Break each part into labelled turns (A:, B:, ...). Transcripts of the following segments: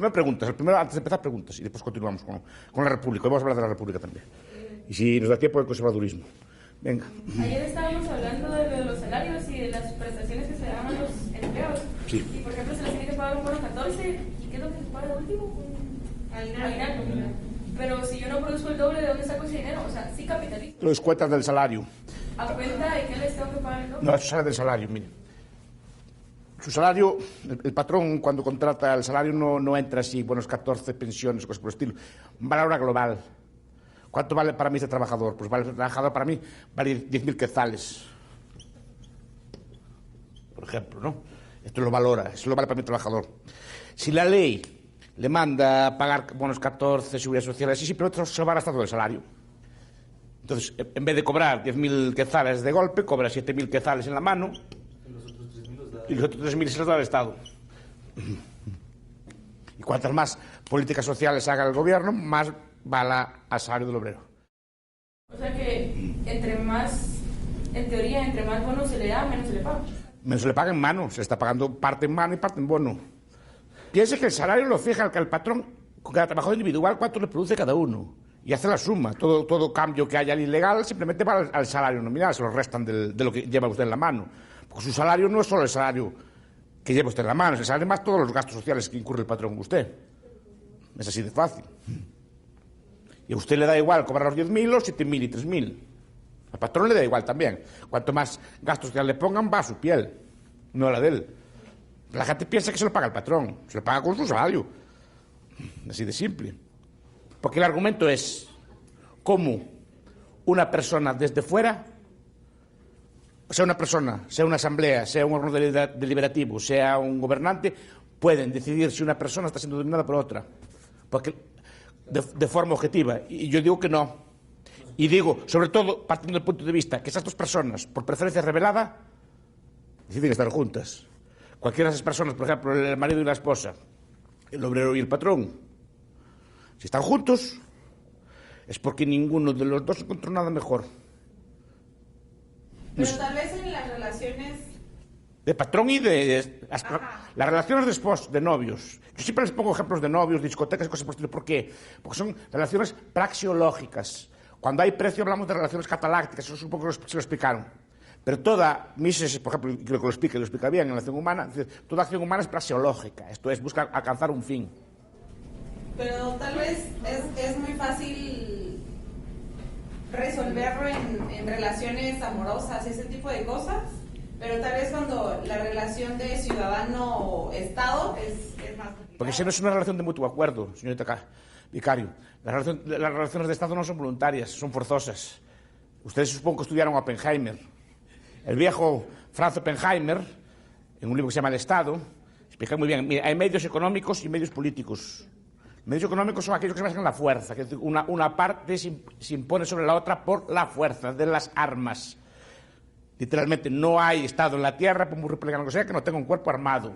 A: Primero preguntas, antes de empezar preguntas y después continuamos con la República. Hoy vamos a hablar de la República también. Y si nos da tiempo, el conservadurismo. Venga.
B: Ayer estábamos hablando de los salarios y de las prestaciones que se dan a los empleados.
A: Sí.
B: Y por ejemplo, se les tiene que pagar un bono 14, ¿y qué es lo que se paga de último? Aguinaldo. Pero si yo no produzco el doble, ¿de dónde saco ese dinero? O sea, sí capitalizo.
A: Lo descuentas del salario.
B: ¿A cuenta de qué les tengo que pagar el doble?
A: No, eso sale del salario, mire. Su salario, el patrón cuando contrata el salario no entra así, buenos 14 pensiones, cosas por el estilo. Valora global. ¿Cuánto vale para mí este trabajador? Pues vale, el trabajador para mí vale 10.000 quetzales. Por ejemplo, ¿no? Esto lo valora, eso lo vale para mi trabajador. Si la ley le manda a pagar bonos 14, seguridad social, sí, pero otro se va gastando el salario. Entonces, en vez de cobrar 10.000 quetzales de golpe, cobra 7.000 quetzales en la mano y los otros 3.000 se los da al Estado. Y cuantas más políticas sociales haga el gobierno, más va al salario del obrero.
B: O sea que entre más, en teoría, entre más bonos se le da, menos se le paga.
A: Menos se le paga en mano, se le está pagando parte en mano y parte en bono. Piense que el salario lo fija el patrón con cada trabajador individual, cuánto le produce cada uno. Y hace la suma. Todo cambio que haya ilegal simplemente va al salario nominal, se lo restan de lo que lleva usted en la mano. Porque su salario no es solo el salario que lleva usted en la mano, es el salario más todos los gastos sociales que incurre el patrón con usted. Es así de fácil. Y a usted le da igual cobrar los 10.000, los 7.000 y 3.000. Al patrón le da igual también. Cuanto más gastos sociales le pongan, va a su piel, no a la de él. La gente piensa que se lo paga el patrón, se lo paga con su salario. Así de simple. Porque el argumento es cómo una persona desde fuera, sea una persona, sea una asamblea, sea un órgano deliberativo, sea un gobernante, pueden decidir si una persona está siendo dominada por otra. Porque de forma objetiva. Y yo digo que no. Y digo, sobre todo, partiendo del punto de vista que esas dos personas, por preferencia revelada, deciden estar juntas. Cualquiera de esas personas, por ejemplo, el marido y la esposa, el obrero y el patrón, si están juntos, es porque ninguno de los dos encontró nada mejor.
C: Pero tal vez en las relaciones...
A: De patrón y las relaciones de novios. Yo siempre les pongo ejemplos de novios, discotecas y cosas por el estilo. ¿Por qué? Porque son relaciones praxeológicas. Cuando hay precio hablamos de relaciones catalácticas, eso es un poco se lo explicaron. Pero toda Mises, por ejemplo, creo que lo explica bien en la acción humana, toda acción humana es praxeológica, esto es buscar alcanzar un fin.
C: Pero tal vez es muy fácil resolverlo en relaciones amorosas, ese tipo de cosas, pero tal vez cuando la relación de ciudadano-estado es más complicada.
A: Porque si no es una relación de mutuo acuerdo, señorita Vicario. Las relaciones de Estado no son voluntarias, son forzosas. Ustedes supongo que estudiaron a Oppenheimer. El viejo Franz Oppenheimer, en un libro que se llama El Estado, explica muy bien. Mira, hay medios económicos y medios políticos. Medios económicos son aquellos que se basan en la fuerza, que una parte se impone sobre la otra por la fuerza de las armas. Literalmente, no hay Estado en la tierra, por muy republicano que sea, que no tenga un cuerpo armado.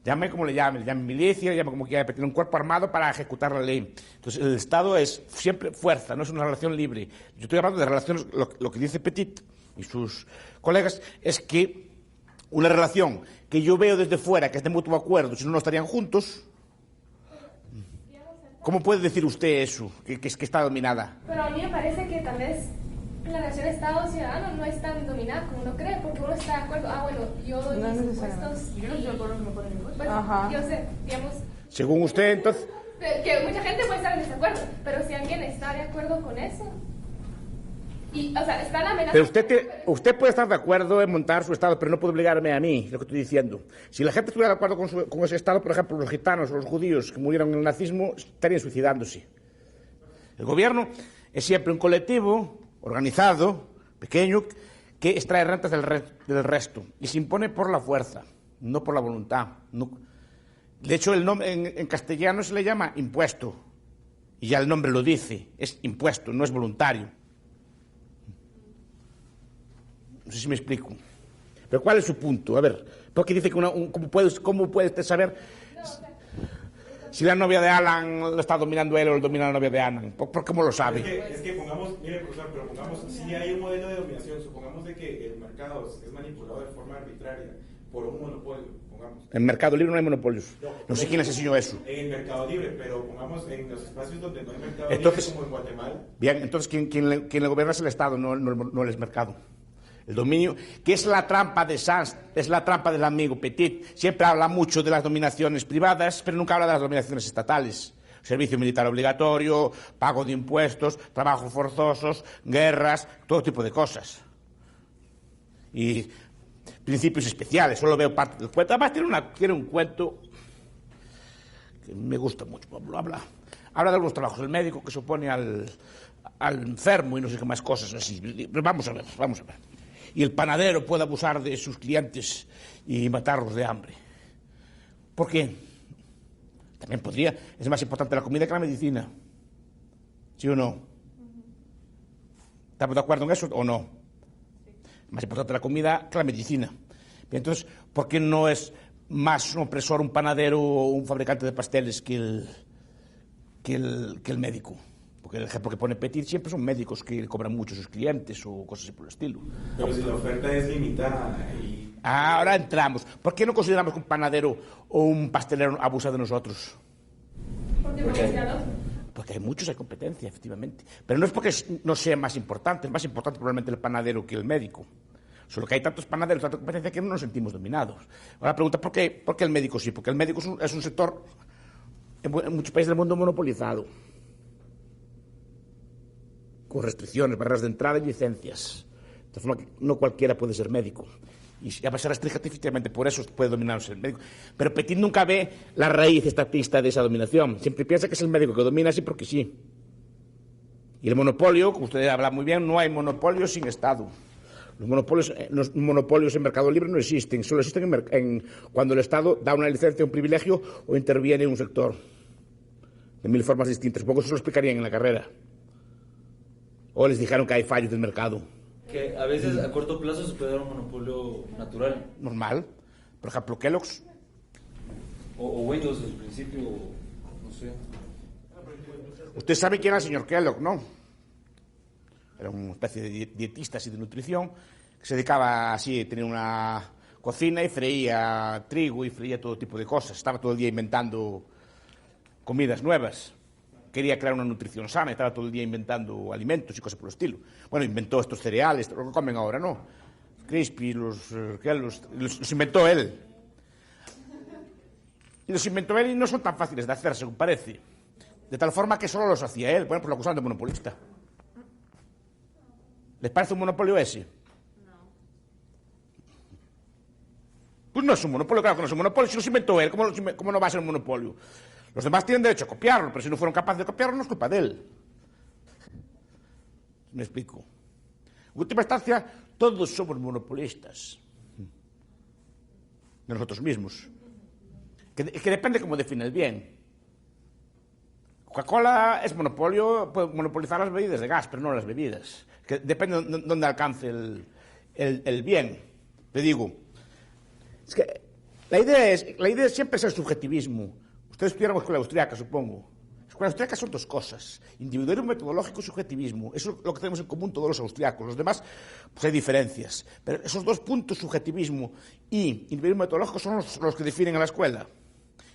A: Llame como le llame milicia, llame como quiera, pero tiene un cuerpo armado para ejecutar la ley. Entonces, el Estado es siempre fuerza, no es una relación libre. Yo estoy hablando de relaciones, lo que dice Petit y sus colegas, es que una relación que yo veo desde fuera, que es de mutuo acuerdo, si no estarían juntos, ¿cómo puede decir usted eso, que está dominada?
B: Pero a mí me parece que tal vez la relación Estado-ciudadano no es tan dominada como uno cree, porque uno está de acuerdo, bueno, yo doy mis impuestos. Yo no estoy de acuerdo que me ponen impuestos. Bueno, yo sé, digamos...
A: Según usted, entonces...
B: Que mucha gente puede estar en desacuerdo, pero si alguien está de acuerdo con eso... Y, o sea, está la amenaza...
A: Pero usted puede estar de acuerdo en montar su Estado, pero no puede obligarme a mí, lo que estoy diciendo. Si la gente estuviera de acuerdo con ese Estado, por ejemplo, los gitanos o los judíos que murieron en el nazismo estarían suicidándose. El gobierno es siempre un colectivo organizado, pequeño, que extrae rentas del resto y se impone por la fuerza, no por la voluntad. No. De hecho, el nombre en castellano se le llama impuesto y ya el nombre lo dice, es impuesto, no es voluntario. No sé si me explico. Pero ¿cuál es su punto? A ver, porque dice que ¿cómo puede usted saber si la novia de Alan lo está dominando él o lo domina la novia de Alan? ¿Por cómo lo sabe?
D: Es que pongamos, mire profesor, pero pongamos, si hay un modelo de dominación, supongamos de que el mercado es manipulado de forma arbitraria por un monopolio, pongamos.
A: En Mercado Libre no hay monopolios. No sé quién asesinó eso.
D: En el Mercado Libre, pero pongamos en los espacios donde no hay Mercado
A: Entonces,
D: Libre, como en Guatemala.
A: Bien, entonces quien le gobierna es el Estado, no el mercado. El dominio, que es la trampa de Sanz, es la trampa del amigo Petit. Siempre habla mucho de las dominaciones privadas, pero nunca habla de las dominaciones estatales. Servicio militar obligatorio, pago de impuestos, trabajos forzosos, guerras, todo tipo de cosas. Y principios especiales, solo veo parte del cuento. Además tiene un cuento que me gusta mucho. Habla de algunos trabajos del médico que se opone al enfermo y no sé qué más cosas así. Vamos a ver. Y el panadero puede abusar de sus clientes y matarlos de hambre. ¿Por qué? También podría. Es más importante la comida que la medicina. ¿Sí o no? ¿Estamos de acuerdo en eso o no? Es más importante la comida que la medicina. Bien, entonces, ¿por qué no es más un opresor un panadero o un fabricante de pasteles que el médico? Porque el ejemplo que pone Petit siempre son médicos que cobran mucho a sus clientes o cosas así por el estilo.
D: Pero si la oferta es limitada y...
A: Ahora entramos. ¿Por qué no consideramos que un panadero o un pastelero abusa de nosotros? Porque hay muchos, hay competencia, efectivamente. Pero no es porque no sea más importante. Es más importante probablemente el panadero que el médico. Solo que hay tantos panaderos, tanta competencia que no nos sentimos dominados. Ahora la pregunta, ¿por qué el médico sí? Porque el médico es un sector en muchos países del mundo monopolizado, con restricciones, barreras de entrada y licencias. De forma que no cualquiera puede ser médico. Y ya va a ser restringida efectivamente, por eso puede dominarse el médico. Pero Petit nunca ve la raíz estatista de esa dominación. Siempre piensa que es el médico que domina así porque sí. Y el monopolio, como usted habla muy bien, no hay monopolio sin Estado. Los monopolios en Mercado Libre no existen. Solo existen cuando el Estado da una licencia, un privilegio o interviene en un sector. De mil formas distintas. Supongo que eso lo explicarían en la carrera. O les dijeron que hay fallos del mercado.
E: Que a veces a corto plazo se puede dar un monopolio natural.
A: Normal. Por ejemplo, Kellogg's.
E: O Windows desde el principio, no sé.
A: Usted sabe quién era el señor Kellogg, ¿no? Era una especie de dietista así de nutrición, que se dedicaba así, tenía una cocina y freía trigo y freía todo tipo de cosas. Estaba todo el día inventando comidas nuevas. Quería crear una nutrición sana, estaba todo el día inventando alimentos y cosas por el estilo. Bueno, inventó estos cereales, lo que comen ahora, ¿no? Crispy, los inventó él. Y los inventó él y no son tan fáciles de hacer, según parece. De tal forma que solo los hacía él. Bueno, pues lo acusaron de monopolista. ¿Les parece un monopolio ese? No. Pues no es un monopolio, claro que no es un monopolio. Si los inventó él, ¿cómo no va a ser un monopolio? Los demás tienen derecho a copiarlo, pero si no fueron capaces de copiarlo, no es culpa de él. ¿Me explico? En última instancia, todos somos monopolistas de nosotros mismos. Que depende cómo define el bien. Coca-Cola es monopolio, puede monopolizar las bebidas de gas, pero no las bebidas. Que depende de dónde alcance el bien. Te digo, es que la idea siempre es el subjetivismo. Ustedes estudiaron escuela austriaca, supongo. Escuela austriaca son dos cosas: individualismo metodológico y subjetivismo. Eso es lo que tenemos en común todos los austriacos. Los demás, pues hay diferencias. Pero esos dos puntos, subjetivismo y individualismo metodológico, son los que definen a la escuela.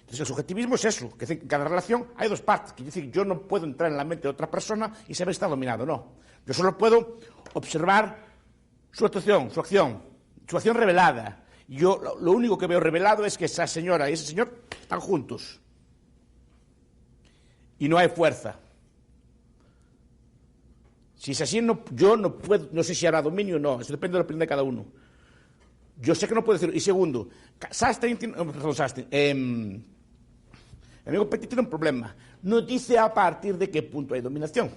A: Entonces, el subjetivismo es eso, que en cada relación hay dos partes. Quiere decir, yo no puedo entrar en la mente de otra persona y saber si está dominado o no. Yo solo puedo observar su actuación, su acción revelada. Yo lo único que veo revelado es que esa señora y ese señor están juntos. Y no hay fuerza. Si es así, yo no puedo, no sé si habrá dominio o no, eso depende de la opinión de cada uno. Yo sé que no puedo decirlo. Y segundo, el amigo Petit tiene un problema. No dice a partir de qué punto hay dominación.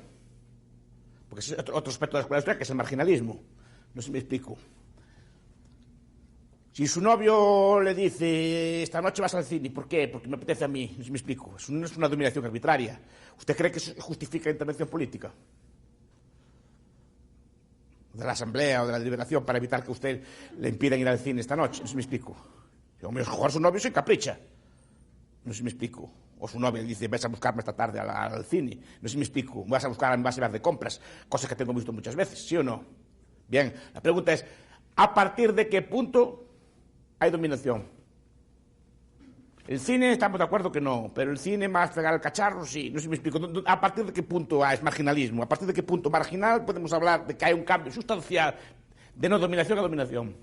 A: Porque es otro aspecto de la escuela austriaca, que es el marginalismo. No sé si me explico. Si su novio le dice, esta noche vas al cine, ¿por qué? Porque me apetece a mí. No sé si me explico. No es una dominación arbitraria. ¿Usted cree que eso justifica la intervención política de la asamblea o de la deliberación para evitar que usted le impidan ir al cine esta noche? No sé si me explico. Si a jugar a su novio se capricha. No sé si me explico. O su novia dice, vas a buscarme esta tarde al cine. No sé si me explico. Vas a buscar en base a las de compras. Cosas que tengo visto muchas veces, ¿sí o no? Bien, la pregunta es, ¿a partir de qué punto hay dominación. El cine estamos de acuerdo que no, pero el cine más pegar al cacharro sí. No sé si me explico. ¿A partir de qué punto es marginalismo? ¿A partir de qué punto marginal podemos hablar de que hay un cambio sustancial de no dominación a dominación?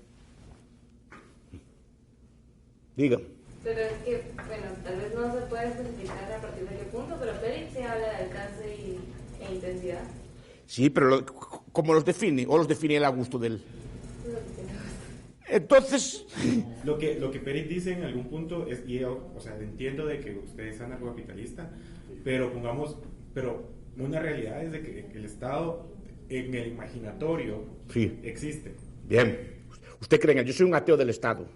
A: Diga.
F: Pero es que, bueno, tal vez no se puede especificar a partir de qué punto, pero Pérez se habla de alcance e intensidad.
A: Sí, pero ¿cómo los define? ¿O los define él a gusto de él? Entonces...
D: Lo que Pérez dice en algún punto es, y yo, o sea, entiendo de que usted es anarcocapitalista, pero una realidad es de que el Estado en el imaginatorio existe.
A: Bien. Usted cree, yo soy un ateo del Estado.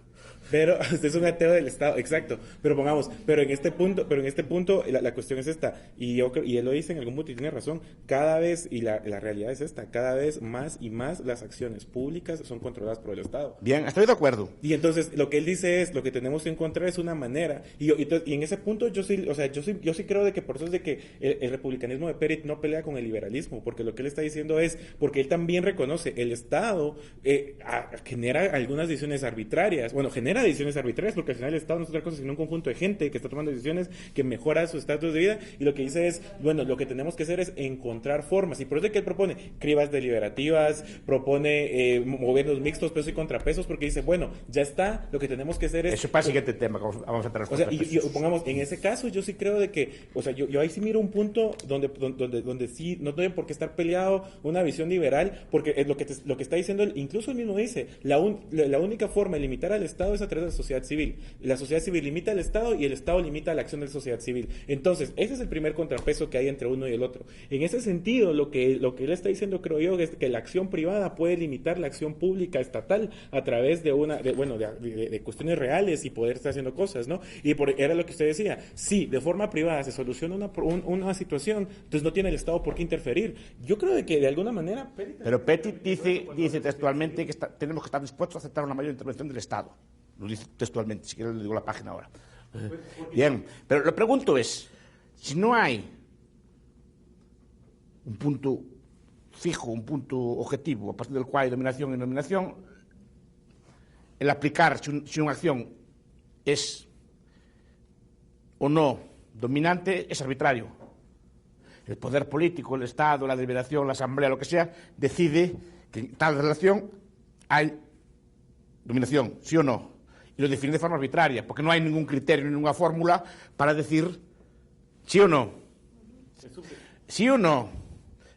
G: Pero usted es un ateo del Estado, exacto. Pero en este punto la cuestión es esta, y él lo dice en algún punto y tiene razón, cada vez, y la realidad es esta, cada vez más y más las acciones públicas son controladas por el Estado.
A: Bien, estoy de acuerdo.
G: Y entonces lo que él dice es, lo que tenemos que encontrar es una manera, y en ese punto yo sí creo de que por eso es de que el republicanismo de Pérez no pelea con el liberalismo, porque lo que él está diciendo es, porque él también reconoce, el Estado genera algunas decisiones arbitrarias, genera decisiones arbitrarias, porque al final el Estado no es otra cosa sino un conjunto de gente que está tomando decisiones que mejora su estatus de vida, y lo que dice es, lo que tenemos que hacer es encontrar formas, y por eso es que él propone cribas deliberativas, propone gobiernos mixtos, pesos y contrapesos, porque dice, ya está, lo que tenemos que hacer es...
A: Eso para el siguiente tema, vamos a tener...
G: y pongamos, en ese caso, yo sí creo de que, yo ahí sí miro un punto donde sí, no tiene por qué estar peleado una visión liberal, porque es lo que está diciendo él, incluso él mismo dice, la única forma de limitar al Estado es a través de la sociedad civil. La sociedad civil limita al Estado y el Estado limita la acción de la sociedad civil. Entonces, ese es el primer contrapeso que hay entre uno y el otro. En ese sentido, lo que él está diciendo, creo yo, es que la acción privada puede limitar la acción pública estatal a través de cuestiones reales y poder estar haciendo cosas, ¿no? Era lo que usted decía. Si de forma privada se soluciona una situación, entonces no tiene el Estado por qué interferir. Yo creo de que de alguna manera...
A: Pero Petit dice textualmente que tenemos que estar dispuestos a aceptar una mayor intervención del Estado. Lo dice textualmente, si quiero le digo la página ahora. Bien, pero lo pregunto es, si no hay un punto fijo, un punto objetivo, a partir del cual hay dominación y dominación, el aplicar si una acción es o no dominante es arbitrario. El poder político, el Estado, la deliberación, la asamblea, lo que sea, decide que en tal relación hay dominación, sí o no. Y lo define de forma arbitraria, porque no hay ningún criterio, ninguna fórmula para decir sí o no. ¿Sí o no?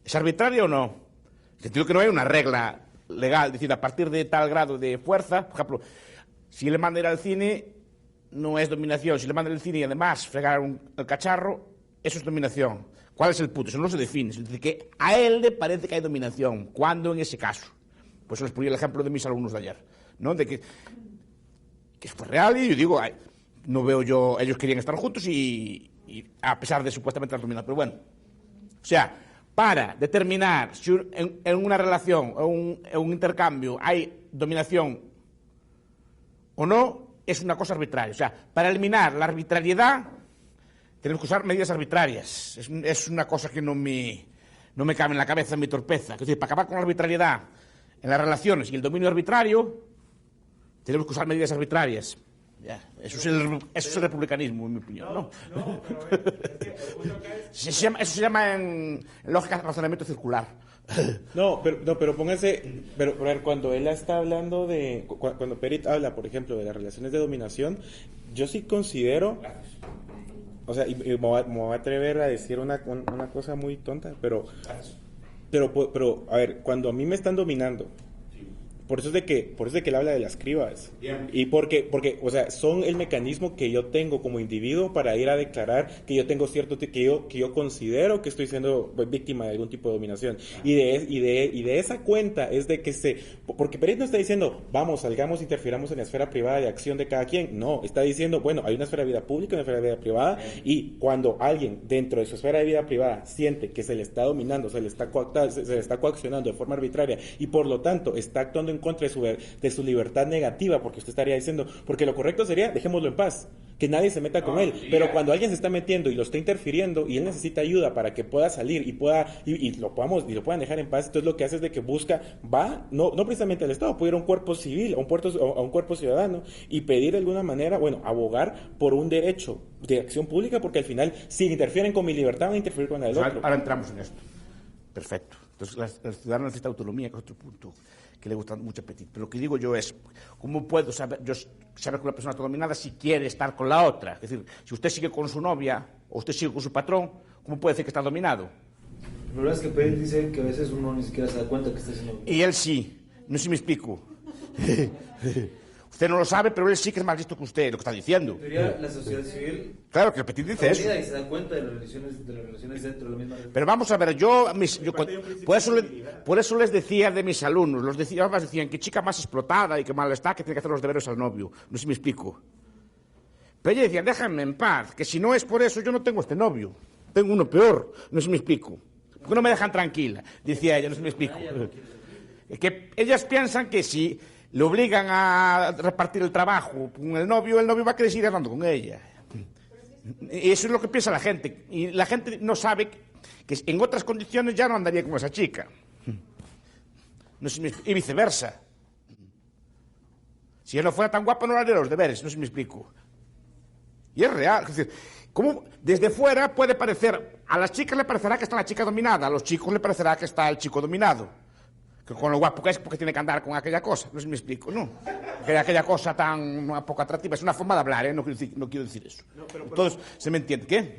A: ¿Es arbitrario o no? En el sentido que no hay una regla legal, es decir, a partir de tal grado de fuerza, por ejemplo, si le manda ir al cine, no es dominación. Si le manda ir al cine y además fregar el cacharro, eso es dominación. ¿Cuál es el punto? Eso no se define. Es decir, que a él le parece que hay dominación. ¿Cuándo en ese caso? Pues les ponía el ejemplo de mis alumnos de ayer, ¿no? De que fue real y yo digo, no veo yo, ellos querían estar juntos y a pesar de supuestamente la dominación, pero bueno. O sea, para determinar si en una relación o en un intercambio hay dominación o no, es una cosa arbitraria. O sea, para eliminar la arbitrariedad tenemos que usar medidas arbitrarias. Es una cosa que no me cabe en la cabeza, en mi torpeza. Es decir, para acabar con la arbitrariedad en las relaciones y el dominio arbitrario, tenemos que usar medidas arbitrarias. Ya, eso es el republicanismo, en mi opinión. ¿No? Eso se llama en lógica de razonamiento circular.
G: Pero póngase, pero a ver, cuando él está hablando cuando Pérez habla, por ejemplo, de las relaciones de dominación, yo sí considero, y me voy a atrever a decir una cosa muy tonta, pero a ver, cuando a mí me están dominando, por eso es de que él habla de las cribas. Bien. Y porque, son el mecanismo que yo tengo como individuo para ir a declarar que yo tengo que yo considero que estoy siendo víctima de algún tipo de dominación. Y de esa cuenta es de que porque Pérez no está diciendo, vamos, salgamos, interfiramos en la esfera privada de acción de cada quien. No, está diciendo, hay una esfera de vida pública, una esfera de vida privada, y cuando alguien dentro de su esfera de vida privada siente que se le está dominando, se le está coaccionando de forma arbitraria, y por lo tanto está actuando en contra de su libertad negativa, porque usted estaría diciendo, porque lo correcto sería, dejémoslo en paz. que nadie se meta con él. Pero cuando alguien se está metiendo y lo está interfiriendo y él necesita ayuda para que pueda salir y lo puedan dejar en paz, entonces lo que hace es de que no precisamente al Estado, puede ir a un cuerpo civil, a un cuerpo ciudadano y pedir de alguna manera, abogar por un derecho de acción pública, porque al final, si interfieren con mi libertad, van a interferir con la del otro.
A: Ahora entramos en esto. Perfecto. Entonces, el ciudadano necesita autonomía, que es otro punto que le gusta mucho a Petit. Pero lo que digo yo es, ¿cómo puedo saber que una persona está dominada si quiere estar con la otra? Es decir, si usted sigue con su novia o usted sigue con su patrón, ¿cómo puede decir que está dominado?
E: La verdad es que Petit dice que a veces uno ni siquiera se da cuenta que está siendo...
A: Y él sí. No sé si me explico. Usted no lo sabe, pero él sí que es más listo que usted, lo que está diciendo.
E: En teoría, la sociedad civil...
A: Claro, que el Petit dice eso.
E: Y se da cuenta de las relaciones dentro de la misma...
A: Pero vamos a ver, por eso les decía de mis alumnos, decían que chica más explotada y que mal está, que tiene que hacer los deberes al novio. No sé si me explico. Pero ellos decían, déjame en paz, que si no es por eso yo no tengo este novio. Tengo uno peor, no sé si me explico. ¿Por qué no me dejan tranquila? Decía ella, no sé si me explico. Que ellas piensan que si le obligan a repartir el trabajo con el novio va a querer seguir andando con ella. Y eso es lo que piensa la gente. Y la gente no sabe que en otras condiciones ya no andaría con esa chica. No sé si y viceversa. Si ella no fuera tan guapa, no le haría los deberes, no sé si me explico. Y es real. Es decir, ¿cómo desde fuera puede parecer? A las chicas le parecerá que está la chica dominada, a los chicos le parecerá que está el chico dominado. Que con lo guapo que es, porque tiene que andar con aquella cosa, no sé si me explico, ¿no? Aquella cosa tan poco atractiva, es una forma de hablar, ¿eh? No quiero decir eso. Entonces, ¿se me entiende? ¿Qué?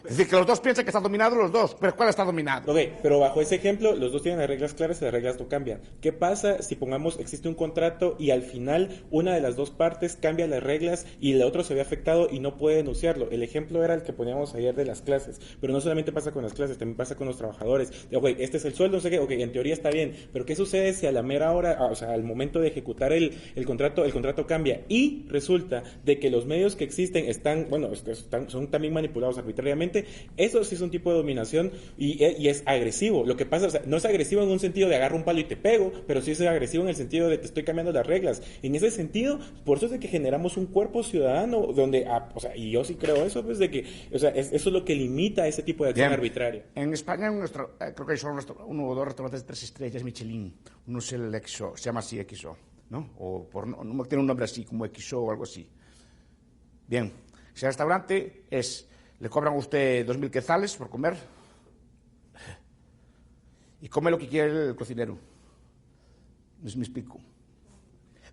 A: Es decir, que los dos piensan que están dominados los dos, pero ¿cuál está dominado?
G: Ok, pero bajo ese ejemplo, los dos tienen las reglas claras y las reglas no cambian. ¿Qué pasa si, existe un contrato y al final una de las dos partes cambia las reglas y el otro se ve afectado y no puede denunciarlo? El ejemplo era el que poníamos ayer de las clases, pero no solamente pasa con las clases, también pasa con los trabajadores. Ok, este es el sueldo, no sé qué, ok, en teoría está bien, pero ¿qué sucede si a la mera hora, al momento de ejecutar el contrato cambia y resulta de que los medios que existen son también manipulados arbitrariamente? Eso sí es un tipo de dominación y es agresivo. Lo que pasa, no es agresivo en un sentido de agarro un palo y te pego, pero sí es agresivo en el sentido de te estoy cambiando las reglas. En ese sentido, por eso es de que generamos un cuerpo ciudadano donde, y yo sí creo eso, pues de que, eso es lo que limita ese tipo de acción arbitraria.
A: En España creo que hay solo uno o dos restaurantes de 3 estrellas Michelin. Uno es el XO, se llama así XO, ¿no? No tiene un nombre así como XO o algo así. Bien, si el restaurante le cobran a usted 2.000 quetzales por comer y come lo que quiere el cocinero. No sé si me explico.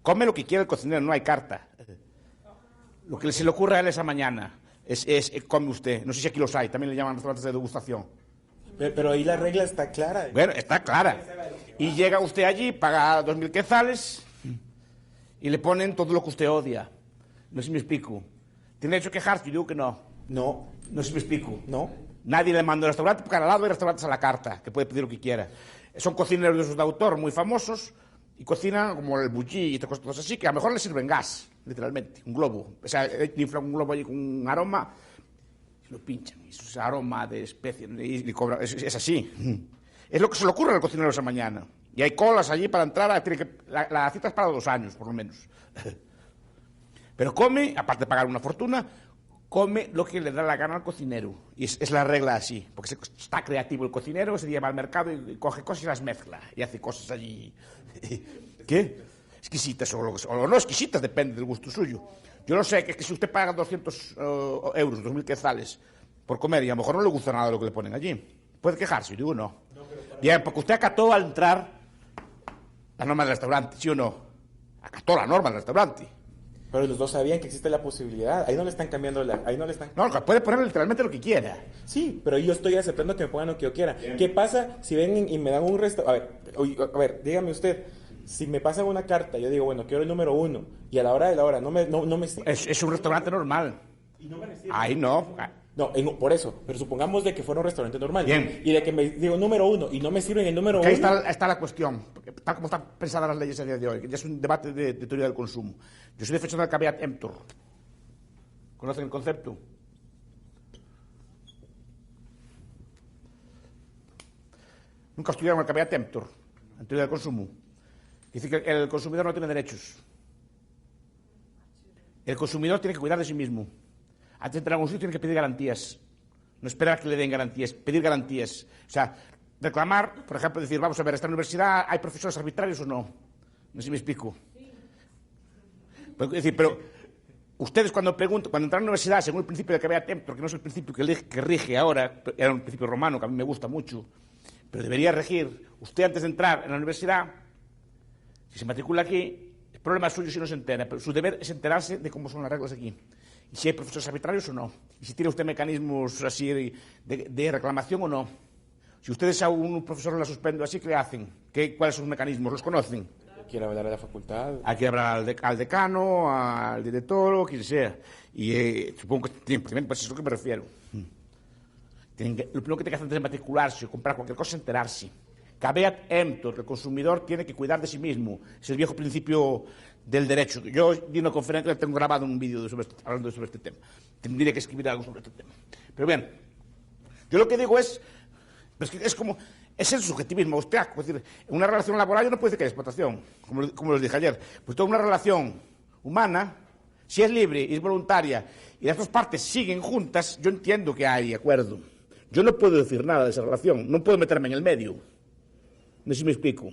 A: Come lo que quiere el cocinero, no hay carta. Lo que se le ocurre a él esa mañana come usted. No sé si aquí los hay, también le llaman restaurantes de degustación.
G: Pero ahí la regla está clara.
A: Bueno, está clara. Y llega usted allí, paga 2.000 quetzales y le ponen todo lo que usted odia. No sé si me explico. ¿Tiene derecho a quejarse? Yo digo que no.
G: No.
A: No sé si me explico.
G: No.
A: Nadie le manda al restaurante, porque al lado hay restaurantes a la carta, que puede pedir lo que quiera. Son cocineros de esos de autor muy famosos y cocinan como el bougie y cosas así, que a lo mejor le sirven gas, literalmente, un globo. O sea, inflan un globo allí con un aroma, lo pinchan, y es aroma de especie, y le cobran. Es así. Es lo que se le ocurre al cocinero esa mañana. Y hay colas allí para entrar, la cita es para 2 años, por lo menos. Pero come, aparte de pagar una fortuna, come lo que le da la gana al cocinero. Y es la regla así, porque está creativo el cocinero, se lleva al mercado y coge cosas y las mezcla, y hace cosas allí. ¿Qué? Exquisitas o no exquisitas, depende del gusto suyo. Yo no sé, que si usted paga 200 euros, 2.000 quetzales por comer, y a lo mejor no le gusta nada lo que le ponen allí, puede quejarse. Yo digo no. Bien, porque usted acató al entrar la norma del restaurante, ¿sí o no? Acató la norma del restaurante.
G: Pero los dos sabían que existe la posibilidad. Ahí no le están cambiando
A: No, puede poner literalmente lo que quiera.
G: Sí, pero yo estoy aceptando que me pongan lo que yo quiera. Bien. ¿Qué pasa si ven y me dan un restaurante? A ver, dígame usted. Si me pasan una carta, yo digo, bueno, quiero el número 1, y a la hora de la hora no me...
A: Es un restaurante normal.
G: Y no me reciben.
A: Ahí no.
G: No, por eso. Pero supongamos de que fuera un restaurante normal.
A: Bien.
G: Y de que me digo número 1 y no me sirven el número 1.
A: Ahí está la cuestión. Tal como están pensadas las leyes a día de hoy, que ya es un debate de teoría del consumo. Yo soy defensor del caveat emptor. ¿Conocen el concepto? Nunca estudiaron el caveat emptor, en teoría del consumo. Dice que el consumidor no tiene derechos. El consumidor tiene que cuidar de sí mismo. Antes de entrar a un sitio tiene que pedir garantías. No esperar que le den garantías, pedir garantías. O sea, reclamar, por ejemplo, decir, vamos a ver, ¿esta universidad hay profesores arbitrarios o no? No sé si me explico. Pero ustedes cuando entran a la universidad, según el principio de que había templo, que no es el principio que rige ahora, era un principio romano que a mí me gusta mucho, pero debería regir, usted antes de entrar en la universidad, si se matricula aquí, el problema suyo si no se entera, pero su deber es enterarse de cómo son las reglas aquí. Y si hay profesores arbitrarios o no. Y si tiene usted mecanismos así de reclamación o no. Si ustedes a un profesor la suspenden así, ¿qué hacen? ¿Cuáles son sus mecanismos? ¿Los conocen?
G: Quiere hablar de la facultad.
A: Hay que hablar al decano, al director, o quien sea. Y supongo que tienen, pues es a lo que me refiero. Lo primero que tiene que hacer antes de matricularse o comprar cualquier cosa es enterarse. Caveat emptor, que el consumidor tiene que cuidar de sí mismo. Es el viejo principio del derecho. Yo di una conferencia, tengo grabado un vídeo hablando sobre este tema. Tendría que escribir algo sobre este tema. Pero bien, yo lo que digo es el subjetivismo. Usted, es decir, en una relación laboral yo no puedo decir que hay explotación, como les dije ayer. Pues toda una relación humana, si es libre y es voluntaria y las dos partes siguen juntas, yo entiendo que hay acuerdo. Yo no puedo decir nada de esa relación, no puedo meterme en el medio. No sé si me explico.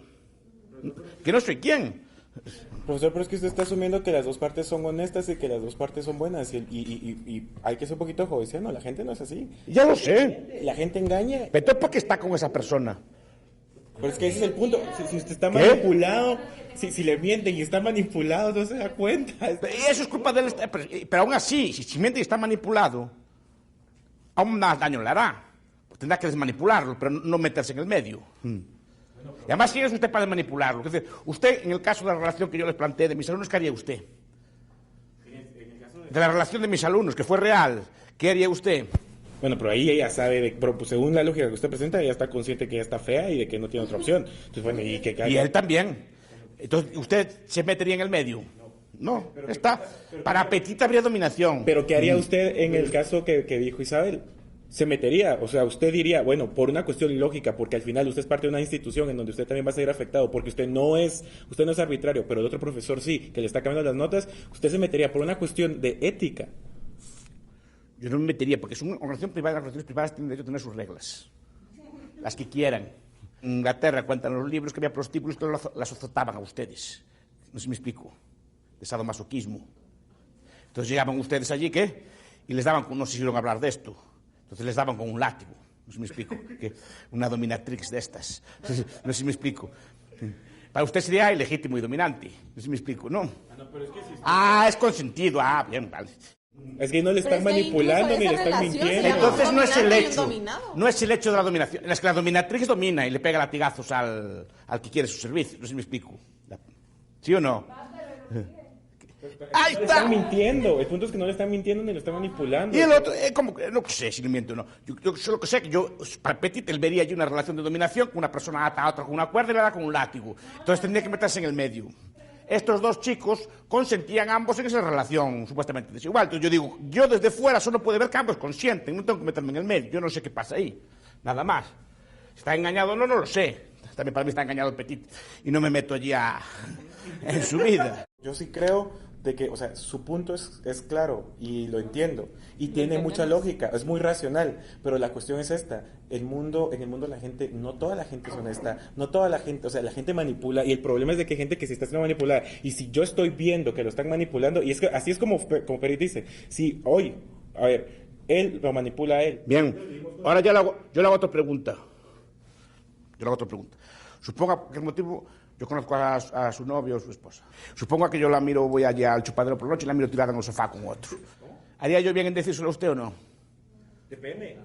A: Que no soy quién.
G: Profesor, pero es que usted está asumiendo que las dos partes son honestas y que las dos partes son buenas y hay que ser un poquito judicial, la gente no es así.
A: Ya lo sé.
G: La gente engaña.
A: Pero ¿por qué está con esa persona?
G: Pero es que ese es el punto. Si usted está manipulado, si le mienten y está manipulado, no se da cuenta.
A: Y eso es culpa de él. Pero aún así, si miente y está manipulado, aún más daño le hará. Pues tendrá que desmanipularlo, pero no meterse en el medio. Y además, ¿quién es usted para manipularlo? Es decir, usted, en el caso de la relación que yo les planteé de mis alumnos, ¿qué haría usted? De la relación de mis alumnos, que fue real, ¿qué haría usted?
G: Bueno, pero ahí ella sabe, pero pues, según la lógica que usted presenta, ella está consciente que ella está fea y de que no tiene otra opción. Entonces, bueno, y
A: él también. Entonces, ¿usted se metería en el medio? No, está. Para Petit habría dominación.
G: Pero ¿qué haría usted en el caso que dijo Isabel? Se metería, o sea, usted diría, bueno, por una cuestión lógica, porque al final usted es parte de una institución en donde usted también va a ser afectado, porque usted no es arbitrario, pero el otro profesor sí, que le está cambiando las notas, usted se metería por una cuestión de ética.
A: Yo no me metería, porque es una organización privada, las organizaciones privadas tienen derecho a tener sus reglas, las que quieran. En Inglaterra cuentan los libros que había prostíbulos que las azotaban a ustedes, no sé si me explico, de sadomasoquismo. Entonces llegaban ustedes allí, ¿qué? Y les daban, no sé si iban a hablar de esto, entonces les daban con un látigo, no sé si me explico, una dominatrix de estas, no sé si me explico. Para usted sería ilegítimo y dominante, no sé si me explico, ¿no? Es consentido, bien, vale.
G: Es que no le están manipulando ni le están mintiendo.
A: Entonces no es el hecho, no es el hecho de la dominación, es que la dominatrix domina y le pega latigazos al que quiere su servicio, no sé si me explico. ¿Sí o no?
G: Ahí está. Le están mintiendo. El punto es que no le están mintiendo ni le están manipulando.
A: Y el otro, como que no sé si le miento o no. Yo solo que sé que para Petit, él vería allí una relación de dominación, con una persona ata a otra con una cuerda y le da con un látigo. Entonces tendría que meterse en el medio. Estos dos chicos consentían ambos en esa relación supuestamente desigual. Entonces yo digo, yo desde fuera solo puedo ver que ambos consienten, no tengo que meterme en el medio. Yo no sé qué pasa ahí, nada más. Si está engañado o no, no lo sé. También para mí está engañado el Petit y no me meto allí en su vida.
G: Yo sí creo de que, o sea, su punto es claro y lo entiendo y tiene mucha lógica, es muy racional, pero la cuestión es esta, en el mundo la gente, no toda la gente es honesta, no toda la gente, o sea, la gente manipula y el problema es de que hay gente que se está haciendo manipular y si yo estoy viendo que lo están manipulando y es que así es como Peri dice, si hoy, a ver, él lo manipula a él.
A: Bien, ahora yo le hago otra pregunta. Suponga que el motivo... Yo conozco a su novio o su esposa. Suponga que yo la miro, voy allá al chupadero por la noche y la miro tirada en el sofá con otro. ¿Haría yo bien en decírselo a usted o no?
D: Depende.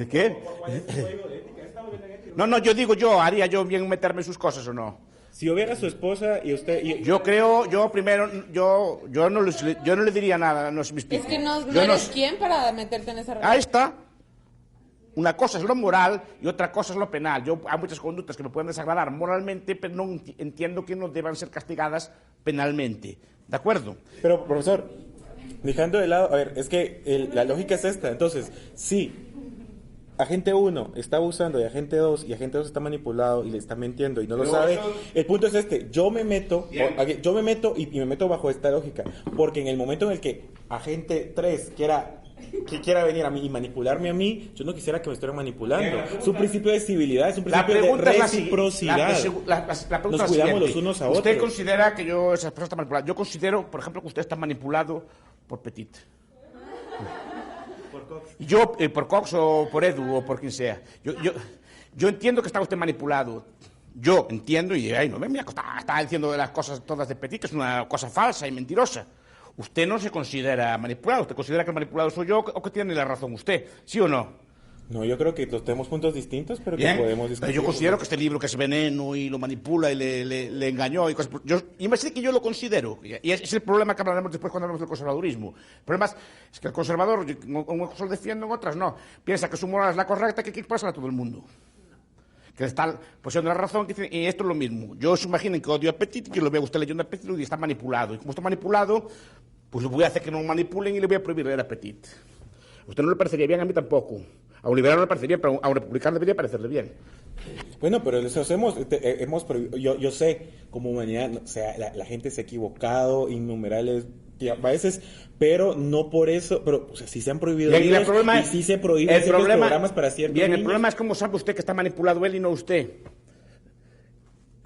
A: ¿Qué? No, yo digo ¿haría yo bien en meterme en sus cosas o no?
G: Si yo viera a su esposa y usted...
A: Yo no le diría nada, no se me explica.
H: Es que no eres quién para meterte en esa relación.
A: Ahí está. Una cosa es lo moral y otra cosa es lo penal. Hay muchas conductas que me pueden desagradar moralmente, pero no entiendo que no deban ser castigadas penalmente. ¿De acuerdo?
G: Pero, profesor, dejando de lado, a ver, es que la lógica es esta. Entonces, sí, agente 1 está abusando de agente 2 y agente 2 está manipulado y le está mintiendo y no lo sabe, el punto es yo me meto y me meto bajo esta lógica, porque en el momento en el que agente 3 quiera venir a mí y manipularme a mí, yo no quisiera que me estuvieran manipulando. Es un principio de civilidad, es un principio de reciprocidad.
A: La pregunta
G: nos cuidamos los unos a otros.
A: ¿Usted considera que esas personas están manipuladas? Yo considero, por ejemplo, que usted está manipulado por Petit. Yo, por Cox o por Edu o por quien sea. Yo entiendo que está usted manipulado. Yo entiendo y no me está diciendo de las cosas todas de Petit, que es una cosa falsa y mentirosa. Usted no se considera manipulado. ¿Usted considera que el manipulado soy yo o que tiene la razón usted? ¿Sí o no?
G: No, yo creo que tenemos puntos distintos, pero que podemos discutir.
A: Pero yo considero que este libro que es veneno y lo manipula y le engañó y cosas. Y me sé que yo lo considero. Y es el problema que hablaremos después cuando hablemos del conservadurismo. El problema es que el conservador, unas cosas lo defiende, en otras no. Piensa que su moral es la correcta, que hay que pasar a todo el mundo. Que está poseyendo la razón, y esto es lo mismo. Yo os imagino que odio a Petit, que lo veo a usted leyendo a Petit y está manipulado. Y como está manipulado, pues le voy a hacer que no manipulen y le voy a prohibir leer a Petit. A usted no le parecería bien, a mí tampoco. A un liberal no le parecería, pero a un republicano debería parecerle bien.
G: Bueno, pero eso yo sé, como humanidad, o sea, la gente se ha equivocado innumerables veces, pero no por eso, pero o sea, si se han prohibido libros y si se prohíben ciertos programas para ciertos
A: niños.
G: El
A: problema es cómo sabe usted que está manipulado él y no usted.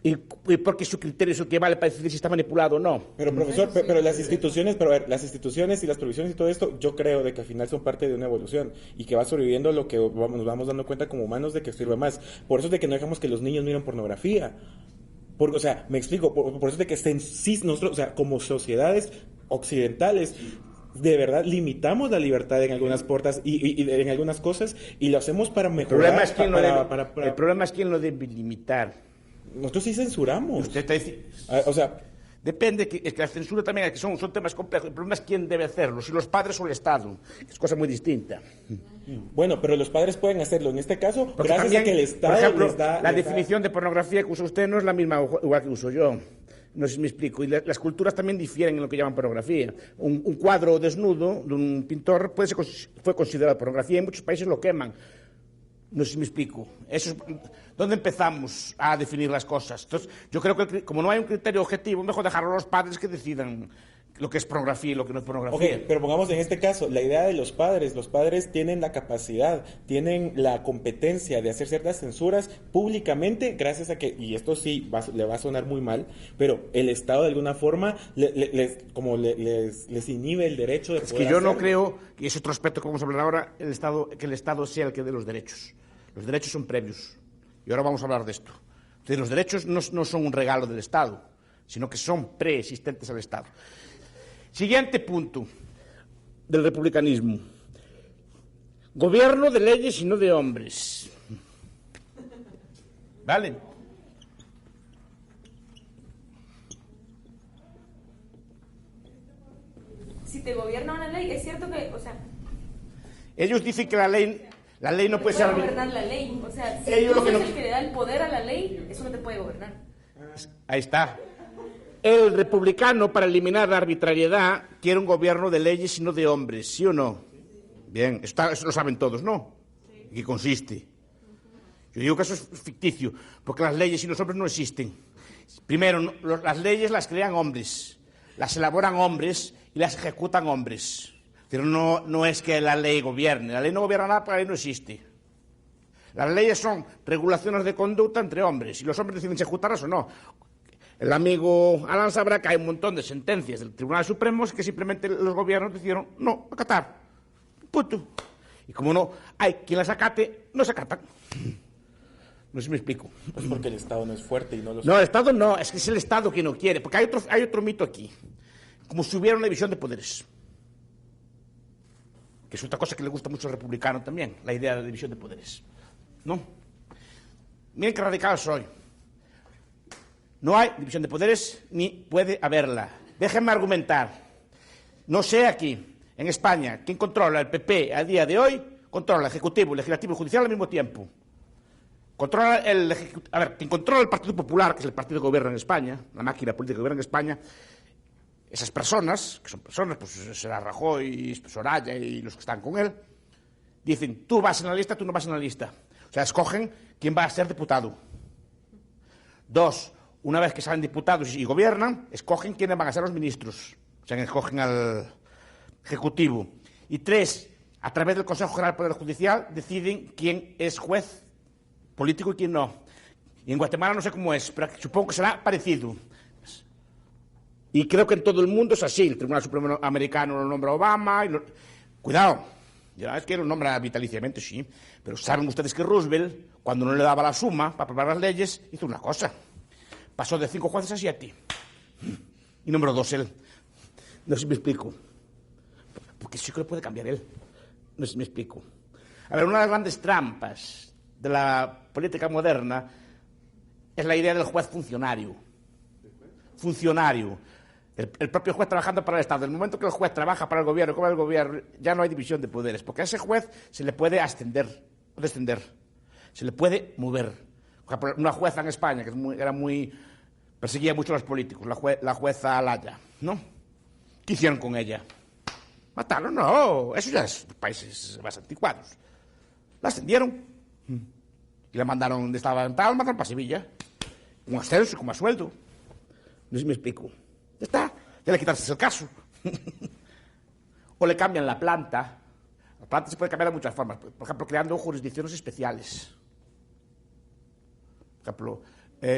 A: ¿Y por qué su criterio es el que vale para decidir si está manipulado o no?
G: Pero profesor, pero las instituciones y las provisiones y todo esto, yo creo de que al final son parte de una evolución y que va sobreviviendo lo que nos vamos dando cuenta como humanos de que sirve más. Por eso es de que no dejamos que los niños miren pornografía. Porque, o sea, me explico, por eso es de que nosotros, o sea, como sociedades occidentales, de verdad limitamos la libertad en algunas puertas y en algunas cosas y lo hacemos para mejorar.
A: El problema es quién lo debe limitar.
G: Nosotros sí censuramos.
A: Usted está diciendo...
G: O sea...
A: Depende, es que la censura también son temas complejos. El problema es quién debe hacerlo, si los padres o el Estado. Es cosa muy distinta.
G: Bueno, pero los padres pueden hacerlo. En este caso, porque gracias también, a que el Estado
A: por ejemplo,
G: les da...
A: La definición de pornografía que usa usted no es la misma igual que uso yo. No sé si me explico. Y las culturas también difieren en lo que llaman pornografía. Un cuadro desnudo de un pintor fue considerado pornografía y en muchos países lo queman. No sé si me explico. ¿Dónde empezamos a definir las cosas? Entonces, yo creo que como no hay un criterio objetivo, mejor dejarlo a los padres que decidan lo que es pornografía y lo que no es pornografía.
G: Ok, pero pongamos en este caso, la idea de los padres tienen la capacidad, tienen la competencia de hacer ciertas censuras públicamente, gracias a que, y esto sí le va a sonar muy mal, pero el Estado de alguna forma les inhibe el derecho de poder
A: hacerlo. Yo no creo, y es otro aspecto que vamos a hablar ahora, que el Estado sea el que dé los derechos. Los derechos son previos. Y ahora vamos a hablar de esto. Entonces, los derechos no son un regalo del Estado, sino que son preexistentes al Estado. Siguiente punto del republicanismo. Gobierno de leyes y no de hombres. ¿Vale?
B: Si te gobierna una ley, es cierto que, o sea...
A: Ellos dicen que la ley no puede ser...
B: gobernar la ley, o sea, si tú eres el que le da el poder a la ley, eso no te puede gobernar.
A: Ahí está. El republicano, para eliminar la arbitrariedad, quiere un gobierno de leyes y no de hombres, ¿sí o no? Bien, eso lo saben todos, ¿no? ¿En qué consiste? Yo digo que eso es ficticio, porque las leyes y los hombres no existen. Primero, las leyes las crean hombres, las elaboran hombres y las ejecutan hombres. Pero no es que la ley gobierne. La ley no gobierna nada porque la ley no existe. Las leyes son regulaciones de conducta entre hombres y los hombres deciden si ejecutarlas o no. El amigo Alan sabrá que hay un montón de sentencias del Tribunal Supremo que simplemente los gobiernos decidieron no acatar. Punto. Y como no hay quien las acate, no se acatan. No sé si me explico.
G: Pues porque el Estado no es fuerte y no lo...
A: No, el Estado no, es que es el Estado quien no quiere. Porque hay otro mito aquí. Como si hubiera una división de poderes. Que es otra cosa que le gusta mucho al republicano también, la idea de la división de poderes. ¿No? Miren qué radical soy. No hay división de poderes ni puede haberla. Déjenme argumentar. No sé aquí, en España, quién controla el PP a día de hoy, controla el Ejecutivo, el Legislativo y el Judicial al mismo tiempo. Controla quien controla el Partido Popular, que es el partido que gobierna en España, la máquina política que gobierna en España, esas personas, que son personas, pues será Rajoy, Soraya y los que están con él, Dicen, tú vas en la lista, tú no vas en la lista. O sea, escogen quién va a ser diputado. 2, una vez que salen diputados y gobiernan, escogen quiénes van a ser los ministros. O sea, escogen al Ejecutivo. Y 3, a través del Consejo General del Poder Judicial, deciden quién es juez político y quién no. Y en Guatemala no sé cómo es, pero supongo que será parecido. Y creo que en todo el mundo es así. El Tribunal Supremo americano lo nombra Obama. Cuidado, ya es que lo nombra vitaliciamente, sí. Pero saben ustedes que Roosevelt, cuando no le daba la suma para aprobar las leyes, hizo una cosa. Pasó de 5 jueces a 7. Y nombró 2 él. No sé si me explico. Porque sí que lo puede cambiar él. No sé si me explico. A ver, una de las grandes trampas de la política moderna es la idea del juez funcionario. Funcionario. El propio juez trabajando para el Estado. En el momento que el juez trabaja para el gobierno, como el gobierno, ya no hay división de poderes, porque a ese juez se le puede ascender o descender, se le puede mover. Por ejemplo, una jueza en España que perseguía mucho a los políticos, la jueza Alaya, ¿no? ¿Qué hicieron con ella? ¿Mataron? No, eso ya es países más anticuados. La ascendieron y la mandaron donde estaba en Talma, para Sevilla, con ascenso, con más sueldo. No sé si me explico. Ya está, ya le quitarse el caso. O le cambian la planta. La planta se puede cambiar de muchas formas. Por ejemplo, creando jurisdicciones especiales. Por ejemplo,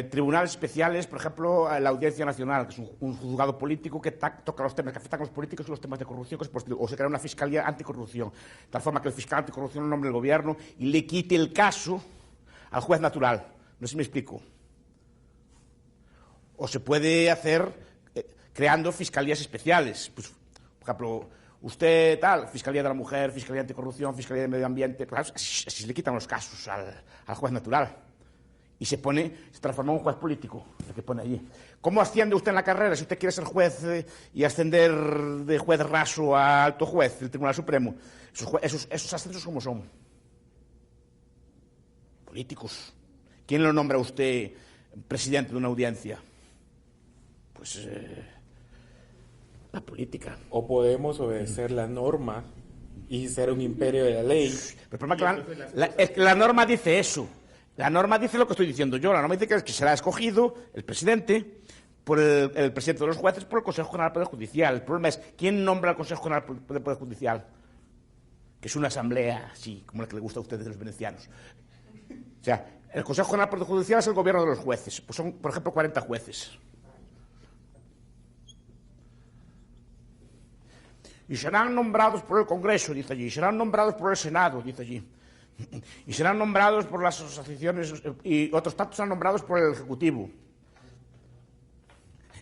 A: tribunales especiales, por ejemplo, la Audiencia Nacional, que es un juzgado político que toca los temas que afectan a los políticos y los temas de corrupción, o se crea una fiscalía anticorrupción, de tal forma que el fiscal anticorrupción lo nombre el gobierno y le quite el caso al juez natural. No sé si me explico. O se puede hacer creando fiscalías especiales. Pues, por ejemplo, usted tal, Fiscalía de la Mujer, Fiscalía Anticorrupción, Fiscalía de Medio Ambiente, pues, así se le quitan los casos al juez natural. Y se transforma en un juez político, el que pone allí. ¿Cómo asciende usted en la carrera si usted quiere ser juez y ascender de juez raso a alto juez del Tribunal Supremo? Esos ascensos, ¿cómo son? Políticos. ¿Quién lo nombra a usted presidente de una audiencia? Pues la política.
G: O podemos obedecer la norma y ser un imperio de la ley.
A: El problema es que la norma dice eso. La norma dice lo que estoy diciendo yo. La norma dice que será escogido el presidente por el presidente de los jueces por el Consejo General del Poder Judicial. El problema es, ¿quién nombra al Consejo General del Poder Judicial? Que es una asamblea, así, como la que le gusta a ustedes de los venecianos. O sea, el Consejo General del Poder Judicial es el gobierno de los jueces. Pues son, por ejemplo, 40 jueces. Y serán nombrados por el Congreso, dice allí. Serán nombrados por el Senado, dice allí. Y serán nombrados por las asociaciones, y otros tantos serán nombrados por el Ejecutivo.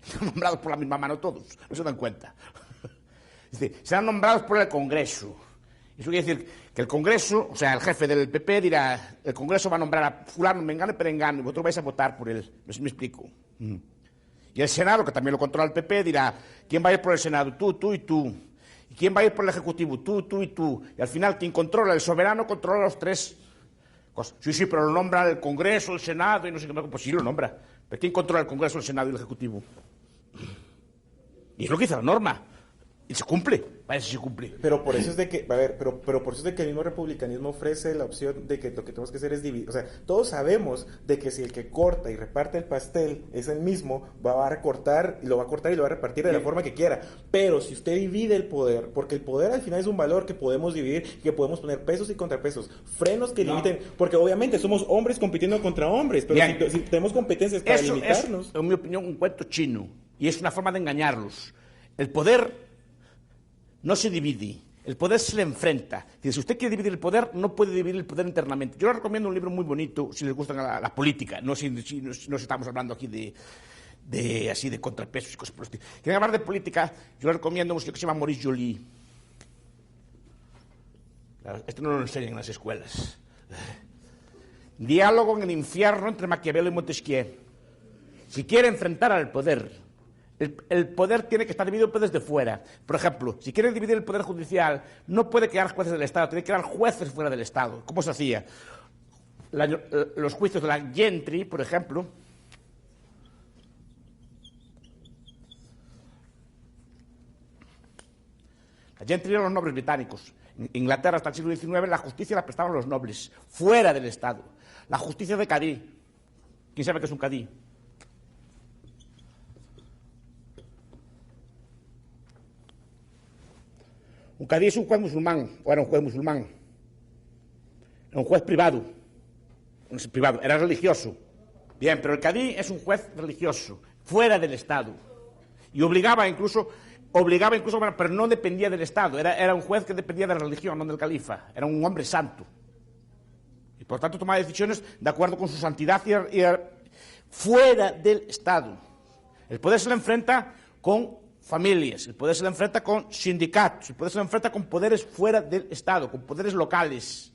A: Están nombrados por la misma mano todos, no se dan cuenta. Dice, serán nombrados por el Congreso. Eso quiere decir que el Congreso, o sea, el jefe del PP dirá, el Congreso va a nombrar a fulano, mengano y perengano, y vosotros vais a votar por él. No sé si me explico. Y el Senado, que también lo controla el PP, dirá, ¿quién va a ir por el Senado? Tú y tú. ¿Y quién va a ir por el Ejecutivo? Tú y tú. Y al final, quien controla, el soberano, controla los tres cosas. Sí, pero lo nombra el Congreso, el Senado y no sé qué más. Pues sí, lo nombra. Pero ¿quién controla el Congreso, el Senado y el Ejecutivo? Y es lo que dice la norma. Y se cumple, parece que se cumple.
G: Pero por eso es de que, a ver, pero por eso es de que el mismo republicanismo ofrece la opción de que lo que tenemos que hacer es dividir. O sea, todos sabemos de que si el que corta y reparte el pastel es el mismo, va a recortar y lo va a cortar y lo va a repartir de la forma que quiera. Pero si usted divide el poder, porque el poder al final es un valor que podemos dividir, que podemos poner pesos y contrapesos, frenos que limiten, porque obviamente somos hombres compitiendo contra hombres, pero si tenemos competencias para limitarnos.
A: Es, en mi opinión, un cuento chino y es una forma de engañarlos. El poder no se divide, el poder se le enfrenta. Si usted quiere dividir el poder, no puede dividir el poder internamente. Yo le recomiendo un libro muy bonito, si les gusta la política, no si estamos hablando aquí de contrapesos y cosas por el estilo. Quieren hablar de política, yo le recomiendo un sitio que se llama Maurice Joly. Esto no lo enseñan en las escuelas. Diálogo en el infierno entre Maquiavelo y Montesquieu. Si quiere enfrentar al poder, el poder tiene que estar dividido desde fuera. Por ejemplo, si quiere dividir el poder judicial, no puede crear jueces del Estado, tiene que crear jueces fuera del Estado. ¿Cómo se hacía? Los juicios de la Gentry, por ejemplo, Allí tenían los nobles británicos. En Inglaterra hasta el siglo XIX la justicia la prestaban los nobles, fuera del Estado. La justicia de cadí. ¿Quién sabe qué es un cadí? Un cadí es un juez musulmán, o era un juez musulmán. Era un juez privado. No es privado, era religioso. Bien, pero el cadí es un juez religioso, fuera del Estado. Y obligaba incluso, pero no dependía del Estado. Era un juez que dependía de la religión, no del califa. Era un hombre santo. Y por tanto tomaba decisiones de acuerdo con su santidad y fuera del Estado. El poder se le enfrenta con familias, el poder se le enfrenta con sindicatos, el poder se le enfrenta con poderes fuera del Estado, con poderes locales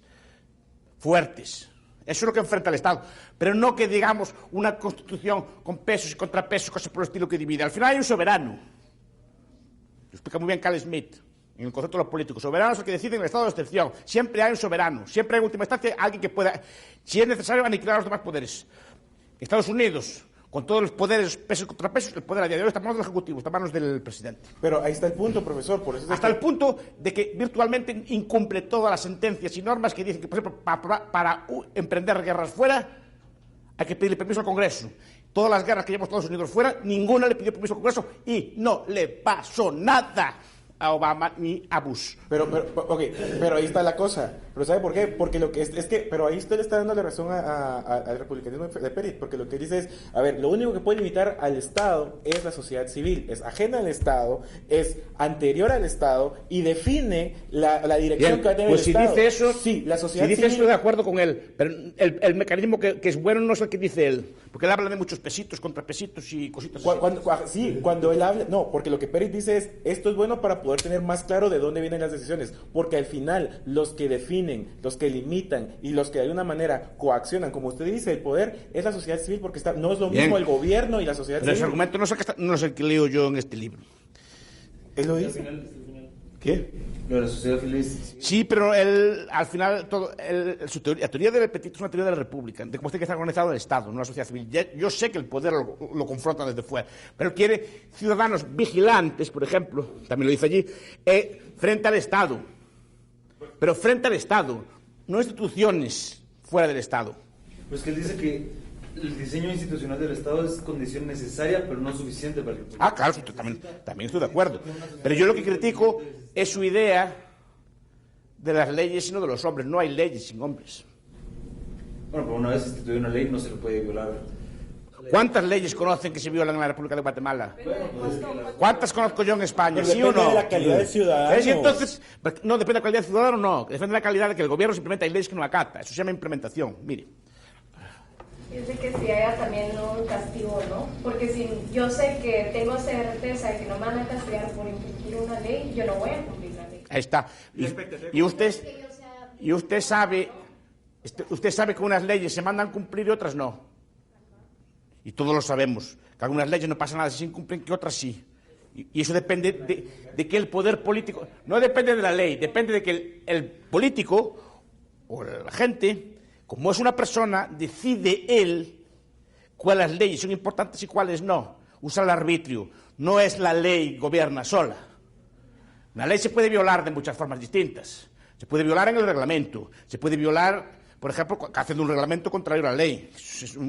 A: fuertes. Eso es lo que enfrenta el Estado, pero no que digamos una constitución con pesos y contrapesos, cosas por el estilo que divide. Al final hay un soberano. Lo explica muy bien Carl Smith en el concepto de los políticos. Soberanos es el que decide en el estado de excepción. Siempre hay un soberano, siempre hay en última instancia alguien que pueda, si es necesario, aniquilar a los demás poderes. Estados Unidos, con todos los poderes, pesos y contrapesos, el poder a día de hoy está en manos del Ejecutivo, está en manos del presidente.
G: Pero ahí está el punto, profesor. Por eso
A: hasta el punto de que virtualmente incumple todas las sentencias y normas que dicen que, por ejemplo, para emprender guerras fuera hay que pedirle permiso al Congreso. Todas las guerras que llevamos Estados Unidos fuera, ninguna le pidió permiso al Congreso y no le pasó nada a Obama ni a Bush.
G: Pero ahí está la cosa. ¿Pero sabe por qué? Porque lo que es que, pero ahí usted le está dando la razón al republicanismo de Perit, porque lo que dice es, a ver, lo único que puede limitar al Estado es la sociedad civil, es ajena al Estado, es anterior al Estado y define la dirección
A: bien,
G: que va a tener
A: pues
G: el Estado.
A: Dice eso,
G: sí, la sociedad
A: si dice
G: civil...
A: eso, de acuerdo con él, pero el mecanismo que es bueno no es el que dice él, porque él habla de muchos pesitos, contrapesitos y cositas así.
G: Cuando él habla, no, porque lo que Perit dice es, esto es bueno para poder tener más claro de dónde vienen las decisiones, porque al final los que definen, los que limitan y los que de alguna manera coaccionan, como usted dice, el poder es la sociedad civil, porque no es lo mismo el gobierno y la sociedad
A: pero
G: civil.
A: Ese argumento no es el que leo yo en este libro.
G: ¿Él lo dice?
A: ¿Qué?
E: Lo de la sociedad feliz.
A: Sí, pero al final la teoría del Petit es una teoría de la República, de cómo tiene que estar organizado el Estado, no la sociedad civil. Yo sé que el poder lo confronta desde fuera, pero quiere ciudadanos vigilantes, por ejemplo, también lo dice allí, frente al Estado. Pero frente al Estado, no instituciones fuera del Estado.
E: Pues que él dice que el diseño institucional del Estado es condición necesaria, pero no suficiente para que...
A: Claro, también estoy de acuerdo. Pero yo lo que critico es su idea de las leyes, sino de los hombres. No hay leyes sin hombres.
E: Bueno, pero una vez instituida una ley no se le puede violar.
A: ¿Cuántas leyes conocen que se violan en la República de Guatemala? ¿Cuántas conozco yo en España? ¿Sí o no?
G: Depende de la calidad de ciudadano.
A: Entonces, no depende de la calidad de ciudadano, no. Depende de la calidad de que el gobierno simplemente hay leyes que no acata. Eso se llama implementación. Mire.
B: Es de que si haya también un castigo, ¿no? Porque si yo sé que tengo certeza de que no me van a castigar por incumplir una ley, yo no voy a cumplir la ley.
A: Ahí está. Y usted sabe que unas leyes se mandan a cumplir y otras no. Y todos lo sabemos, que algunas leyes no pasa nada si se incumplen, que otras sí. Y eso depende de que el poder político... No depende de la ley, depende de que el político o la gente, como es una persona, decide él cuáles leyes son importantes y cuáles no. Usa el arbitrio. No es la ley gobierna sola. La ley se puede violar de muchas formas distintas. Se puede violar en el reglamento, se puede violar... Por ejemplo, haciendo un reglamento contrario a la ley. Es decía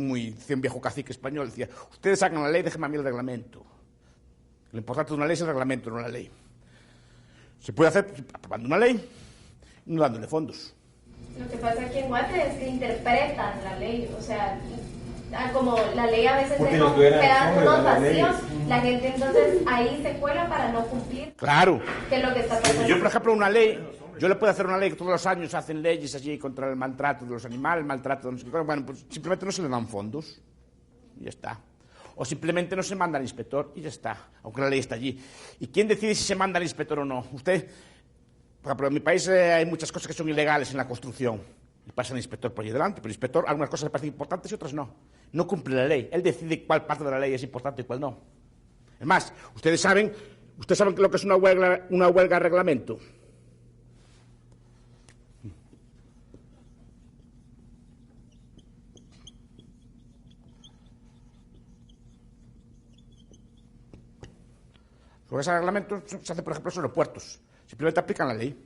A: un viejo cacique español, decía, ustedes sacan la ley, déjenme a mí el reglamento. Lo importante de una ley es el reglamento, no la ley. Se puede hacer aprobando una ley y no dándole fondos.
B: Lo que pasa aquí en Guate es que interpretan la ley, o sea, como la ley a veces deja unos vacíos, la gente entonces ahí se cuela para no cumplir.
A: Claro.
B: Que es lo que está pasando.
A: Yo, por ejemplo, una ley... Yo le puedo hacer una ley que todos los años hacen leyes allí contra el maltrato de los animales, el maltrato de no sé qué. Bueno, pues simplemente no se le dan fondos y ya está. O simplemente no se manda al inspector y ya está, aunque la ley está allí. ¿Y quién decide si se manda al inspector o no? Usted, por ejemplo, en mi país hay muchas cosas que son ilegales en la construcción y pasa el inspector por allí delante, pero el inspector algunas cosas le parecen importantes y otras no. No cumple la ley. Él decide cuál parte de la ley es importante y cuál no. Es más, ustedes saben lo que es una huelga reglamento. Sobre ese reglamento se hace, por ejemplo, en los aeropuertos. Simplemente aplican la ley.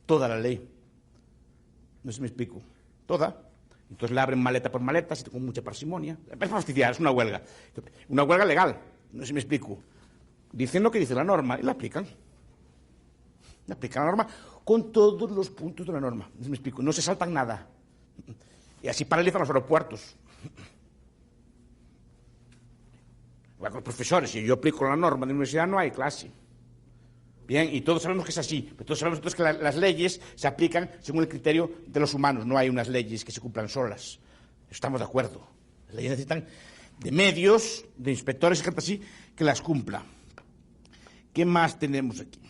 A: Toda la ley. No sé si me explico. Toda. Entonces le abren maleta por maleta, con mucha parsimonia. Es fastidiar, es una huelga. Una huelga legal. No sé si me explico. Dicen lo que dice la norma y la aplican. La aplican la norma con todos los puntos de la norma. No sé si me explico. No se saltan nada. Y así paralizan los aeropuertos. Igual con los profesores, si yo aplico la norma de la universidad no hay clase. Bien, y todos sabemos que es así, pero todos sabemos entonces que las leyes se aplican según el criterio de los humanos, no hay unas leyes que se cumplan solas. Estamos de acuerdo. Las leyes necesitan de medios, de inspectores y gente así que las cumpla. ¿Qué más tenemos aquí?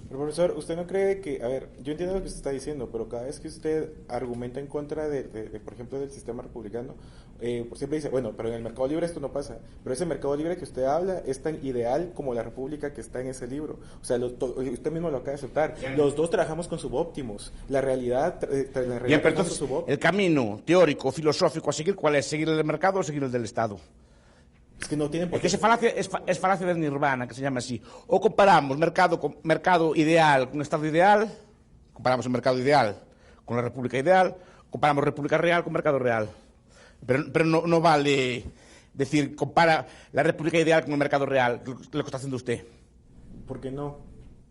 G: Pero profesor, ¿usted no cree que, a ver, yo entiendo lo que usted está diciendo, pero cada vez que usted argumenta en contra de por ejemplo, del sistema republicano, siempre dice, bueno, pero en el mercado libre esto no pasa, pero ese mercado libre que usted habla es tan ideal como la república que está en ese libro. O sea, usted mismo lo acaba de aceptar. Los dos trabajamos con subóptimos. La realidad
A: Bien, pero entonces, el camino teórico, filosófico a seguir, ¿cuál es? ¿Seguir el del mercado o seguir el del Estado?
G: Es que no tienen por qué.
A: Es falacia del nirvana, que se llama así. O comparamos mercado ideal con Estado ideal, comparamos el mercado ideal con la república ideal, comparamos república real con mercado real. Pero no vale decir, compara la república ideal con el mercado real, lo que está haciendo usted.
G: ¿Por qué no?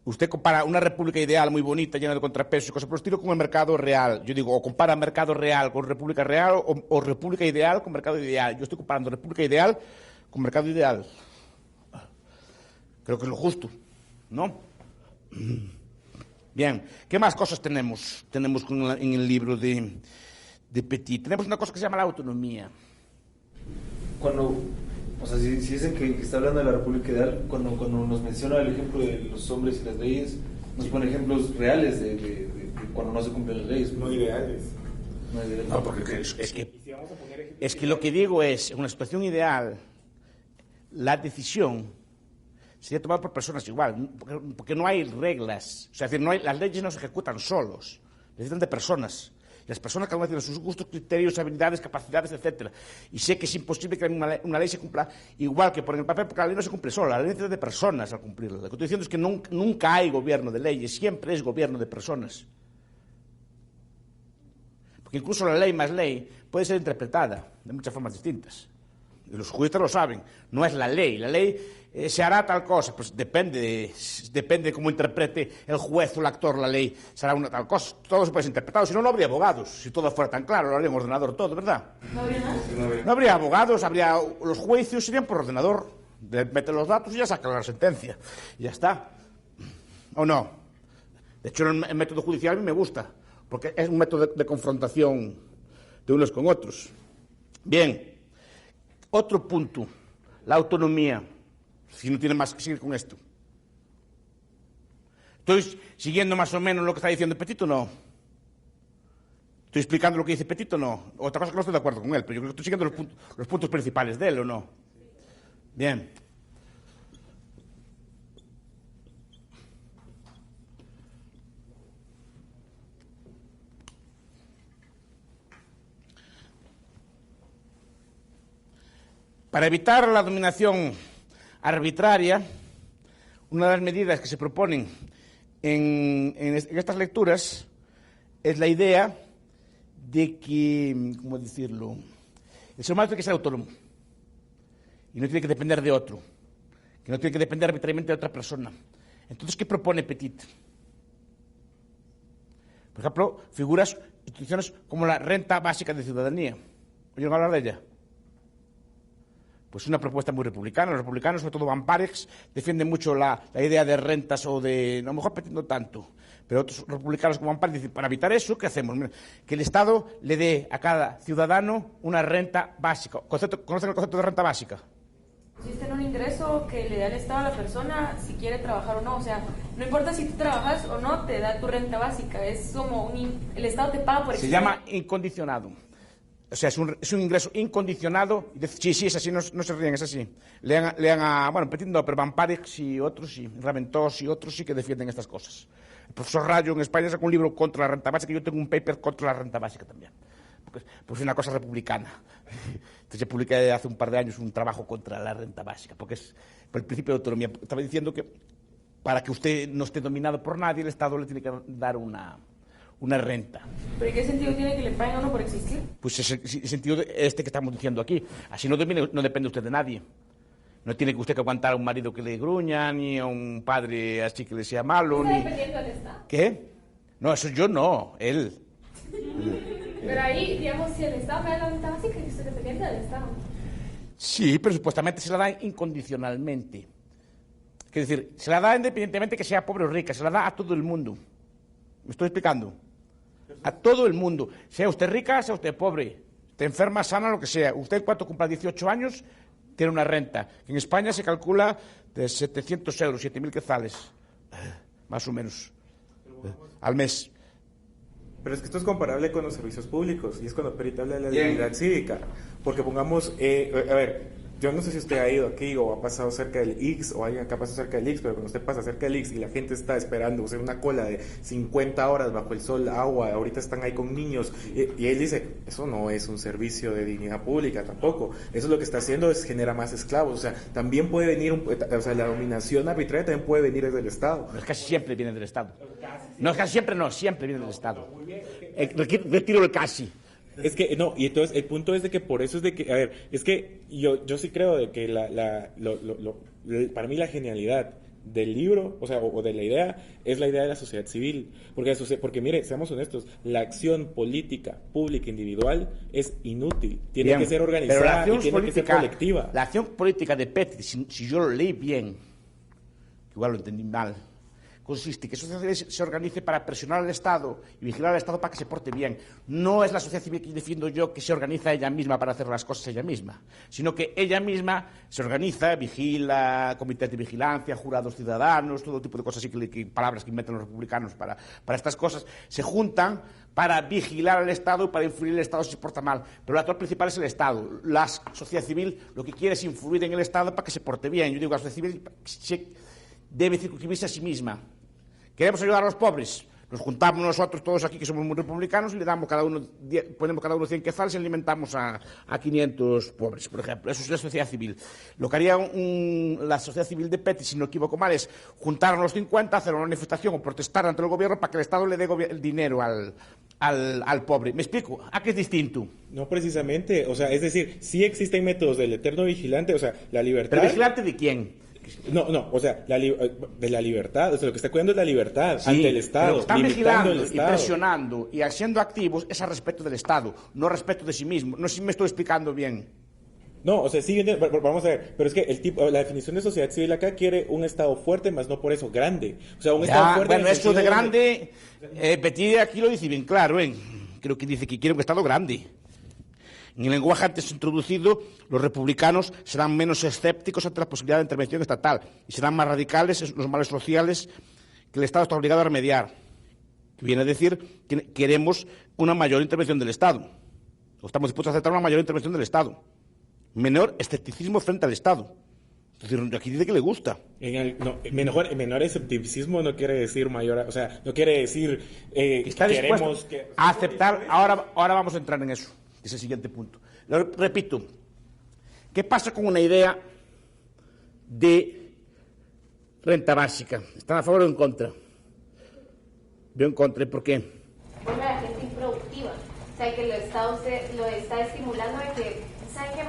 A: Usted compara una república ideal muy bonita, llena de contrapesos y cosas por el estilo, con el mercado real. Yo digo, o compara mercado real con república real, o república ideal con mercado ideal. Yo estoy comparando república ideal con mercado ideal. Creo que es lo justo, ¿no? Bien, ¿qué más cosas tenemos? Tenemos en el libro de Petit. Tenemos una cosa que se llama la autonomía.
E: Cuando, o sea, si dicen que está hablando de la República Ideal, cuando nos menciona el ejemplo de los hombres y las leyes, nos pone ejemplos reales de cuando no se cumplen las leyes.
D: No ideales.
A: No, porque es que lo que digo es, en una situación ideal, la decisión sería tomada por personas igual, porque no hay reglas. O sea, es decir, las leyes no se ejecutan solos, necesitan de personas. Y las personas cada una tiene sus gustos, criterios, habilidades, capacidades, etcétera. Y sé que es imposible que una ley se cumpla igual que por el papel, porque la ley no se cumple sola, la ley necesita de personas al cumplirla. Lo que estoy diciendo es que nunca hay gobierno de leyes, siempre es gobierno de personas. Porque incluso la ley más ley puede ser interpretada de muchas formas distintas. Y los juristas lo saben, no es la ley se hará tal cosa, pues depende de cómo interprete el juez o el actor la ley, será una tal cosa, todo se puede ser interpretado, si no, no habría abogados, si todo fuera tan claro, lo haría un ordenador todo, ¿verdad?
C: ¿No habría nada?
A: No habría abogados, los juicios serían por ordenador, mete los datos y ya saca la sentencia, y ya está, ¿o no? De hecho, el método judicial a mí me gusta, porque es un método de confrontación de unos con otros. Bien, otro punto, la autonomía. Si no tiene más que seguir con esto. ¿Estoy siguiendo más o menos lo que está diciendo Petit o no? ¿Estoy explicando lo que dice Petit o no? Otra cosa que no estoy de acuerdo con él, pero yo creo que estoy siguiendo los puntos principales de él, ¿o no? Bien. Para evitar la dominación arbitraria, una de las medidas que se proponen en estas lecturas es la idea de que, ¿cómo decirlo?, el ser humano tiene que ser autónomo y no tiene que depender de otro, que no tiene que depender arbitrariamente de otra persona. Entonces, ¿qué propone Petit? Por ejemplo, instituciones como la renta básica de ciudadanía. ¿Oyeron hablar de ella? Pues una propuesta muy republicana. Los republicanos, sobre todo Van Parex, defienden mucho la idea de rentas o de, a lo mejor Petit no tanto, pero otros republicanos como Van Parex dicen, para evitar eso, ¿qué hacemos? Mira, que el Estado le dé a cada ciudadano una renta básica. ¿Conocen el concepto de renta básica?
I: Existe un ingreso que le da el Estado a la persona si quiere trabajar o no. O sea, no importa si tú trabajas o no, te da tu renta básica. Es como el Estado te paga por eso.
A: Se llama incondicionado. O sea, es un ingreso incondicionado. Sí, es así, no se ríen, es así. Lean a Petit no, pero Van Parex y otros sí, Raventós y otros sí que defienden estas cosas. El profesor Rayo en España sacó un libro contra la renta básica y yo tengo un paper contra la renta básica también. Pues es una cosa republicana. Entonces yo publiqué hace un par de años un trabajo contra la renta básica, porque es por el principio de autonomía. Estaba diciendo que para que usted no esté dominado por nadie, el Estado le tiene que dar una renta.
I: ¿Pero qué sentido tiene que le paguen a uno por existir?
A: Pues es el sentido que estamos diciendo aquí. Así no depende usted de nadie. No tiene que usted que aguantar a un marido que le gruña, ni a un padre así que le sea malo.
B: ¿Está
A: ni...
B: dependiendo del Estado?
A: ¿Qué? No, eso yo no, él.
B: Pero ahí, digamos, si el Estado me da la renta básica, yo estoy dependiente del Estado.
A: Sí, pero supuestamente se la da incondicionalmente. Es decir, se la da independientemente que sea pobre o rica, se la da a todo el mundo. ¿Me estoy explicando? A todo el mundo. Sea usted rica, sea usted pobre, esté enferma, sana, lo que sea. Usted, cuando cumpla 18 años, tiene una renta. En España se calcula de 700 euros, 7.000 quetzales, más o menos, al mes.
G: Pero es que esto es comparable con los servicios públicos, y es cuando Perit habla de la dignidad cívica. Porque pongamos, a ver, yo no sé si usted ha ido aquí o ha pasado cerca del IX, o alguien acá pasó cerca del IX, pero cuando usted pasa cerca del IX y la gente está esperando, o sea, una cola de 50 horas bajo el sol, agua, ahorita están ahí con niños, y él dice, eso no es un servicio de dignidad pública tampoco, eso lo que está haciendo es genera más esclavos, o sea, también puede venir, o sea, la dominación arbitraria también puede venir desde el Estado.
A: No es casi siempre viene del Estado. No es casi siempre, no, siempre viene del Estado. Retiro el casi.
G: Es que, no, y entonces el punto es de que por eso es de que, a ver, es que yo sí creo de que para mí la genialidad del libro, o sea, o de la idea, es la idea de la sociedad civil. Porque mire, seamos honestos, la acción política, pública, individual, es inútil. Tiene que ser organizada y tiene que ser colectiva.
A: La acción política de Petri, si yo lo leí bien, igual lo entendí mal, consiste en que la sociedad civil se organice para presionar al Estado y vigilar al Estado para que se porte bien. No es la sociedad civil que defiendo yo que se organiza ella misma para hacer las cosas ella misma, sino que ella misma se organiza, vigila, comités de vigilancia, jurados ciudadanos, todo tipo de cosas, palabras que inventan los republicanos para estas cosas, se juntan para vigilar al Estado y para influir en el Estado si se porta mal. Pero el actor principal es el Estado. La sociedad civil lo que quiere es influir en el Estado para que se porte bien. Yo digo, la sociedad civil debe circunscribirse a sí misma. ¿Queremos ayudar a los pobres? Nos juntamos nosotros todos aquí, que somos muy republicanos, y le damos ponemos cada uno 100 quetzales y alimentamos a 500 pobres, por ejemplo. Eso es la sociedad civil. Lo que haría la sociedad civil de Petri, si no equivoco mal, es juntar a los 50, hacer una manifestación o protestar ante el gobierno para que el Estado le dé el dinero al pobre. ¿Me explico? ¿A qué es distinto?
G: No precisamente, o sea, es decir, sí existen métodos del eterno vigilante, o sea, la libertad...
A: ¿Pero vigilante de quién?
G: No, o sea, de la libertad, o sea, lo que está cuidando es la libertad ante el Estado.
A: Pero están vigilando y presionando y siendo activos es a respeto del Estado, no respecto de sí mismo. No sé si me estoy explicando bien.
G: No, o sea, sí, vamos a ver, pero es que la definición de sociedad civil acá quiere un Estado fuerte, más no por eso grande. O sea, un Estado fuerte...
A: Bueno, eso de grande, Petit aquí lo dice bien claro, creo que dice que quiere un Estado grande. En el lenguaje antes introducido, los republicanos serán menos escépticos ante la posibilidad de intervención estatal y serán más radicales en los males sociales que el Estado está obligado a remediar. Viene a decir que queremos una mayor intervención del Estado. O estamos dispuestos a aceptar una mayor intervención del Estado. Menor escepticismo frente al Estado. Es decir, aquí dice que le gusta.
G: Menor escepticismo no quiere decir mayor... O sea, no quiere decir
A: está dispuesto a aceptar... Ahora vamos a entrar en eso. Es el siguiente punto. Repito, ¿qué pasa con una idea de renta básica? ¿Están a favor o en contra? Yo en contra. ¿Y por qué?
F: Bueno, la gente improductiva. O sea, que el Estado lo está estimulando de que, ¿saben qué?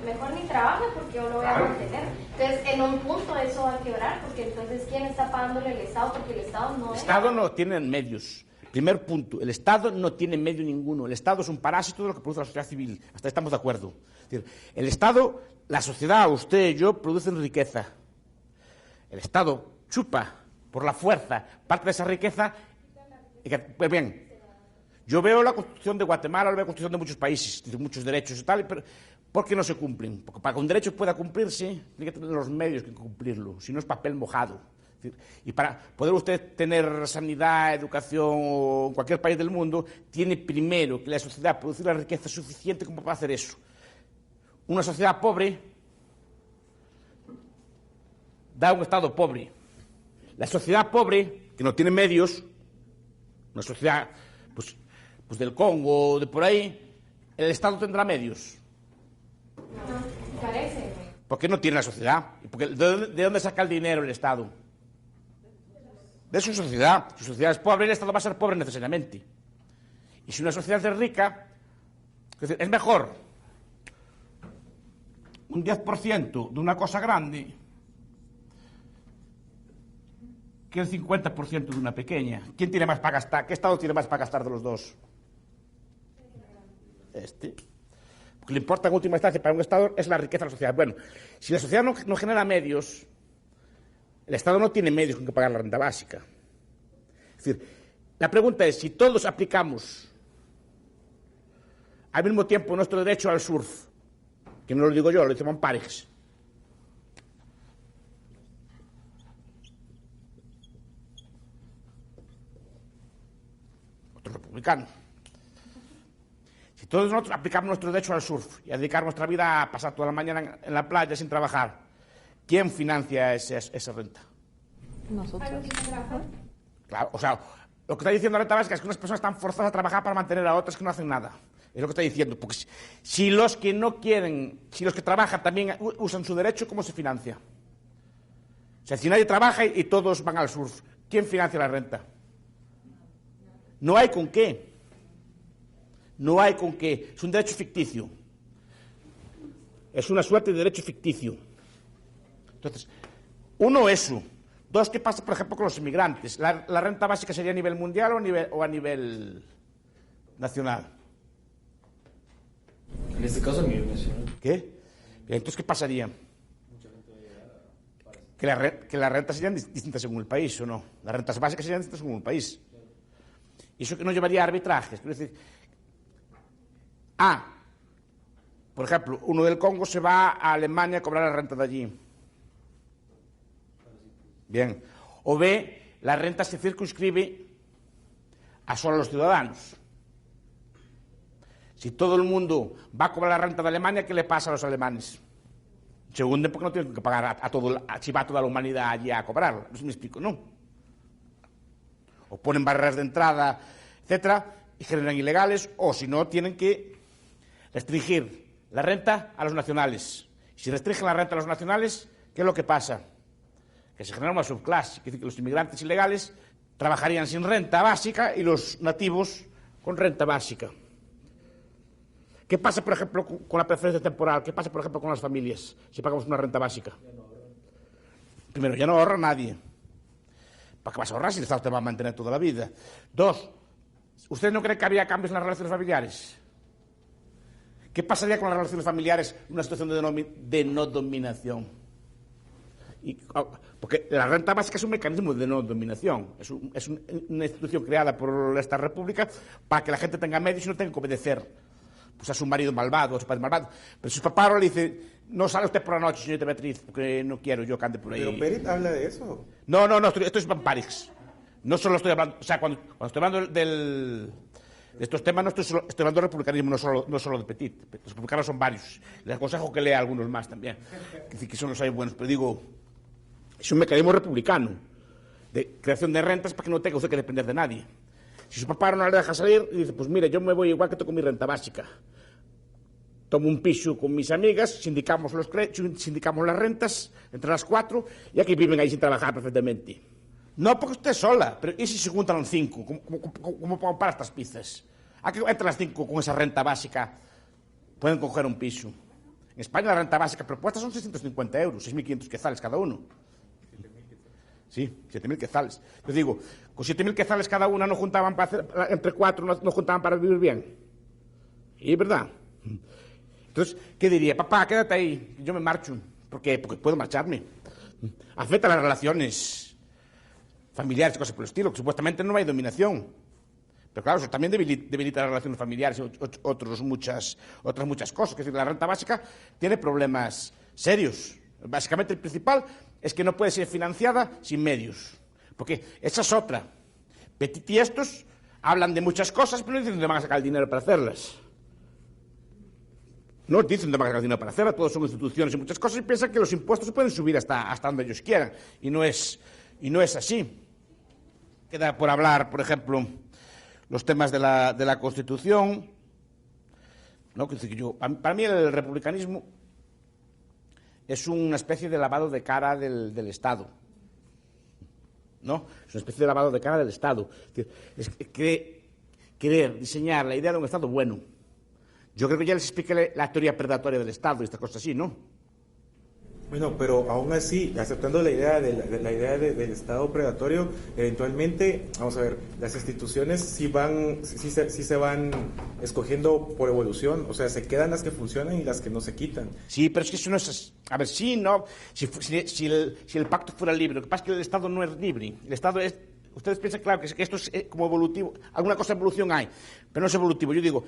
F: Mejor ni trabaja porque yo lo voy a mantener. Entonces, en un punto eso va a quebrar, porque entonces, ¿quién está pagándole al Estado? Porque el Estado no...
A: El Estado no tiene medios. Primer punto, el Estado no tiene medio ninguno. El Estado es un parásito de lo que produce la sociedad civil. Hasta ahí estamos de acuerdo. Es decir, el Estado, la sociedad, usted y yo, producen riqueza. El Estado chupa por la fuerza parte de esa riqueza. Pues bien, yo veo la Constitución de Guatemala, veo la Constitución de muchos países, de muchos derechos y tal, pero ¿por qué no se cumplen? Porque para que un derecho pueda cumplirse, tiene que tener los medios que cumplirlo, si no es papel mojado. Y para poder usted tener sanidad, educación en cualquier país del mundo, tiene primero que la sociedad producir la riqueza suficiente como para hacer eso. Una sociedad pobre da un Estado pobre. La sociedad pobre, que no tiene medios, una sociedad pues del Congo, de por ahí, el Estado tendrá medios.
F: Carece.
A: ¿Por qué no tiene la sociedad? Porque ¿de dónde saca el dinero el Estado? de su sociedad. Si su sociedad es pobre, el Estado va a ser pobre necesariamente. Y si una sociedad es rica, es mejor un 10% de una cosa grande que el 50% de una pequeña. ¿Quién tiene más para gastar? ¿Qué Estado tiene más para gastar de los dos? Porque le importa en última instancia para un Estado es la riqueza de la sociedad. Bueno, si la sociedad no genera medios, el Estado no tiene medios con que pagar la renta básica. Es decir, la pregunta es, si todos aplicamos al mismo tiempo nuestro derecho al surf, que no lo digo yo, lo dice Montparix, otro republicano. Si todos nosotros aplicamos nuestro derecho al surf y a dedicar nuestra vida a pasar toda la mañana en la playa sin trabajar, ¿quién financia esa renta?
I: Nosotros.
A: Claro, o sea, lo que está diciendo la renta básica es que unas personas están forzadas a trabajar para mantener a otras que no hacen nada. Es lo que está diciendo. Porque si los que no quieren, si los que trabajan también usan su derecho, ¿cómo se financia? O sea, si nadie trabaja y todos van al surf, ¿quién financia la renta? No hay con qué. No hay con qué. Es un derecho ficticio. Es una suerte de derecho ficticio. Entonces, uno, eso. Dos, ¿qué pasa, por ejemplo, con los inmigrantes? ¿La renta básica sería a nivel mundial o a nivel nacional?
E: En este caso, a nivel nacional.
A: ¿Qué? Entonces, ¿qué pasaría? Que las rentas serían distintas según el país, ¿o no? Las rentas básicas serían distintas según el país. Y eso que no llevaría a arbitrajes. Quiero decir, por ejemplo, uno del Congo se va a Alemania a cobrar la renta de allí. Bien. O B, la renta se circunscribe a solo los ciudadanos. Si todo el mundo va a cobrar la renta de Alemania, ¿qué le pasa a los alemanes? Se hunden porque no tienen que pagar si va toda la humanidad allí a cobrarla. No sé si me explico, ¿no? O ponen barreras de entrada, etcétera, y generan ilegales, o si no, tienen que restringir la renta a los nacionales. Si restringen la renta a los nacionales, ¿qué es lo que pasa? Que se genera una subclase, que dice que los inmigrantes ilegales trabajarían sin renta básica y los nativos con renta básica. ¿Qué pasa, por ejemplo, con la preferencia temporal? ¿Qué pasa, por ejemplo, con las familias si pagamos una renta básica? Primero, ya no ahorra nadie. ¿Para qué vas a ahorrar si el Estado te va a mantener toda la vida? Dos, ¿usted no cree que habría cambios en las relaciones familiares? ¿Qué pasaría con las relaciones familiares en una situación de no dominación? Porque la renta básica es un mecanismo de no dominación. Es una institución creada por esta república para que la gente tenga medios y no tenga que obedecer pues a su marido malvado, a su padre malvado. Pero si su papá ahora le dice, no sale usted por la noche, señorita Beatriz, porque no quiero yo que ande por ahí.
G: Pero Perit habla de eso.
A: No, esto es Montparix. No solo estoy hablando, o sea, cuando estoy hablando de estos temas, no estoy hablando de republicanismo, no solo de Petit. Los republicanos son varios. Les aconsejo que lea algunos más también, que son los hay buenos. Pero digo, es un mecanismo republicano de creación de rentas para que no tenga usted que depender de nadie. Si su papá no le deja salir, y dice, pues mire, yo me voy igual que tú con mi renta básica. Tomo un piso con mis amigas, sindicamos las rentas entre las 4 y aquí viven ahí sin trabajar perfectamente. No porque usted es sola, pero ¿y si se juntan 5? ¿Cómo para estas pizzas? Aquí entre las 5 con esa renta básica pueden coger un piso. En España la renta básica propuesta son 650 euros, 6.500 quetzales cada uno. Sí, 7.000 quetzales. Yo digo, con 7.000 quetzales cada una no juntaban para hacer, entre 4 no juntaban para vivir bien. Y es verdad. Entonces, ¿qué diría? Papá, quédate ahí, yo me marcho. ¿Por qué? Porque puedo marcharme. Afecta las relaciones familiares y cosas por el estilo, que supuestamente no hay dominación. Pero claro, eso también debilita las relaciones familiares y otras muchas cosas. Es decir, la renta básica tiene problemas serios. Básicamente el principal es que no puede ser financiada sin medios. Porque esa es otra. Petit y estos hablan de muchas cosas, pero no dicen dónde van a sacar el dinero para hacerlas. No dicen dónde van a sacar el dinero para hacerlas, todos son instituciones y muchas cosas, y piensan que los impuestos se pueden subir hasta donde ellos quieran. Y no es así. Queda por hablar, por ejemplo, los temas de la Constitución. ¿No? Para mí el republicanismo es una especie de lavado de cara del Estado. ¿no? Es una especie de lavado de cara del Estado. Es querer diseñar la idea de un Estado bueno. Yo creo que ya les expliqué la teoría predatoria del Estado y estas cosas así, ¿no?
G: Bueno, pero aún así, aceptando la idea del Estado predatorio, eventualmente, vamos a ver, las instituciones sí se van escogiendo por evolución, o sea, se quedan las que funcionan y las que no se quitan.
A: Sí, pero es que eso no es... A ver, sí, no... Si el pacto fuera libre, lo que pasa es que el Estado no es libre. El Estado es... Ustedes piensan, claro, que esto es como evolutivo. Alguna cosa de evolución hay, pero no es evolutivo. Yo digo...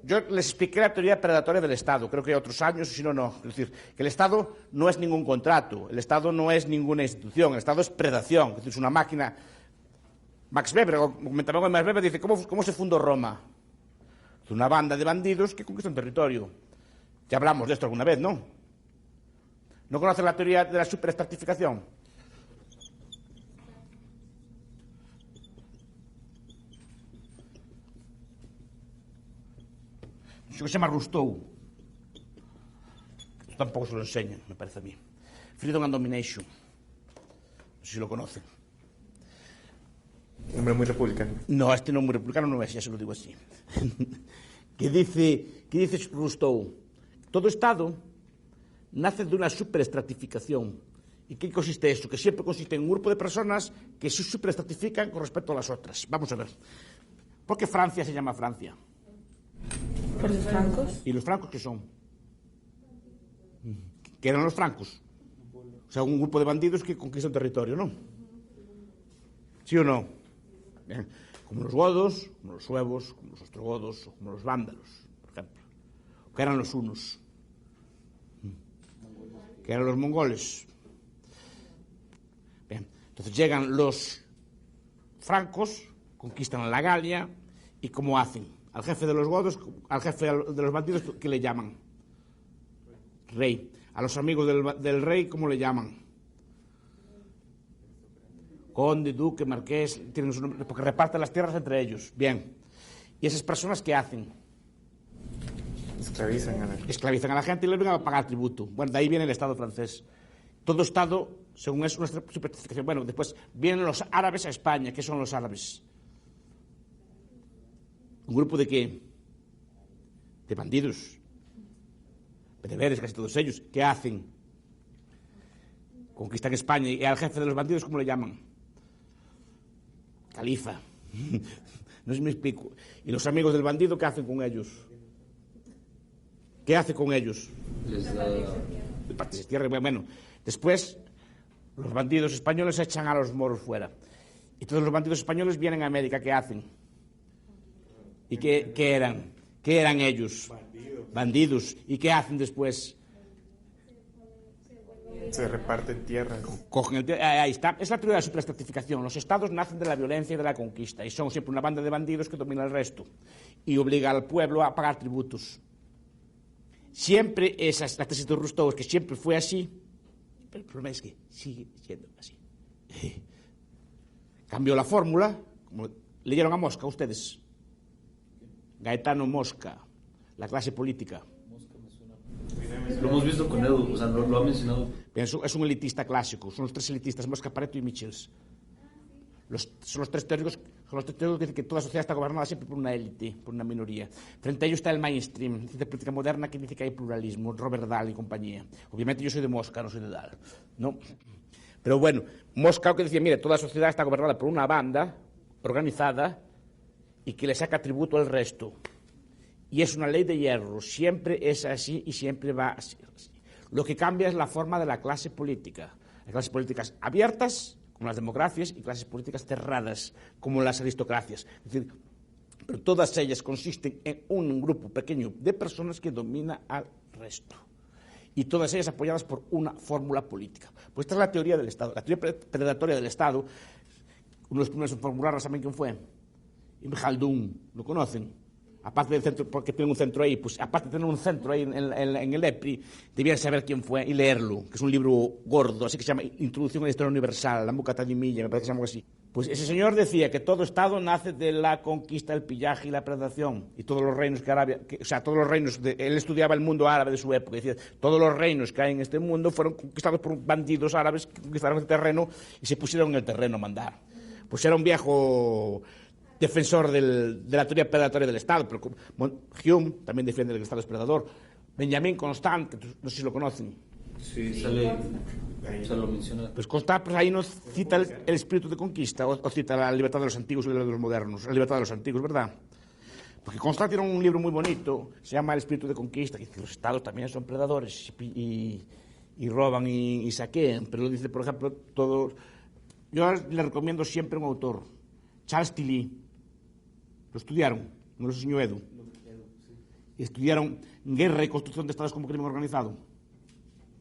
A: Yo les expliqué la teoría predatoria del Estado, creo que otros años, si no, no. Es decir, que el Estado no es ningún contrato, el Estado no es ninguna institución, el Estado es predación, es decir, es una máquina. Max Weber, comentaba Max Weber, dice, ¿cómo se fundó Roma? Es una banda de bandidos que conquistan territorio. Ya hablamos de esto alguna vez, ¿no? ¿No conocen la teoría de la superestratificación? Que se llama Rousseau. Esto tampoco se lo enseñan, me parece a mí. Freedom and Domination. No sé si lo conocen.
G: Nombre muy republicano.
A: No, este nombre republicano no es, ya se lo digo así. ¿Qué dice Rousseau? Todo Estado nace de una superestratificación. ¿Y qué consiste eso? Que siempre consiste en un grupo de personas que se superestratifican con respecto a las otras. Vamos a ver. ¿Por qué Francia se llama Francia?
I: ¿Por los francos?
A: ¿Y los francos qué son? ¿Qué eran los francos? O sea, un grupo de bandidos que conquistan territorio, ¿no? ¿Sí o no? Bien. Como los godos, como los suevos, como los ostrogodos, o como los vándalos, por ejemplo. ¿Qué eran los hunos? ¿Qué eran los mongoles? Bien. Entonces llegan los francos, conquistan la Galia, ¿y cómo hacen? Al jefe de los godos, al jefe de los bandidos, ¿qué le llaman? Rey. A los amigos del rey, ¿cómo le llaman? Conde, duque, marqués, tienen su nombre, porque reparten las tierras entre ellos. Bien. ¿Y esas personas qué hacen? Esclavizan a la gente y les vengan a pagar tributo. Bueno, de ahí viene el Estado francés. Todo Estado, según es nuestra superstición. Bueno, después vienen los árabes a España. ¿Qué son los árabes? ¿Un grupo de qué? De bandidos, bereberes, casi todos ellos. ¿Qué hacen? Conquistan España. ¿Y al jefe de los bandidos cómo le llaman? Califa. No sé si me explico. ¿Y los amigos del bandido qué hacen con ellos? ¿Qué hace con ellos? Les partirse tierra. Bueno, después los bandidos españoles echan a los moros fuera. Y todos los bandidos españoles vienen a América. ¿Qué hacen? ¿Y qué eran? ¿Qué eran ellos? Bandidos. ¿Y qué hacen después?
G: Se reparten tierras.
A: Cogen ahí está. Es la teoría de la superestratificación. Los estados nacen de la violencia y de la conquista. Y son siempre una banda de bandidos que domina el resto. Y obliga al pueblo a pagar tributos. Siempre esa es la tesis de Rousseau, es que siempre fue así. Pero el problema es que sigue siendo así. Cambió la fórmula. Como leyeron a Mosca ustedes. Gaetano Mosca, la clase política.
E: Lo hemos visto con Edu, o sea, lo ha mencionado.
A: Es un elitista clásico, son los tres elitistas, Mosca, Pareto y Michels. Son los tres teóricos que dicen que toda sociedad está gobernada siempre por una élite, por una minoría. Frente a ellos está el mainstream, de política moderna, que dice que hay pluralismo, Robert Dahl y compañía. Obviamente yo soy de Mosca, no soy de Dahl, ¿no? Pero bueno, Mosca lo que decía, mire, toda sociedad está gobernada por una banda organizada y que le saca tributo al resto. Y es una ley de hierro, siempre es así y siempre va a ser así. Lo que cambia es la forma de la clase política. Las clases políticas abiertas, como las democracias, y clases políticas cerradas, como las aristocracias. Es decir, pero todas ellas consisten en un grupo pequeño de personas que domina al resto. Y todas ellas apoyadas por una fórmula política. Pues esta es la teoría del Estado. La teoría predatoria del Estado, uno de los primeros en formularla, ¿saben quién fue? Ibn Khaldun, ¿lo conocen? Aparte del centro, porque tienen un centro ahí, pues aparte de tener un centro ahí en el EPRI, debían saber quién fue y leerlo, que es un libro gordo, así que se llama Introducción a la Historia Universal, la Mucata di Milla, me parece que se llama así. Pues ese señor decía que todo Estado nace de la conquista, el pillaje y la predación. Y todos los reinos todos los reinos, él estudiaba el mundo árabe de su época, y decía, todos los reinos que hay en este mundo fueron conquistados por bandidos árabes que conquistaron el terreno y se pusieron en el terreno a mandar. Pues era un viejo defensor de la teoría predatoria del Estado, pero Hume también defiende que el Estado es predador. Benjamin Constant, que no sé si lo conocen.
E: Sí, sale lo menciona.
A: Pues Constant, pues ahí nos cita el espíritu de conquista, o cita la libertad de los antiguos y la de los modernos, la libertad de los antiguos, ¿verdad? Porque Constant tiene un libro muy bonito, se llama El espíritu de conquista, que dice que los estados también son predadores y roban y saquean, pero dice, por ejemplo, yo le recomiendo siempre un autor, Charles Tilly, lo estudiaron, no lo enseñó Edu, y estudiaron Guerra y construcción de estados como crimen organizado.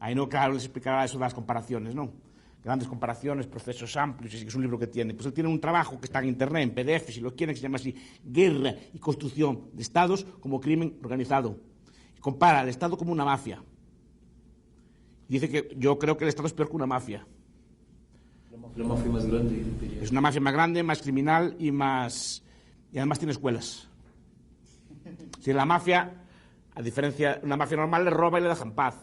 A: Ahí no, claro, les explicará eso de las comparaciones, ¿no? Grandes comparaciones, procesos amplios, y es un libro que tiene. Pues él tiene un trabajo que está en internet, en PDF, si lo quieren, que se llama así, Guerra y construcción de estados como crimen organizado. Y compara al Estado como una mafia. Y dice que yo creo que el Estado es peor que una mafia.
E: La mafia más grande.
A: Es una mafia más grande, más criminal y además tiene escuelas. Si la mafia, a diferencia de una mafia normal, le roba y le deja en paz.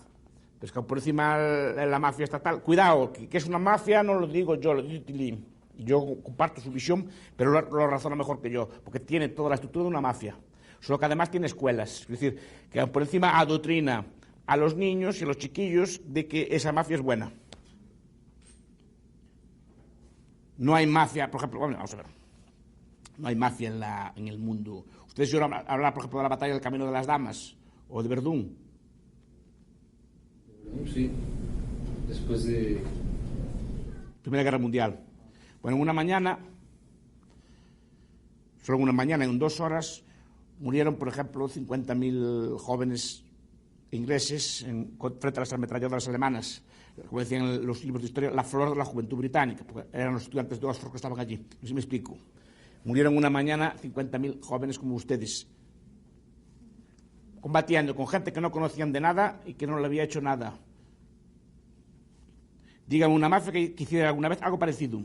A: Pero es que por encima la mafia estatal, cuidado, que es una mafia no lo digo yo, lo dice Tilly. Yo comparto su visión, pero lo razona mejor que yo, porque tiene toda la estructura de una mafia. Solo que además tiene escuelas, es decir, que por encima adoctrina a los niños y a los chiquillos de que esa mafia es buena. No hay mafia, por ejemplo, vamos a ver, no hay mafia en el mundo. Ustedes oyeron hablar, por ejemplo, de la batalla del Camino de las Damas, o de Verdún.
E: Sí, después de
A: Primera Guerra Mundial. Bueno, en una mañana, solo en una mañana, en 2 horas, murieron, por ejemplo, 50.000 jóvenes ingleses frente a las ametralladoras alemanas. Como decían los libros de historia, la flor de la juventud británica, porque eran los estudiantes de Oxford que estaban allí. No sé si me explico. Murieron en una mañana 50.000 jóvenes como ustedes, combatiendo con gente que no conocían de nada y que no le había hecho nada. Dígame una mafia que hiciera alguna vez algo parecido.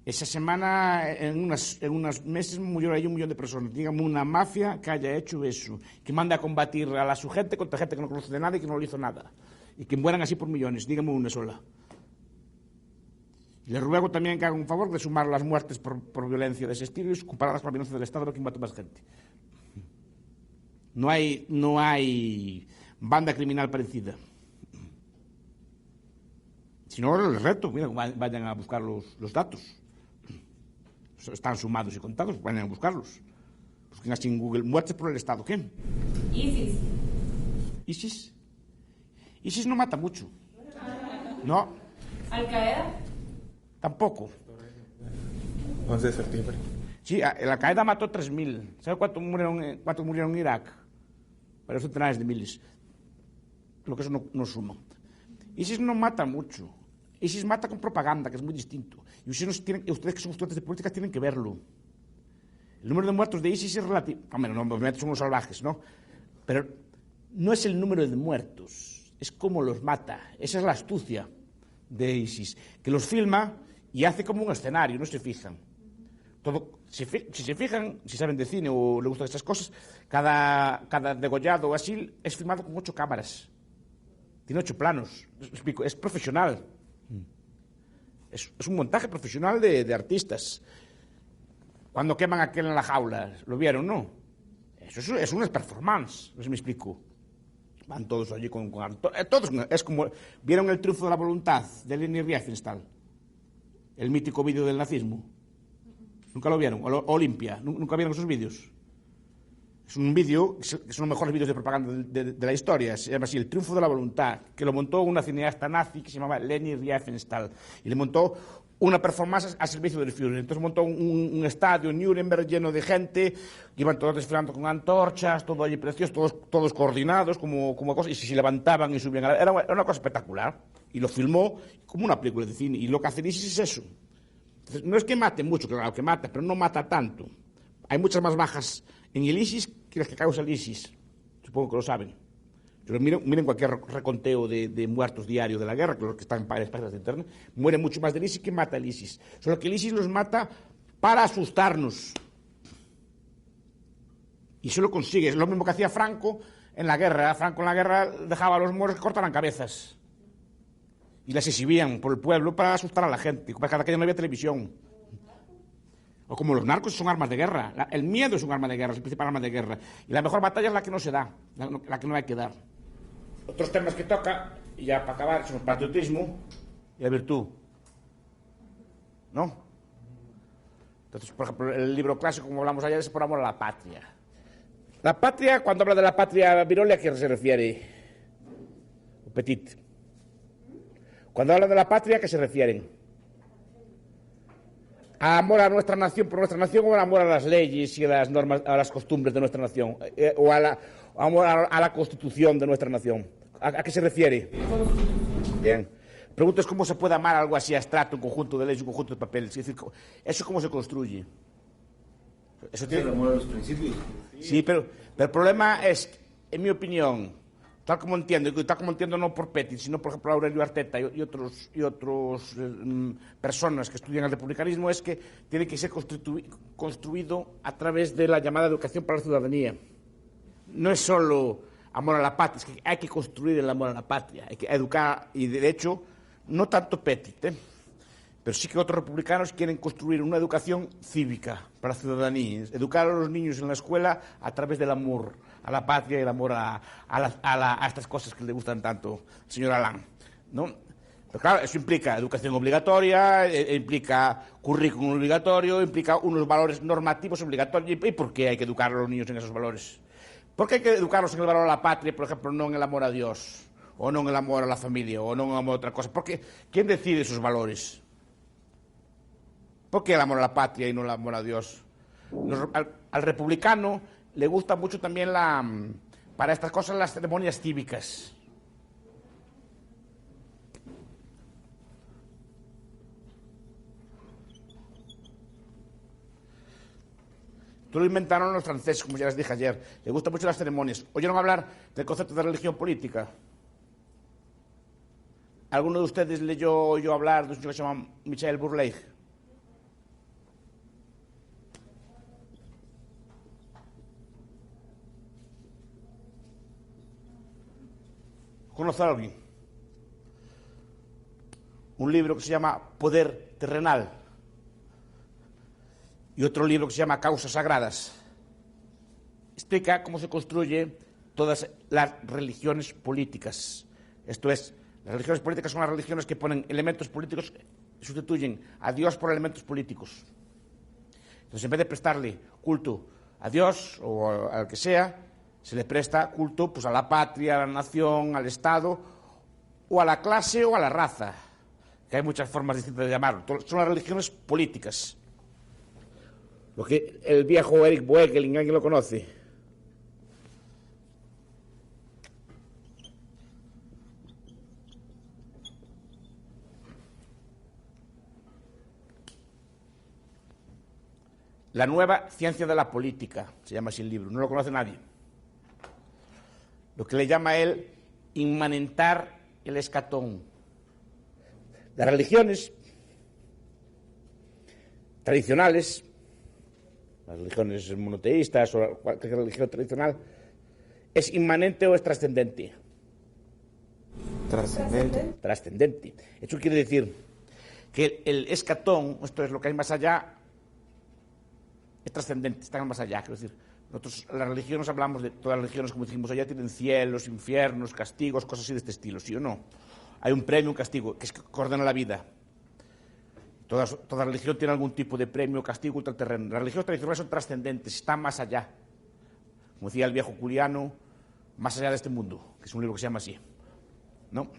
A: Esa semana, en unos meses, murió ahí 1 millón de personas. Dígame una mafia que haya hecho eso, que manda a combatir a su gente contra gente que no conoce de nada y que no le hizo nada, y que mueran así por millones. Dígame una sola. Les ruego también que hagan un favor de sumar las muertes por violencia de ese estilo y comparadas con la violencia del Estado, que mata más gente. No hay banda criminal parecida. Si no, les reto, mira, vayan a buscar los datos. Están sumados y contados, vayan a buscarlos. Busquen así en Google, muertes por el Estado. ¿Quién? ISIS. ISIS no mata mucho. No.
I: ¿Al-Qaeda?
A: Tampoco.
G: 11 de septiembre.
A: Sí, el Al-Qaeda mató 3.000. ¿Sabe cuántos murieron en Irak? Varios centenares de miles. Lo que eso no suma. ISIS no mata mucho. ISIS mata con propaganda, que es muy distinto. Y ustedes que son estudiantes de política tienen que verlo. El número de muertos de ISIS es relativo. Hombre, no, obviamente son unos salvajes, ¿no? Pero no es el número de muertos, es cómo los mata. Esa es la astucia de ISIS, que los filma y hace como un escenario, no se fijan. Si se fijan, si saben de cine o les gustan estas cosas, cada degollado o así es filmado con 8 cámaras. Tiene 8 planos. Explico, es profesional. Es un montaje profesional de artistas. Cuando queman a aquel en la jaula, ¿lo vieron, no? Eso es una performance, no sé si me explico. Van todos allí con todos, es como, ¿vieron el triunfo de la voluntad de Leni Riefenstahl? El mítico vídeo del nazismo. ¿Nunca lo vieron? Olimpia, ¿nunca vieron esos vídeos? Es un vídeo, que son los mejores vídeos de propaganda de la historia, se llama así, El triunfo de la voluntad, que lo montó una cineasta nazi que se llamaba Leni Riefenstahl, y le montó una performance al servicio del Führer. Entonces montó un estadio en Nuremberg lleno de gente, que iban todos desfilando con antorchas, todo allí precioso, todos coordinados, como cosas, y se levantaban y subían. Era una cosa espectacular, y lo filmó como una película de cine, y lo que hace ISIS es eso. Entonces, no es que mate mucho, claro que mata, pero no mata tanto. Hay muchas más bajas en el ISIS que las que causa el ISIS. Supongo que lo saben. Miren cualquier reconteo de muertos diarios de la guerra, que los que están en varias páginas de internet, mueren mucho más del ISIS que mata el ISIS. Solo que el ISIS los mata para asustarnos. Y eso lo consigue. Es lo mismo que hacía Franco en la guerra. Franco en la guerra dejaba a los moros que cortaran cabezas. Y las exhibían por el pueblo para asustar a la gente. Cada que no había televisión. O como los narcos son armas de guerra. El miedo es un arma de guerra, es el principal arma de guerra. Y la mejor batalla es la que no se da, la que no hay que dar. Otros temas que toca, y ya para acabar, son el patriotismo y la virtud. ¿No? Entonces, por ejemplo, el libro clásico, como hablamos ayer, es por amor a la patria. La patria, cuando habla de la patria, Virolia, ¿a qué se refiere? O Petit. Cuando habla de la patria, ¿a qué se refieren? ¿A amor a nuestra nación por nuestra nación o al amor a las leyes y a las normas, a las costumbres de nuestra nación? ¿O amor a la constitución de nuestra nación? ¿A qué se refiere? Bien. Pregunto es cómo se puede amar algo así abstracto, un conjunto de leyes, un conjunto de papeles. Es decir, ¿eso cómo se construye?
E: Eso tiene el amor a los principios.
A: Sí, pero el problema es, en mi opinión, tal como entiendo no por Petit, sino por ejemplo Aurelio Arteta y otros personas que estudian el republicanismo, es que tiene que ser construido a través de la llamada educación para la ciudadanía. No es solo amor a la patria, es que hay que construir el amor a la patria, hay que educar, y de hecho, no tanto Petit, pero sí que otros republicanos quieren construir una educación cívica para la ciudadanía, educar a los niños en la escuela a través del amor a la patria y el amor a estas cosas que le gustan tanto, señor Alain, ¿no? Pero claro, eso implica educación obligatoria, implica currículum obligatorio, implica unos valores normativos obligatorios. ¿Y por qué hay que educar a los niños en esos valores? ¿Por qué hay que educarlos en el valor a la patria, por ejemplo, no en el amor a Dios, o no en el amor a la familia, o no en el amor a otra cosa? Porque ¿quién decide esos valores? ¿Por qué el amor a la patria y no el amor a Dios? Al republicano le gusta mucho también para estas cosas las ceremonias cívicas. Esto lo inventaron los franceses, como ya les dije ayer. Les gustan mucho las ceremonias. ¿Oyeron hablar del concepto de religión política? ¿Alguno de ustedes oyó hablar de un señor que se llama Michel Bourleigh? ¿Conoce a alguien? Un libro que se llama Poder Terrenal y otro libro que se llama Causas Sagradas. Explica cómo se construye todas las religiones políticas. Esto es, las religiones políticas son las religiones que ponen elementos políticos, sustituyen a Dios por elementos políticos. Entonces, en vez de prestarle culto a Dios o al que sea, se le presta culto pues, a la patria, a la nación, al Estado, o a la clase o a la raza, que hay muchas formas distintas de llamarlo. Son las religiones políticas. Lo que el viejo Eric Boekelin, ¿alguien lo conoce? La nueva ciencia de la política, se llama así el libro, no lo conoce nadie. Lo que le llama él inmanentar el escatón. Las religiones tradicionales, las religiones monoteístas o cualquier religión tradicional, ¿es inmanente o es trascendente?
G: Trascendente.
A: Trascendente. Eso quiere decir que el escatón, esto es lo que hay más allá, es trascendente, está más allá, quiero decir. Nosotros, las religiones, hablamos de todas las religiones, como dijimos allá, tienen cielos, infiernos, castigos, cosas así de este estilo, ¿sí o no? Hay un premio, un castigo, que es que ordena la vida. Toda religión tiene algún tipo de premio, castigo, ultraterreno. Las religiones tradicionales son trascendentes, están más allá. Como decía el viejo Juliano, más allá de este mundo, que es un libro que se llama así, ¿no?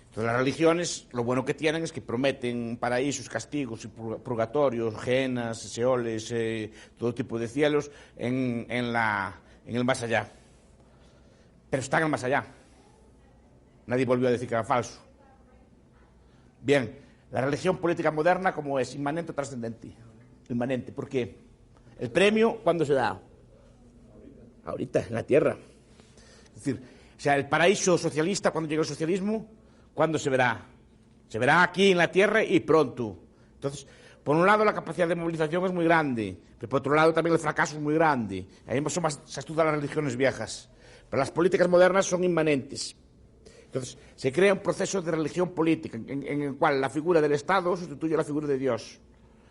A: Entonces, las religiones, lo bueno que tienen es que prometen paraísos, castigos, purgatorios, gehenas, seoles, todo tipo de cielos en el más allá. Pero están en el más allá. Nadie volvió a decir que era falso. Bien, la religión política moderna, ¿cómo es? Inmanente o trascendente. Inmanente, ¿por qué? El premio, ¿cuándo se da? Ahorita, en la tierra. Es decir, o sea, el paraíso socialista, cuando llegue el socialismo, ¿cuándo se verá? Se verá aquí en la tierra y pronto. Entonces, por un lado la capacidad de movilización es muy grande, pero por otro lado también el fracaso es muy grande. Ahí se estudian las religiones viejas, pero las políticas modernas son inmanentes. Entonces, se crea un proceso de religión política en el cual la figura del Estado sustituye a la figura de Dios.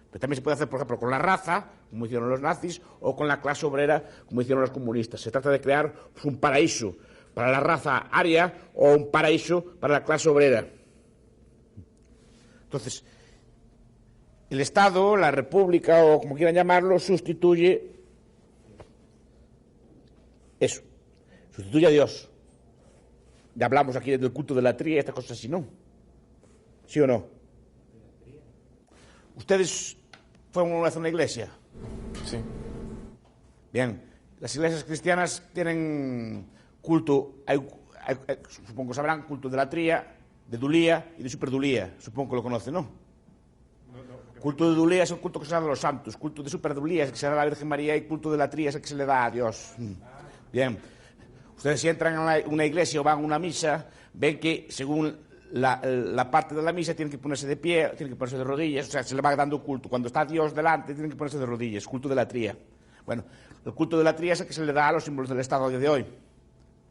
A: Pero también se puede hacer, por ejemplo, con la raza, como hicieron los nazis, o con la clase obrera, como hicieron los comunistas. Se trata de crear pues, un paraíso para la raza aria o un paraíso para la clase obrera. Entonces, el Estado, la República, o como quieran llamarlo, sustituye eso, sustituye a Dios. Ya hablamos aquí del culto de la tría y estas cosas así, ¿no? ¿Sí o no? ¿Ustedes fueron una vez a una iglesia?
G: Sí.
A: Bien, las iglesias cristianas tienen culto, supongo que sabrán, culto de la tría, de Dulía y de Superdulía. Supongo que lo conocen, ¿no? Culto de Dulía es el culto que se da a los santos, culto de Superdulía es el que se da a la Virgen María y culto de la tría es el que se le da a Dios. Bien, ustedes si entran a una iglesia o van a una misa, ven que según la parte de la misa tienen que ponerse de pie, tienen que ponerse de rodillas, o sea, se le va dando culto. Cuando está Dios delante tienen que ponerse de rodillas, culto de la tría. Bueno, el culto de la tría es el que se le da a los símbolos del Estado de hoy.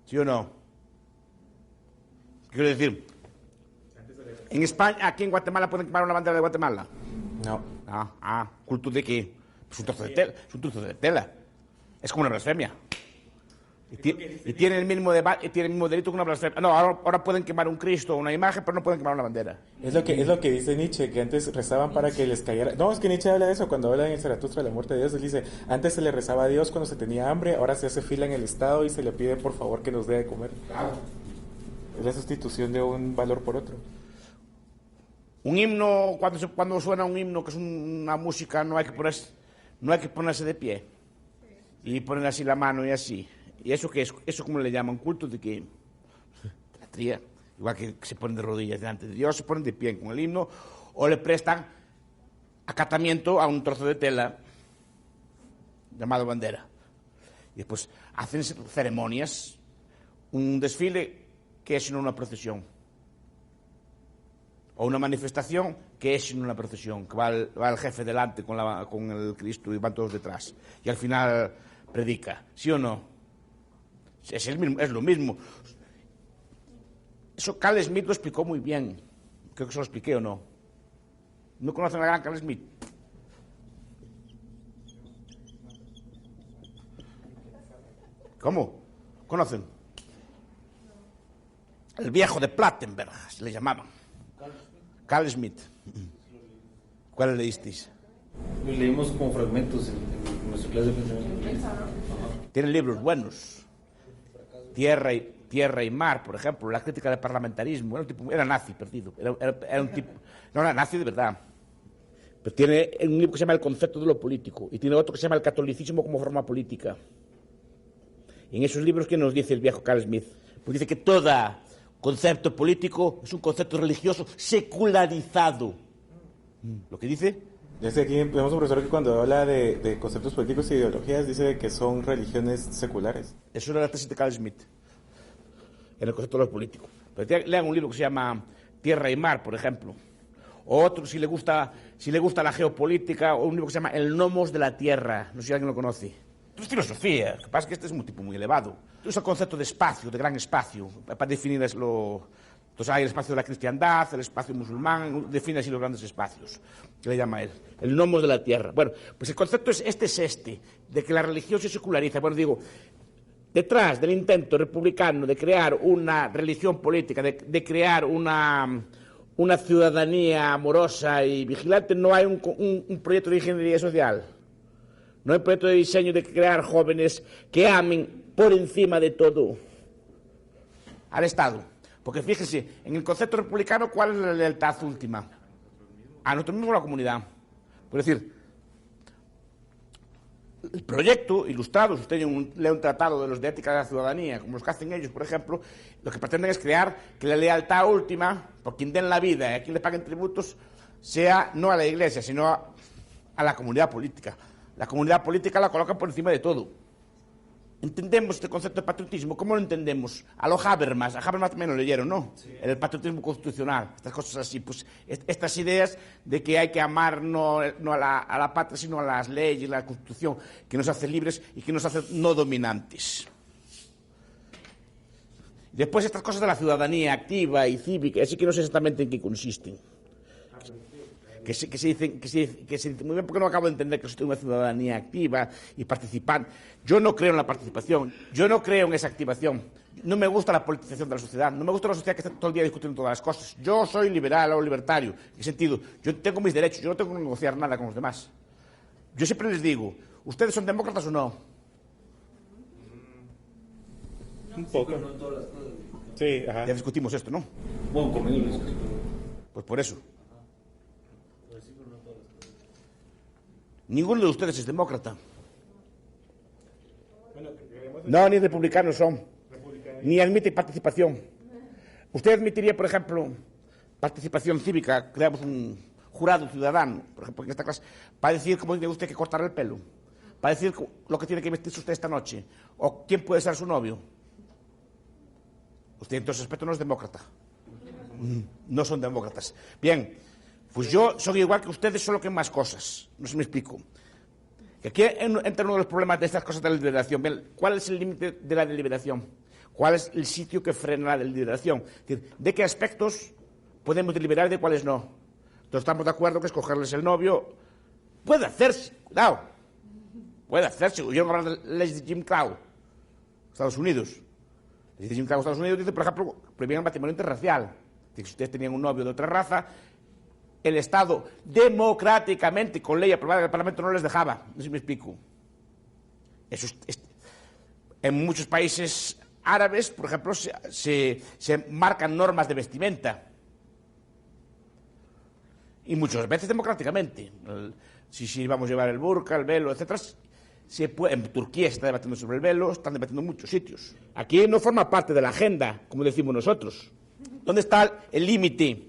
A: ¿Sí o no? ¿Qué quiero decir? En España, aquí en Guatemala, ¿pueden quemar una bandera de Guatemala?
G: No.
A: ¿Culto de qué? Pues un trozo de tela. Es un trozo de tela. Es como una blasfemia. Y tiene el mismo delito que una blasfemia. No, ahora pueden quemar un Cristo o una imagen, pero no pueden quemar una bandera.
G: Es lo que dice Nietzsche, que antes rezaban para que les cayera. No, es que Nietzsche habla de eso cuando habla en el Zaratustra de la muerte de Dios. Él dice, antes se le rezaba a Dios cuando se tenía hambre, ahora se hace fila en el Estado y se le pide por favor que nos dé de comer. Claro. Es la sustitución de un valor por otro.
A: Un himno, cuando suena un himno, que es una música, no hay que ponerse de pie y poner así la mano y así. ¿Y eso qué es? ¿Eso cómo le llaman? ¿Culto de qué? La tría. Igual que se ponen de rodillas delante de Dios, se ponen de pie con el himno, o le prestan acatamiento a un trozo de tela llamado bandera. Y después hacen ceremonias, un desfile que es sino una procesión. O una manifestación que es sino una procesión, que va el jefe delante con el Cristo y van todos detrás. Y al final predica, ¿sí o no? Es lo mismo. Eso Carl Smith lo explicó muy bien. Creo que se lo expliqué o no. ¿No conocen a la gran Carl Smith? ¿Cómo? ¿Conocen? El viejo de Plattenberg, se le llamaban. Carl Smith. ¿Cuál leísteis?
E: Lo leímos como fragmentos en nuestra clase de pensamiento.
A: Tienen libros buenos. Tierra y Mar, por ejemplo, la crítica del parlamentarismo. Era nazi, perdido. Era un tipo. No era nazi de verdad. Pero tiene un libro que se llama El concepto de lo político y tiene otro que se llama El catolicismo como forma política. Y en esos libros, ¿qué nos dice el viejo Carl Smith? Pues dice que todo concepto político es un concepto religioso secularizado. ¿Lo que dice?
G: Desde aquí tenemos un profesor que cuando habla de conceptos políticos e ideologías dice que son religiones seculares. Eso
A: era la tesis de Carl Smith, en el concepto de lo político. Pero lean un libro que se llama Tierra y Mar, por ejemplo. O otro, si le gusta la geopolítica, o un libro que se llama El Nomos de la Tierra. No sé si alguien lo conoce. Es filosofía, lo que pasa es que este es un tipo muy elevado. Es el concepto de espacio, de gran espacio, para definir entonces hay el espacio de la cristiandad, el espacio musulmán, define así los grandes espacios, que le llama él, el nomos de la tierra. Bueno, pues el concepto es este, de que la religión se seculariza. Bueno, digo, detrás del intento republicano de crear una religión política, de crear una ciudadanía amorosa y vigilante, no hay un proyecto de ingeniería social. No hay proyecto de diseño de crear jóvenes que amen por encima de todo al Estado. Porque fíjese, en el concepto republicano, ¿cuál es la lealtad última? A nosotros mismos, la comunidad. Por decir, el proyecto ilustrado, si usted lee un tratado de los de ética de la ciudadanía, como los que hacen ellos, por ejemplo, lo que pretenden es crear que la lealtad última, por quien den la vida y a quien le paguen tributos, sea no a la Iglesia, sino a la comunidad política. La comunidad política la colocan por encima de todo. entendemos este concepto de patriotismo. ¿Cómo lo entendemos? A lo Habermas. A Habermas también lo leyeron, ¿no? Sí. El patriotismo constitucional. Estas cosas así. Pues estas ideas de que hay que amar no a la patria, sino a las leyes, la Constitución, que nos hace libres y que nos hace no dominantes. Después estas cosas de la ciudadanía activa y cívica, así que no sé exactamente en qué consisten. Que se dice muy bien, porque no acabo de entender que existe una ciudadanía activa y participante. Yo no creo en la participación, yo no creo en esa activación. No me gusta la politización de la sociedad, no me gusta la sociedad que está todo el día discutiendo todas las cosas. Yo soy liberal o libertario, en qué sentido, yo tengo mis derechos, yo no tengo que negociar nada con los demás. Yo siempre les digo, ¿ustedes son demócratas o no?
G: Un poco.
E: No todas las cosas.
G: Sí, ajá.
A: Ya discutimos esto, ¿no?
E: Bueno, conmigo lo discutimos.
A: Pues por eso. Ninguno de ustedes es demócrata. No, ni republicanos son. Ni admite participación. ¿Usted admitiría, por ejemplo, participación cívica? Creamos un jurado ciudadano, por ejemplo, en esta clase, para decir cómo tiene usted que cortar el pelo, para decir lo que tiene que vestirse usted esta noche, o quién puede ser su novio. Usted en todo ese aspecto no es demócrata. No son demócratas. Bien, pues yo soy igual que ustedes, solo que en más cosas. No sé si me explico. Que aquí entra uno de los problemas de estas cosas de la deliberación. Bien, ¿cuál es el límite de la deliberación? ¿Cuál es el sitio que frena la deliberación? Es decir, ¿de qué aspectos podemos deliberar y de cuáles no? Entonces estamos de acuerdo que escogerles el novio puede hacerse, cuidado. Puede hacerse. Yo no hablo de leyes de Jim Crow, Estados Unidos. Leyes de Jim Crow, Estados Unidos dice, por ejemplo, prohibían el matrimonio interracial. Si ustedes tenían un novio de otra raza, el Estado democráticamente, con ley aprobada en el Parlamento, no les dejaba. No sé si me explico. Eso en muchos países árabes, por ejemplo, se marcan normas de vestimenta. Y muchas veces democráticamente. Si vamos a llevar el burka, el velo, etcétera. En Turquía se está debatiendo sobre el velo, están debatiendo en muchos sitios. Aquí no forma parte de la agenda, como decimos nosotros. ¿Dónde está el límite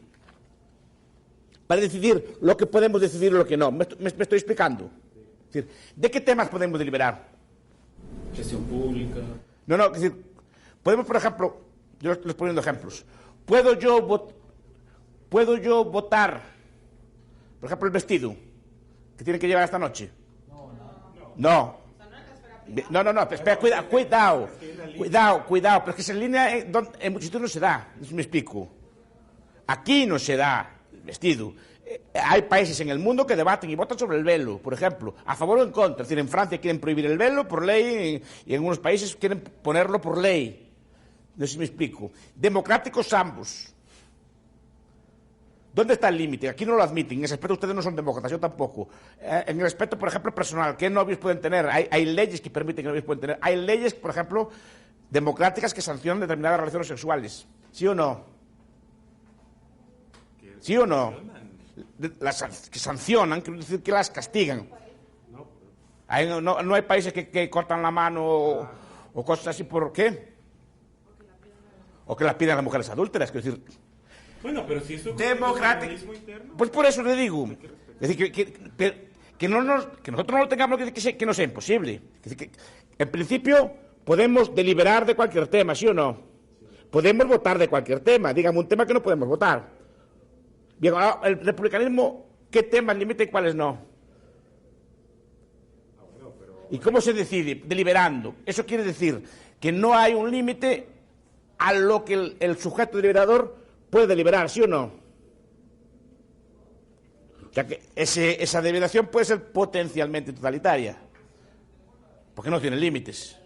A: para decidir lo que podemos decidir y lo que no? ¿Me estoy explicando? Es decir, ¿de qué temas podemos deliberar?
E: Gestión pública.
A: No, es decir, podemos, por ejemplo, yo les estoy poniendo ejemplos. ¿Puedo yo votar, por ejemplo, el vestido que tienen que llevar esta noche? No. No, espera, cuidado, pero es que en línea en muchos sitios no se da, no sé si me explico. Aquí no se da el vestido. Hay países en el mundo que debaten y votan sobre el velo, por ejemplo, a favor o en contra. Es decir, en Francia quieren prohibir el velo por ley y en algunos países quieren ponerlo por ley. No sé si me explico. Democráticos ambos. ¿Dónde está el límite? Aquí no lo admiten. En ese aspecto ustedes no son demócratas, yo tampoco. En el aspecto, por ejemplo, personal, ¿qué novios pueden tener? Hay leyes que permiten que novios pueden tener. Hay leyes, por ejemplo, democráticas que sancionan determinadas relaciones sexuales. ¿Sí o no? ¿Sí o no? Que sancionan, quiere decir que las castigan. No hay países que cortan la mano o cosas así. ¿Por qué? O que las piden a las mujeres adúlteras, quiero decir.
D: Bueno, pero si eso
A: democrático interno. Pues por eso le digo. Es decir, que nosotros no lo tengamos que no sea imposible. Es decir, que en principio podemos deliberar de cualquier tema, ¿sí o no? Podemos votar de cualquier tema. Dígame un tema que no podemos votar. Bien, ahora, el republicanismo, ¿qué temas limita y cuáles no? ¿Y cómo se decide? Deliberando. Eso quiere decir que no hay un límite a lo que el sujeto deliberador puede deliberar, ¿sí o no? O sea que esa deliberación puede ser potencialmente totalitaria, porque no tiene límites.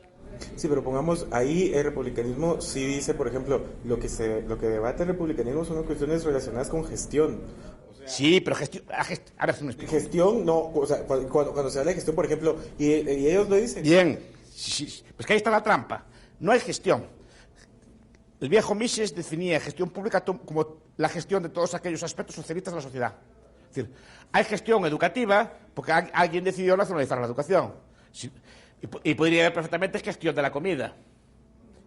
G: Sí, pero pongamos, ahí el republicanismo sí dice, por ejemplo, lo que debate el republicanismo son cuestiones relacionadas con gestión.
A: O sea, sí, pero gestión, ahora se me explica.
G: Gestión, no, o sea, cuando se habla de gestión, por ejemplo, y ellos lo dicen.
A: Bien, sí, pues que ahí está la trampa. No hay gestión. El viejo Mises definía gestión pública como la gestión de todos aquellos aspectos socialistas de la sociedad. Es decir, hay gestión educativa porque alguien decidió nacionalizar la educación. Y podría haber perfectamente gestión de la comida,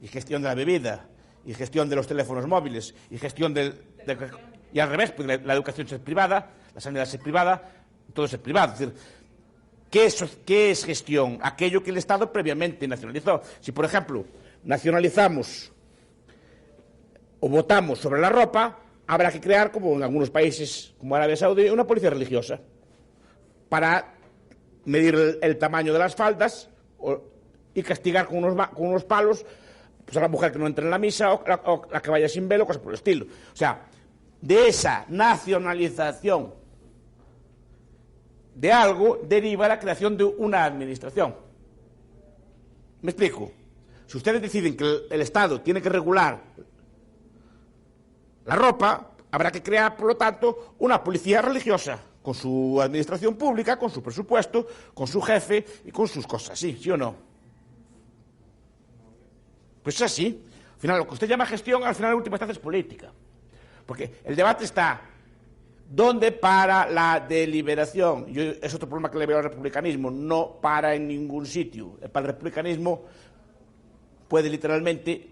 A: y gestión de la bebida, y gestión de los teléfonos móviles, y gestión y al revés, porque la educación es privada, la sanidad es privada, todo es privado. Es decir, ¿Qué es gestión? Aquello que el Estado previamente nacionalizó. Si, por ejemplo, nacionalizamos o votamos sobre la ropa, habrá que crear, como en algunos países, como Arabia Saudí, una policía religiosa para medir el tamaño de las faldas y castigar con unos palos pues, a la mujer que no entre en la misa o la que vaya sin velo, cosas por el estilo. O sea, de esa nacionalización de algo deriva la creación de una administración. ¿Me explico? Si ustedes deciden que el Estado tiene que regular la ropa, habrá que crear, por lo tanto, una policía religiosa, con su administración pública, con su presupuesto, con su jefe y con sus cosas, ¿sí o no? Pues es así. Al final, lo que usted llama gestión, al final, en última instancia, es política. Porque el debate está, ¿dónde para la deliberación? Es otro problema que le veo al republicanismo, no para en ningún sitio. Para el republicanismo puede literalmente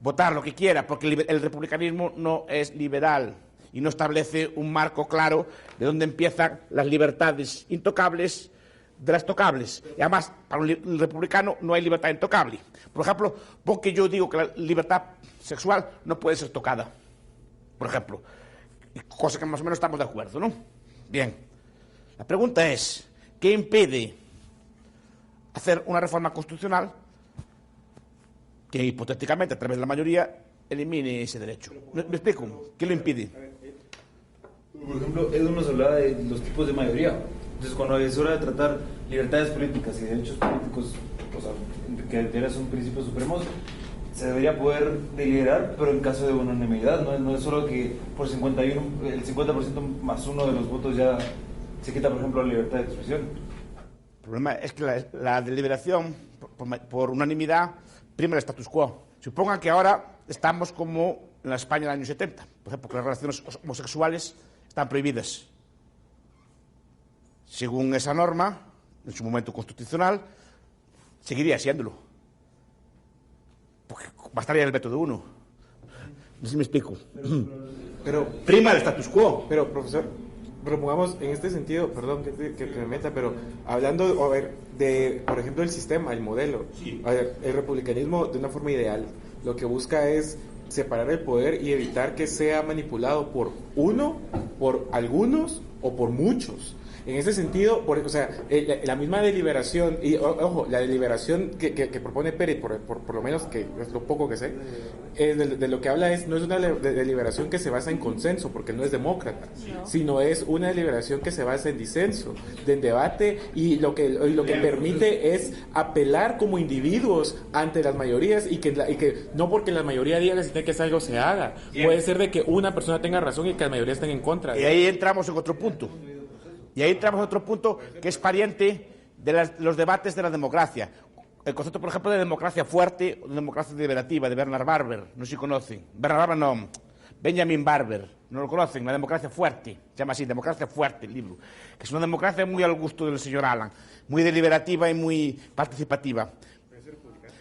A: votar lo que quiera, porque el republicanismo no es liberal y no establece un marco claro de dónde empiezan las libertades intocables de las tocables. Y además, para un republicano no hay libertad intocable. Por ejemplo, porque yo digo que la libertad sexual no puede ser tocada, por ejemplo, cosa que más o menos estamos de acuerdo, ¿no? Bien, la pregunta es, ¿qué impide hacer una reforma constitucional que hipotéticamente, a través de la mayoría, elimine ese derecho? ¿Me explico? ¿Qué lo impide?
E: Por ejemplo, Edu nos hablaba de los tipos de mayoría. Entonces, cuando es hora de tratar libertades políticas y derechos políticos, o sea, que en teoría son principios supremos, se debería poder deliberar, pero en caso de unanimidad. No es solo que por el 50% más uno de los votos ya se quita, por ejemplo, la libertad de expresión.
A: El problema es que la deliberación por unanimidad prima el status quo. Supongan que ahora estamos como en la España del año 70, por ejemplo, que las relaciones homosexuales están prohibidas. Según esa norma, en su momento constitucional, seguiría siéndolo. Porque bastaría el veto de uno. No sé si me explico.
G: Pero
A: prima el status quo.
G: Pero, profesor, propongamos en este sentido, perdón que me meta, pero hablando, a ver, de, por ejemplo, el sistema, el modelo, sí. A ver, el republicanismo de una forma ideal, lo que busca es separar el poder y evitar que sea manipulado por uno, por algunos o por muchos. En ese sentido, o sea, la misma deliberación, y ojo, la deliberación que propone Pérez, por lo menos, que es lo poco que sé, de lo que habla no es una deliberación que se basa en consenso, porque no es demócrata, no. Sino es una deliberación que se basa en disenso, en debate, y lo que permite es apelar como individuos ante las mayorías, y que no porque la mayoría diga que algo se haga, puede ser de que una persona tenga razón y que la mayoría estén en contra.
A: Y ahí entramos en otro punto. Que es pariente de los debates de la democracia. El concepto, por ejemplo, de democracia fuerte o de democracia deliberativa, de Bernard Barber, no sé si conocen. Bernard Barber no, Benjamin Barber, no lo conocen, la democracia fuerte, se llama así, democracia fuerte, el libro, que es una democracia muy al gusto del señor Allen, muy deliberativa y muy participativa.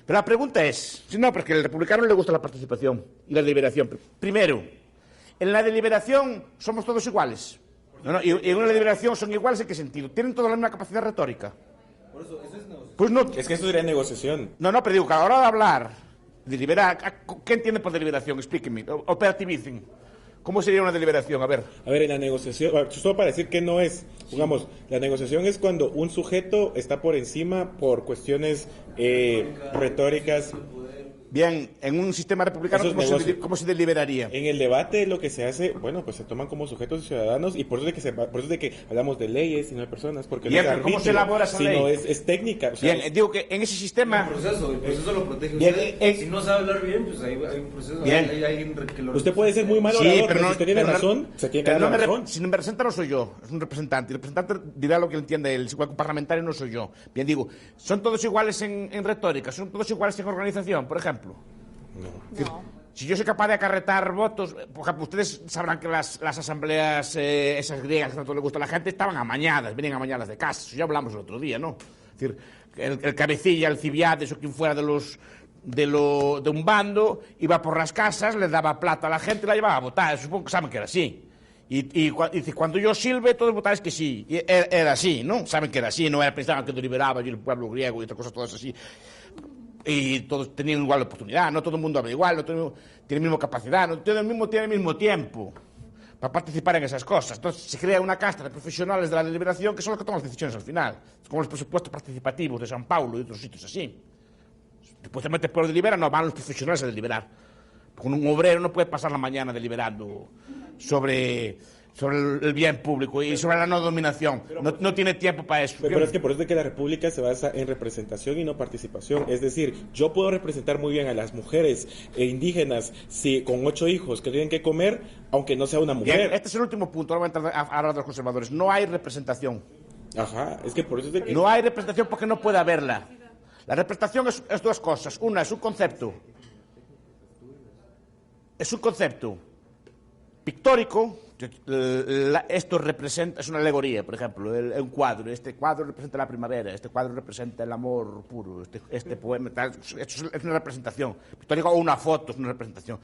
A: Pero la pregunta es, no, porque al republicano le gusta la participación y la deliberación. Primero, en la deliberación somos todos iguales. No, y en una deliberación son iguales, ¿en qué sentido? ¿Tienen toda la misma capacidad retórica?
E: Por eso es negociación.
A: Pues no.
G: Es que eso sería negociación.
A: No, pero digo que a la hora de hablar, deliberar, ¿qué entiende por deliberación? Explíqueme. Operativicen. ¿Cómo sería una deliberación? A ver, en la negociación, solo para decir que no es, digamos, la negociación es cuando un sujeto está por encima por cuestiones retóricas. Bien, en un sistema republicano, ¿cómo se deliberaría? En el debate lo que se hace, bueno, pues se toman como sujetos ciudadanos, y por eso es de que hablamos de leyes y no de personas, porque bien,
G: no es
A: ¿cómo se elabora esa ley?
G: No, es técnica. O sea,
A: bien, digo que en ese sistema...
E: El proceso lo protege
A: bien,
E: usted. Si no sabe hablar bien, pues hay un proceso.
A: Bien.
E: Hay alguien que lo...
G: Usted puede ser muy mal orador, pero si usted tiene razón, se tiene que dar la razón.
A: Si me representa no soy yo, es un representante. El representante dirá lo que entiende él, si cualquier parlamentario no soy yo. Bien, digo, ¿son todos iguales en retórica? ¿Son todos iguales en organización, por ejemplo? No. Si yo soy capaz de acarretar votos, por ejemplo, ustedes sabrán que las asambleas esas griegas que tanto le gusta a la gente estaban amañadas, venían amañadas de casa. Eso ya hablamos el otro día, ¿no? Es decir, el cabecilla, el Cibiades o quien fuera de un bando, iba por las casas, le daba plata a la gente y la llevaba a votar. Supongo que saben que era así. Y cuando yo silbe, todos votáis que sí. Y era así, ¿no? Saben que era así, no era, pensaban que deliberaba yo el pueblo griego y otras cosas todas así. Y todos tenían igual oportunidad, no todo el mundo habla igual, no todo el mundo tiene la misma capacidad, no todo el mundo tiene el mismo tiempo para participar en esas cosas. Entonces se crea una casta de profesionales de la deliberación que son los que toman las decisiones al final, como los presupuestos participativos de San Paulo y otros sitios así. Después te metes por deliberar, no van los profesionales a deliberar. Porque un obrero no puede pasar la mañana deliberando sobre el bien público y sobre la no dominación. No tiene tiempo para eso.
G: Pero es que por eso es que la república se basa en representación y no participación. Es decir, yo puedo representar muy bien a las mujeres indígenas con 8 hijos que tienen que comer, aunque no sea una mujer.
A: Bien, este es el último punto. Ahora voy a entrar a hablar de los conservadores. No hay representación.
G: Ajá, es que por eso es de que...
A: No hay representación porque no puede haberla. La representación es dos cosas. Una, es un concepto. Es un concepto pictórico. Esto representa, es una alegoría, por ejemplo, un cuadro. Este cuadro representa la primavera, este cuadro representa el amor puro, este poema, tal. Esto es una representación pictórica, o una foto es una representación.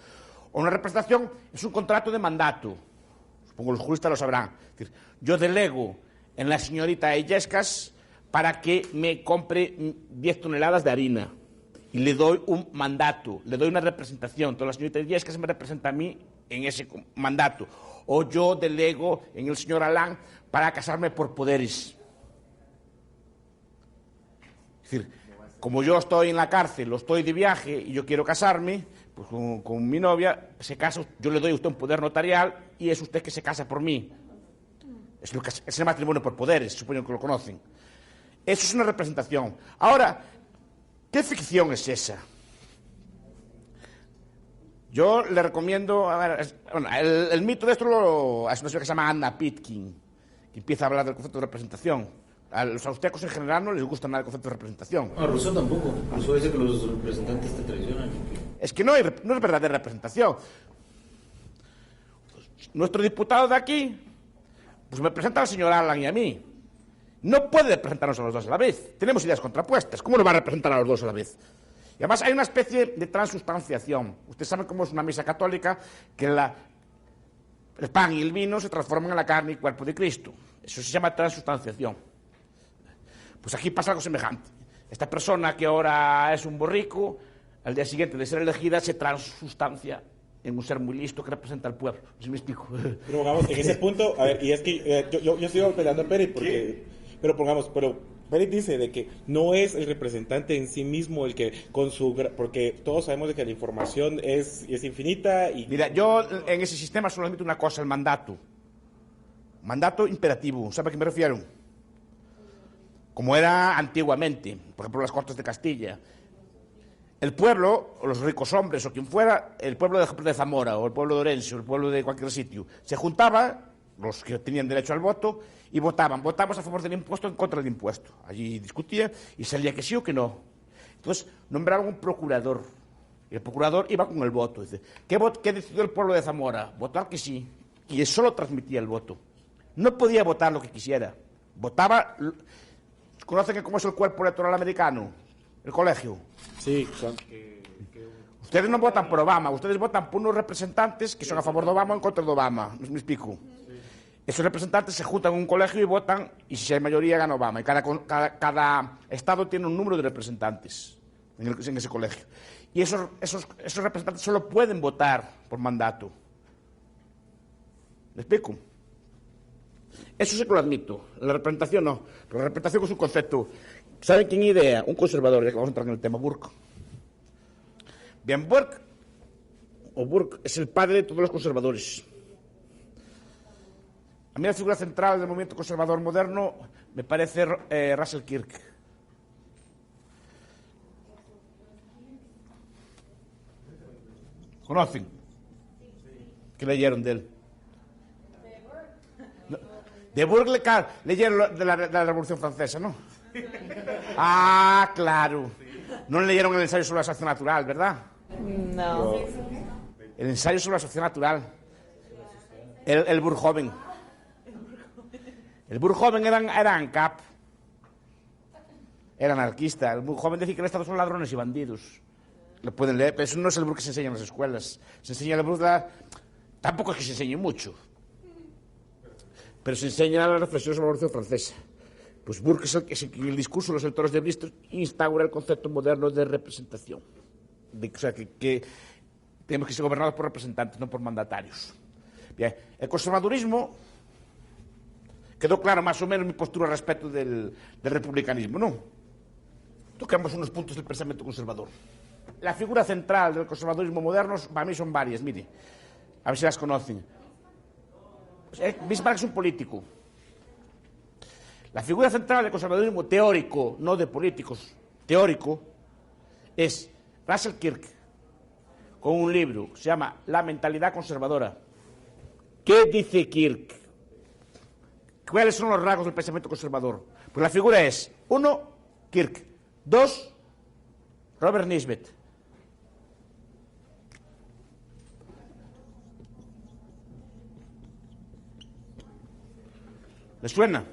A: O una representación es un contrato de mandato. Supongo los juristas lo sabrán. Es decir, yo delego en la señorita Illescas para que me compre 10 toneladas de harina. Y le doy un mandato, le doy una representación. Entonces la señorita Illescas me representa a mí en ese mandato. O yo delego en el señor Alán para casarme por poderes. Es decir, como yo estoy en la cárcel, o estoy de viaje y yo quiero casarme, pues con mi novia, se casa, yo le doy a usted un poder notarial y es usted que se casa por mí. Es el matrimonio por poderes, supongo que lo conocen. Eso es una representación. Ahora, ¿qué ficción es esa? Yo le recomiendo, a ver, bueno, el mito de esto es una señora que se llama Anna Pitkin, que empieza a hablar del concepto de representación. A los austecos en general no les gusta nada el concepto de representación.
E: A Rousseau tampoco. Rousseau dice que los representantes te traicionan.
A: Es que no es verdadera representación. Nuestro diputado de aquí, pues me presenta al señor Alan y a mí. No puede representarnos a los dos a la vez. Tenemos ideas contrapuestas. ¿Cómo nos va a representar a los dos a la vez? Y además hay una especie de transustanciación. Usted sabe cómo es una misa católica, que el pan y el vino se transforman en la carne y cuerpo de Cristo. Eso se llama transustanciación. Pues aquí pasa algo semejante. Esta persona que ahora es un borrico, al día siguiente de ser elegida, se transustancia en un ser muy listo que representa al pueblo. ¿Sí me explico?
G: Pero pongamos, en ese punto, a ver, y es que yo sigo peleando a Pérez porque... Pero pongamos, Pérez dice de que no es el representante en sí mismo el que porque todos sabemos de que la información es infinita y...
A: Mira, yo en ese sistema solo admito una cosa, el mandato. Mandato imperativo, ¿sabe a qué me refiero? Como era antiguamente, por ejemplo, las Cortes de Castilla. El pueblo, o los ricos hombres, o quien fuera, el pueblo de Zamora, o el pueblo de Orense, o el pueblo de cualquier sitio, se juntaba, los que tenían derecho al voto, y votaban a favor del impuesto o en contra del impuesto. Allí discutían y salía que sí o que no. Entonces nombraron un procurador. Y el procurador iba con el voto. Dice, ¿qué decidió el pueblo de Zamora? Votar que sí. Y él solo transmitía el voto. No podía votar lo que quisiera. Votaba... ¿Conocen cómo es el cuerpo electoral americano? El colegio.
G: Sí.
A: Ustedes no votan por Obama. Ustedes votan por unos representantes que son a favor de Obama o en contra de Obama. ¿Me explico? Esos representantes se juntan en un colegio y votan, y si hay mayoría gana Obama. Y cada estado tiene un número de representantes en ese colegio. Y esos representantes solo pueden votar por mandato. ¿Me explico? Eso sí que lo admito. La representación no. Pero la representación es un concepto. ¿Saben quién idea? Un conservador, ya que vamos a entrar en el tema, Burke. Bien, Burke es el padre de todos los conservadores. A mí la figura central del movimiento conservador moderno me parece Russell Kirk. ¿Conocen? ¿Qué leyeron de él? De Burke leyeron de la Revolución Francesa, ¿no? Ah, claro. No leyeron el ensayo sobre la selección natural, ¿verdad?
H: No.
A: El ensayo sobre la selección natural. El Burke joven. El Burke joven era ANCAP. Era anarquista. El Burke joven decía que el Estado son ladrones y bandidos. Lo pueden leer, pero eso no es el Burke que se enseña en las escuelas. Se enseña el Burke... Tampoco es que se enseñe mucho. pero se enseña la reflexión sobre la Revolución Francesa. Pues Burke es el discurso de los electores de Bristol instaura el concepto moderno de representación. O sea, que tenemos que ser gobernados por representantes, no por mandatarios. Bien, el conservadurismo, quedó claro más o menos mi postura respecto del republicanismo, ¿no? Tocamos unos puntos del pensamiento conservador. La figura central del conservadurismo moderno, para mí son varias, mire, a ver si las conocen. Bismarck es un político. La figura central del conservadurismo teórico, no de políticos, teórico, es Russell Kirk, con un libro que se llama La mentalidad conservadora. ¿Qué dice Kirk? ¿Cuáles son los rasgos del pensamiento conservador? Pues la figura es, 1, Kirk, 2, Robert Nisbet. ¿Les suena?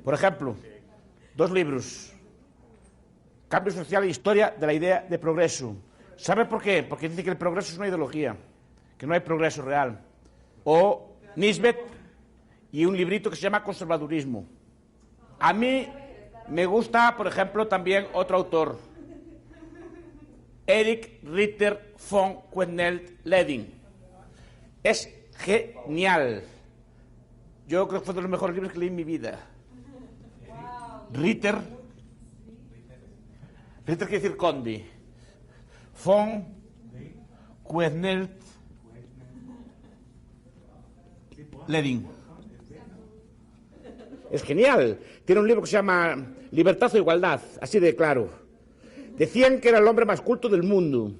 A: Por ejemplo, 2 libros, Cambio social e historia de la idea de progreso. ¿Sabe por qué? Porque dice que el progreso es una ideología, que no hay progreso real. O Nisbet y un librito que se llama Conservadurismo. A mí me gusta, por ejemplo, también otro autor, Erich Ritter von Quenelt-Leding. Es genial. Yo creo que fue de los mejores libros que leí en mi vida. Ritter quiere decir conde. Von Quenelt-Leding. Es genial. Tiene un libro que se llama Libertad o Igualdad, así de claro. Decían que era el hombre más culto del mundo.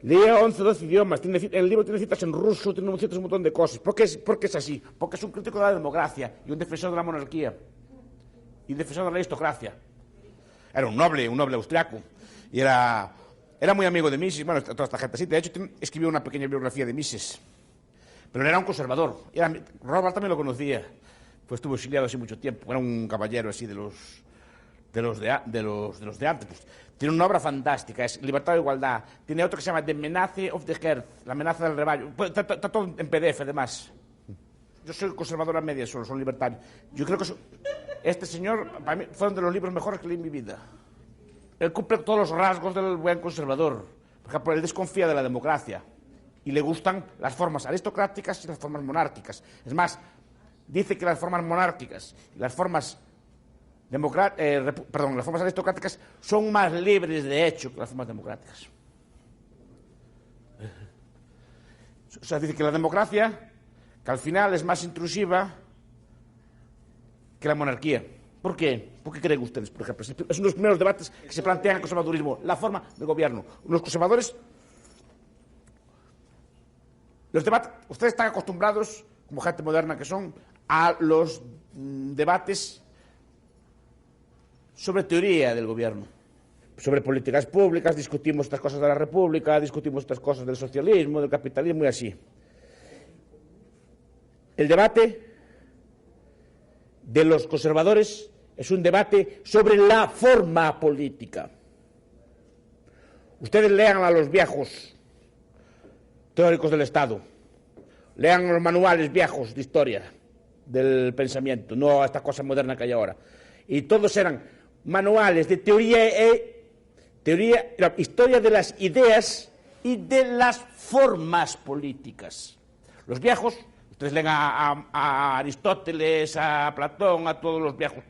A: Leía 11 o 12 idiomas. El libro tiene citas en ruso, tiene un montón de cosas. ¿Por qué es así? Porque es un crítico de la democracia y un defensor de la monarquía y un defensor de la aristocracia. Era un noble austriaco y era muy amigo de Mises, bueno, toda esta gente así. De hecho, escribió una pequeña biografía de Mises. Pero era un conservador. Robert también lo conocía. Pues estuvo exiliado así mucho tiempo. Era un caballero así de los de antes. Pues, tiene una obra fantástica, es Libertad o Igualdad. Tiene otro que se llama The Menace of the Herd, la amenaza del rebaño. Pues, está todo en PDF, además. Yo soy conservador a medias, solo son libertarios. Yo creo que este señor, para mí, fue uno de los libros mejores que leí en mi vida. Él cumple todos los rasgos del buen conservador. Por ejemplo, él desconfía de la democracia y le gustan las formas aristocráticas y las formas monárquicas. Es más, dice que las formas monárquicas y las formas las formas aristocráticas son más libres de hecho que las formas democráticas. O sea, dice que la democracia, que al final es más intrusiva que la monarquía. ¿Por qué? ¿Por qué creen ustedes, por ejemplo? Es uno de los primeros debates que se plantean en el conservadurismo, la forma de gobierno. Los conservadores, los debates, ustedes están acostumbrados, como gente moderna que son, a los debates sobre teoría del gobierno, sobre políticas públicas, discutimos estas cosas de la República, discutimos estas cosas del socialismo, del capitalismo y así. El debate de los conservadores es un debate sobre la forma política. Ustedes lean a los viejos teóricos del Estado, lean los manuales viejos de historia del pensamiento, no a esta cosa moderna que hay ahora. Y todos eran manuales de historia de las ideas y de las formas políticas. Los viejos, ustedes leen a Aristóteles, a Platón, a todos los viejos,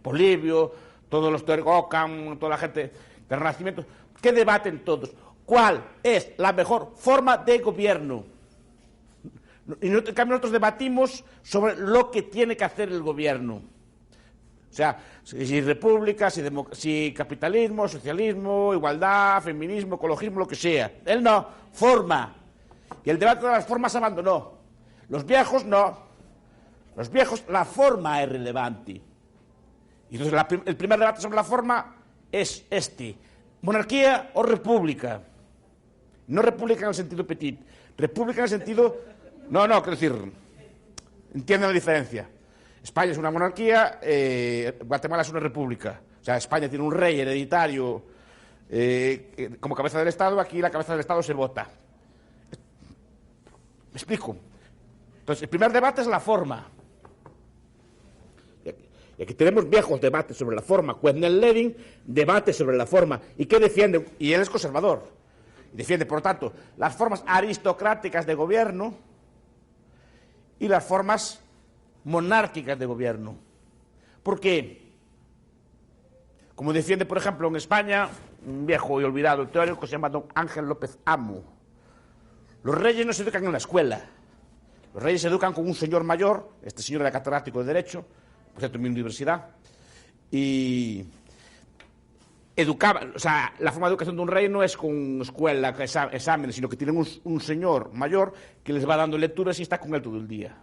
A: Polibio, todos los teóricos, Ockham, toda la gente del Renacimiento, ¿qué debaten todos? ¿Cuál es la mejor forma de gobierno? Y en cambio nosotros debatimos sobre lo que tiene que hacer el gobierno. O sea, si república, si capitalismo, socialismo, igualdad, feminismo, ecologismo, lo que sea. Él no, forma. Y el debate de las formas abandonó. Los viejos no. Los viejos, la forma es relevante. Y entonces el primer debate sobre la forma es este. ¿Monarquía o república? No república en el sentido petit. República en el sentido... No, quiero decir... Entienden la diferencia. España es una monarquía, Guatemala es una república. O sea, España tiene un rey hereditario como cabeza del Estado, aquí la cabeza del Estado se vota. ¿Me explico? Entonces, el primer debate es la forma. Y aquí tenemos viejos debates sobre la forma. Quentin Levin debate sobre la forma. ¿Y qué defiende? Y él es conservador. Y defiende, por lo tanto, las formas aristocráticas de gobierno y las formas monárquicas de gobierno. ¿Por qué? Como defiende, por ejemplo, en España, un viejo y olvidado teórico que se llama don Ángel López Amo. Los reyes no se educan en la escuela. Los reyes se educan con un señor mayor, este señor era catedrático de Derecho, por cierto, en mi universidad, y educaba, o sea, la forma de educación de un rey no es con escuela, exámenes, sino que tienen un señor mayor que les va dando lecturas y está con él todo el día.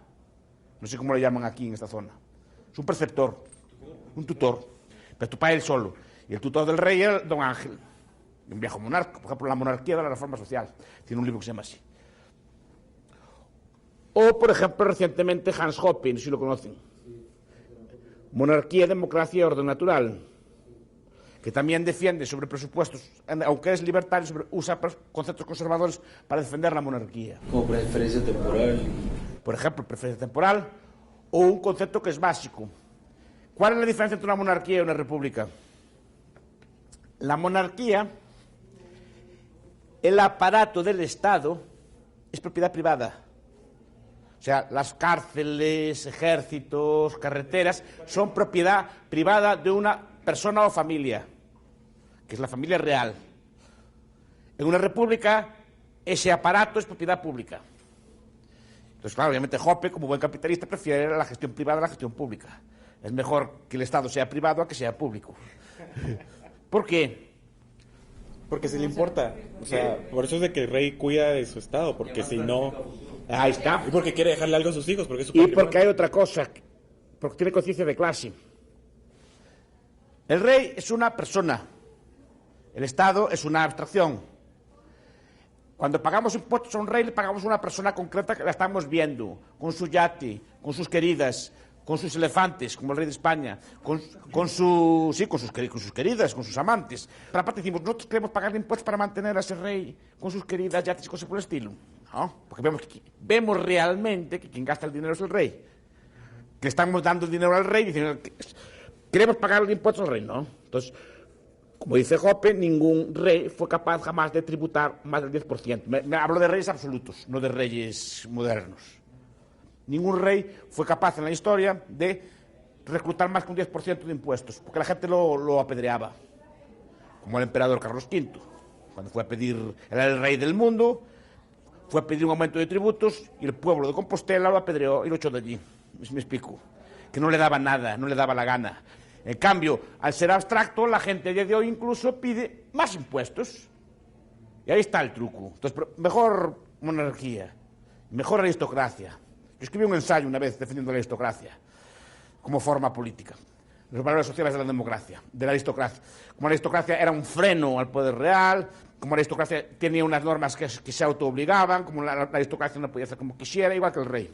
A: No sé cómo lo llaman aquí en esta zona. Es un preceptor, un tutor, pero tu padre él solo. Y el tutor del rey era don Ángel, un viejo monarca, por ejemplo, la monarquía de la reforma social. Tiene un libro que se llama así. O, por ejemplo, recientemente Hans Hoppe, si lo conocen. Monarquía, democracia y orden natural, que también defiende sobre presupuestos, aunque es libertario, usa conceptos conservadores para defender la monarquía.
E: Como preferencia temporal.
A: Por ejemplo, preferencia temporal, o un concepto que es básico. ¿Cuál es la diferencia entre una monarquía y una república? La monarquía, el aparato del Estado, es propiedad privada. O sea, las cárceles, ejércitos, carreteras, son propiedad privada de una persona o familia, que es la familia real. En una república, ese aparato es propiedad pública. Entonces, claro, obviamente Hoppe, como buen capitalista, prefiere la gestión privada a la gestión pública. Es mejor que el Estado sea privado a que sea público. ¿Por qué?
G: Porque se le importa. O sea, por eso es de que el rey cuida de su Estado, porque si no...
A: Ahí está.
G: Y porque quiere dejarle algo a sus hijos, porque es su
A: y porque hay otra cosa, porque tiene conciencia de clase. El rey es una persona, el Estado es una abstracción. Cuando pagamos impuestos a un rey, le pagamos a una persona concreta que la estamos viendo, con su yate, con sus queridas, con sus elefantes, como el rey de España, con sus queridas, con sus amantes. Pero aparte decimos, nosotros queremos pagar impuestos para mantener a ese rey con sus queridas, yates y cosas por el estilo. ¿No? Porque vemos realmente que quien gasta el dinero es el rey. Que estamos dando el dinero al rey diciendo que queremos pagar el impuesto al rey, ¿no? Entonces, como dice Hoppe, ningún rey fue capaz jamás de tributar más del 10%. Me hablo de reyes absolutos, no de reyes modernos. Ningún rey fue capaz en la historia de reclutar más que un 10% de impuestos, porque la gente lo apedreaba. Como el emperador Carlos V, cuando fue a pedir, era el rey del mundo, fue a pedir un aumento de tributos y el pueblo de Compostela lo apedreó y lo echó de allí. Me explico. Que no le daba nada, no le daba la gana. En cambio, al ser abstracto, la gente a día de hoy incluso pide más impuestos. Y ahí está el truco. Entonces, mejor monarquía, mejor aristocracia. Yo escribí un ensayo una vez defendiendo la aristocracia como forma política. Los valores sociales de la democracia, de la aristocracia. Como la aristocracia era un freno al poder real, como la aristocracia tenía unas normas que se autoobligaban, como la aristocracia no podía hacer como quisiera, igual que el rey.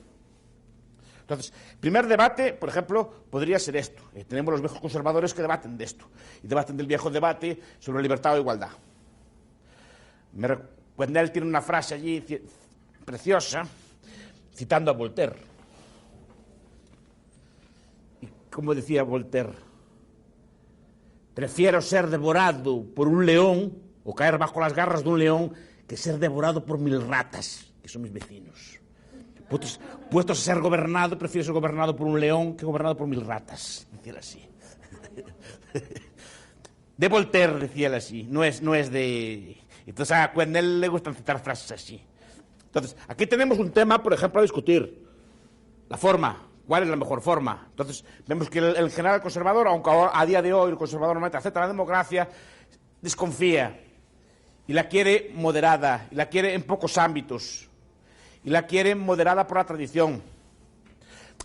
A: Entonces, primer debate, por ejemplo, podría ser esto. Tenemos los viejos conservadores que debaten de esto, y debaten del viejo debate sobre libertad o igualdad. Wendell tiene una frase allí preciosa, citando a Voltaire. Y como decía Voltaire, prefiero ser devorado por un león o caer bajo las garras de un león que ser devorado por 1000 ratas, que son mis vecinos. Puestos a ser gobernado, prefiero ser gobernado por un león que gobernado por 1000 ratas. Decía él así. De Voltaire decía él así, no es de... Entonces a Wendell le gustan citar frases así. Entonces, aquí tenemos un tema, por ejemplo, a discutir. La forma. ¿Cuál es la mejor forma? Entonces, vemos que el general conservador, aunque a día de hoy el conservador normalmente acepta la democracia, desconfía. Y la quiere moderada. Y la quiere en pocos ámbitos. Y la quiere moderada por la tradición.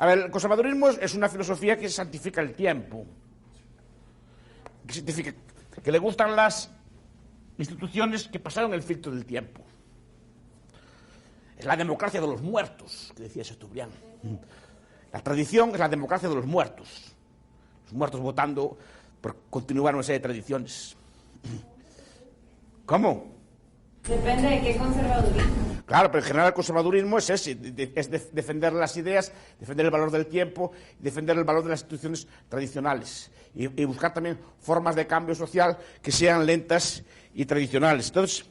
A: A ver, el conservadurismo es una filosofía que santifica el tiempo. Que significa que le gustan las instituciones que pasaron el filtro del tiempo. Es la democracia de los muertos, que decía Chateaubriand. La tradición es la democracia de los muertos. Los muertos votando por continuar una serie de tradiciones. ¿Cómo?
F: Depende de qué conservadurismo.
A: Claro, pero en general el conservadurismo es ese, es defender las ideas, defender el valor del tiempo, defender el valor de las instituciones tradicionales y buscar también formas de cambio social que sean lentas y tradicionales. Entonces,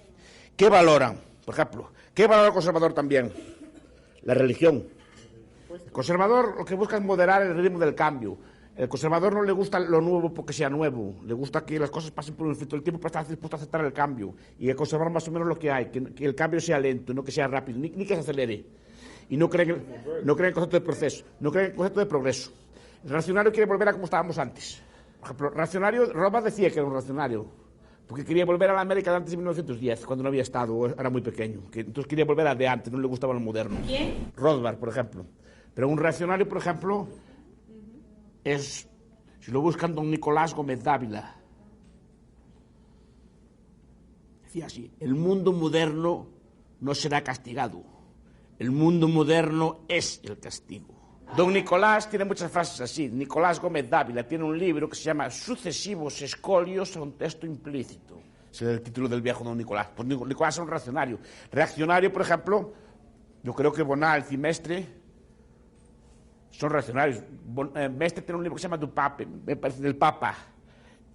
A: ¿qué valoran? Por ejemplo, ¿qué valora el conservador también? La religión. El conservador lo que busca es moderar el ritmo del cambio. El conservador no le gusta lo nuevo porque sea nuevo, le gusta que las cosas pasen por un filtro del tiempo para estar dispuesto a aceptar el cambio y el conservador más o menos lo que hay, que el cambio sea lento, no que sea rápido, ni que se acelere. Y no creen en el concepto de proceso, no creen en el concepto de progreso. El reaccionario quiere volver a como estábamos antes. Por ejemplo, reaccionario, Rothbard decía que era un reaccionario, porque quería volver a la América de antes de 1910, cuando no había Estado, era muy pequeño. Entonces quería volver a de antes, no le gustaba lo moderno.
C: ¿Quién?
A: Rothbard, por ejemplo. Pero un reaccionario, por ejemplo, es, si lo buscan, don Nicolás Gómez Dávila. Decía así, el mundo moderno no será castigado, el mundo moderno es el castigo. Don Nicolás tiene muchas frases así. Nicolás Gómez Dávila tiene un libro que se llama Sucesivos escolios a un texto implícito. Ese es el título del viejo don Nicolás. Pues Nicolás es un reaccionario. Reaccionario, por ejemplo, yo creo que Bonald y Mestre son reaccionarios. Mestre tiene un libro que se llama Du Pape, me parece, del Papa.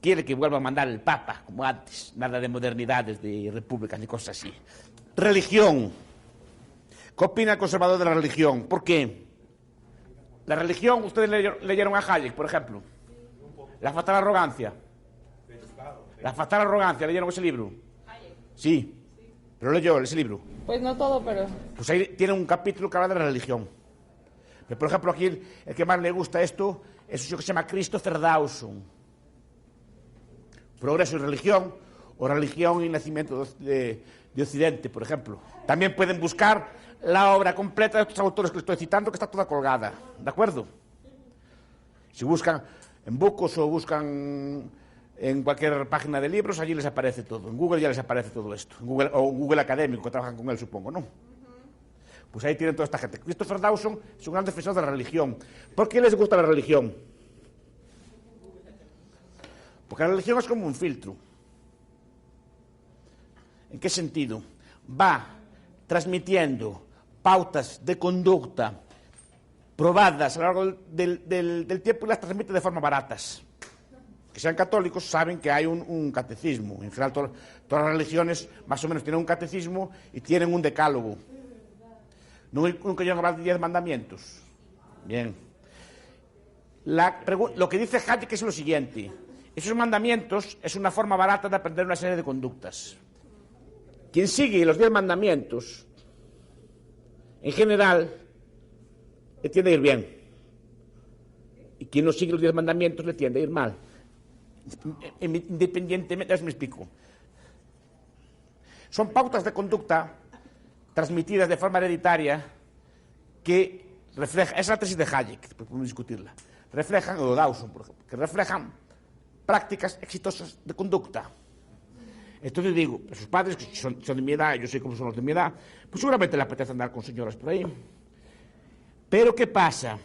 A: Quiere que vuelva a mandar el Papa, como antes. Nada de modernidades, de repúblicas, ni cosas así. Religión. ¿Qué opina el conservador de la religión? ¿Por qué? La religión, ustedes leyeron a Hayek, por ejemplo. La fatal arrogancia. La fatal arrogancia, ¿leyeron ese libro? Sí. ¿Pero leyó ese libro?
H: Pues no todo, pero...
A: Pues ahí tiene un capítulo que habla de la religión. Pero, por ejemplo, aquí el que más le gusta esto es un que se llama Christopher Dawson. Progreso y religión, o religión y nacimiento de Occidente, por ejemplo. También pueden buscar la obra completa de estos autores que estoy citando, que está toda colgada, ¿de acuerdo? Si buscan en Bucos o buscan en cualquier página de libros, allí les aparece todo. En Google ya les aparece todo esto. En Google, o Google Académico, que trabajan con él, supongo, ¿no? Pues ahí tienen toda esta gente. Christopher Dawson es un gran defensor de la religión. ¿Por qué les gusta la religión? Porque la religión es como un filtro. ¿En qué sentido? Va transmitiendo pautas de conducta probadas a lo largo del tiempo y las transmite de forma baratas. Que sean católicos saben que hay un catecismo. En general todas las religiones más o menos tienen un catecismo y tienen un decálogo. Nunca llegan a hablar de 10 mandamientos. Bien. Lo que dice Hayek es lo siguiente. Esos mandamientos es una forma barata de aprender una serie de conductas. Quien sigue los 10 mandamientos, en general, le tiende a ir bien. Y quien no sigue los 10 mandamientos le tiende a ir mal. Independientemente, me explico. Son pautas de conducta transmitidas de forma hereditaria que reflejan, esa es la tesis de Hayek, podemos discutirla, reflejan, o Dawson, por ejemplo, que reflejan prácticas exitosas de conducta. Entonces digo, sus padres, que son de mi edad, yo sé cómo son los de mi edad, pues seguramente le apetece andar con señoras por ahí. Pero ¿qué pasa?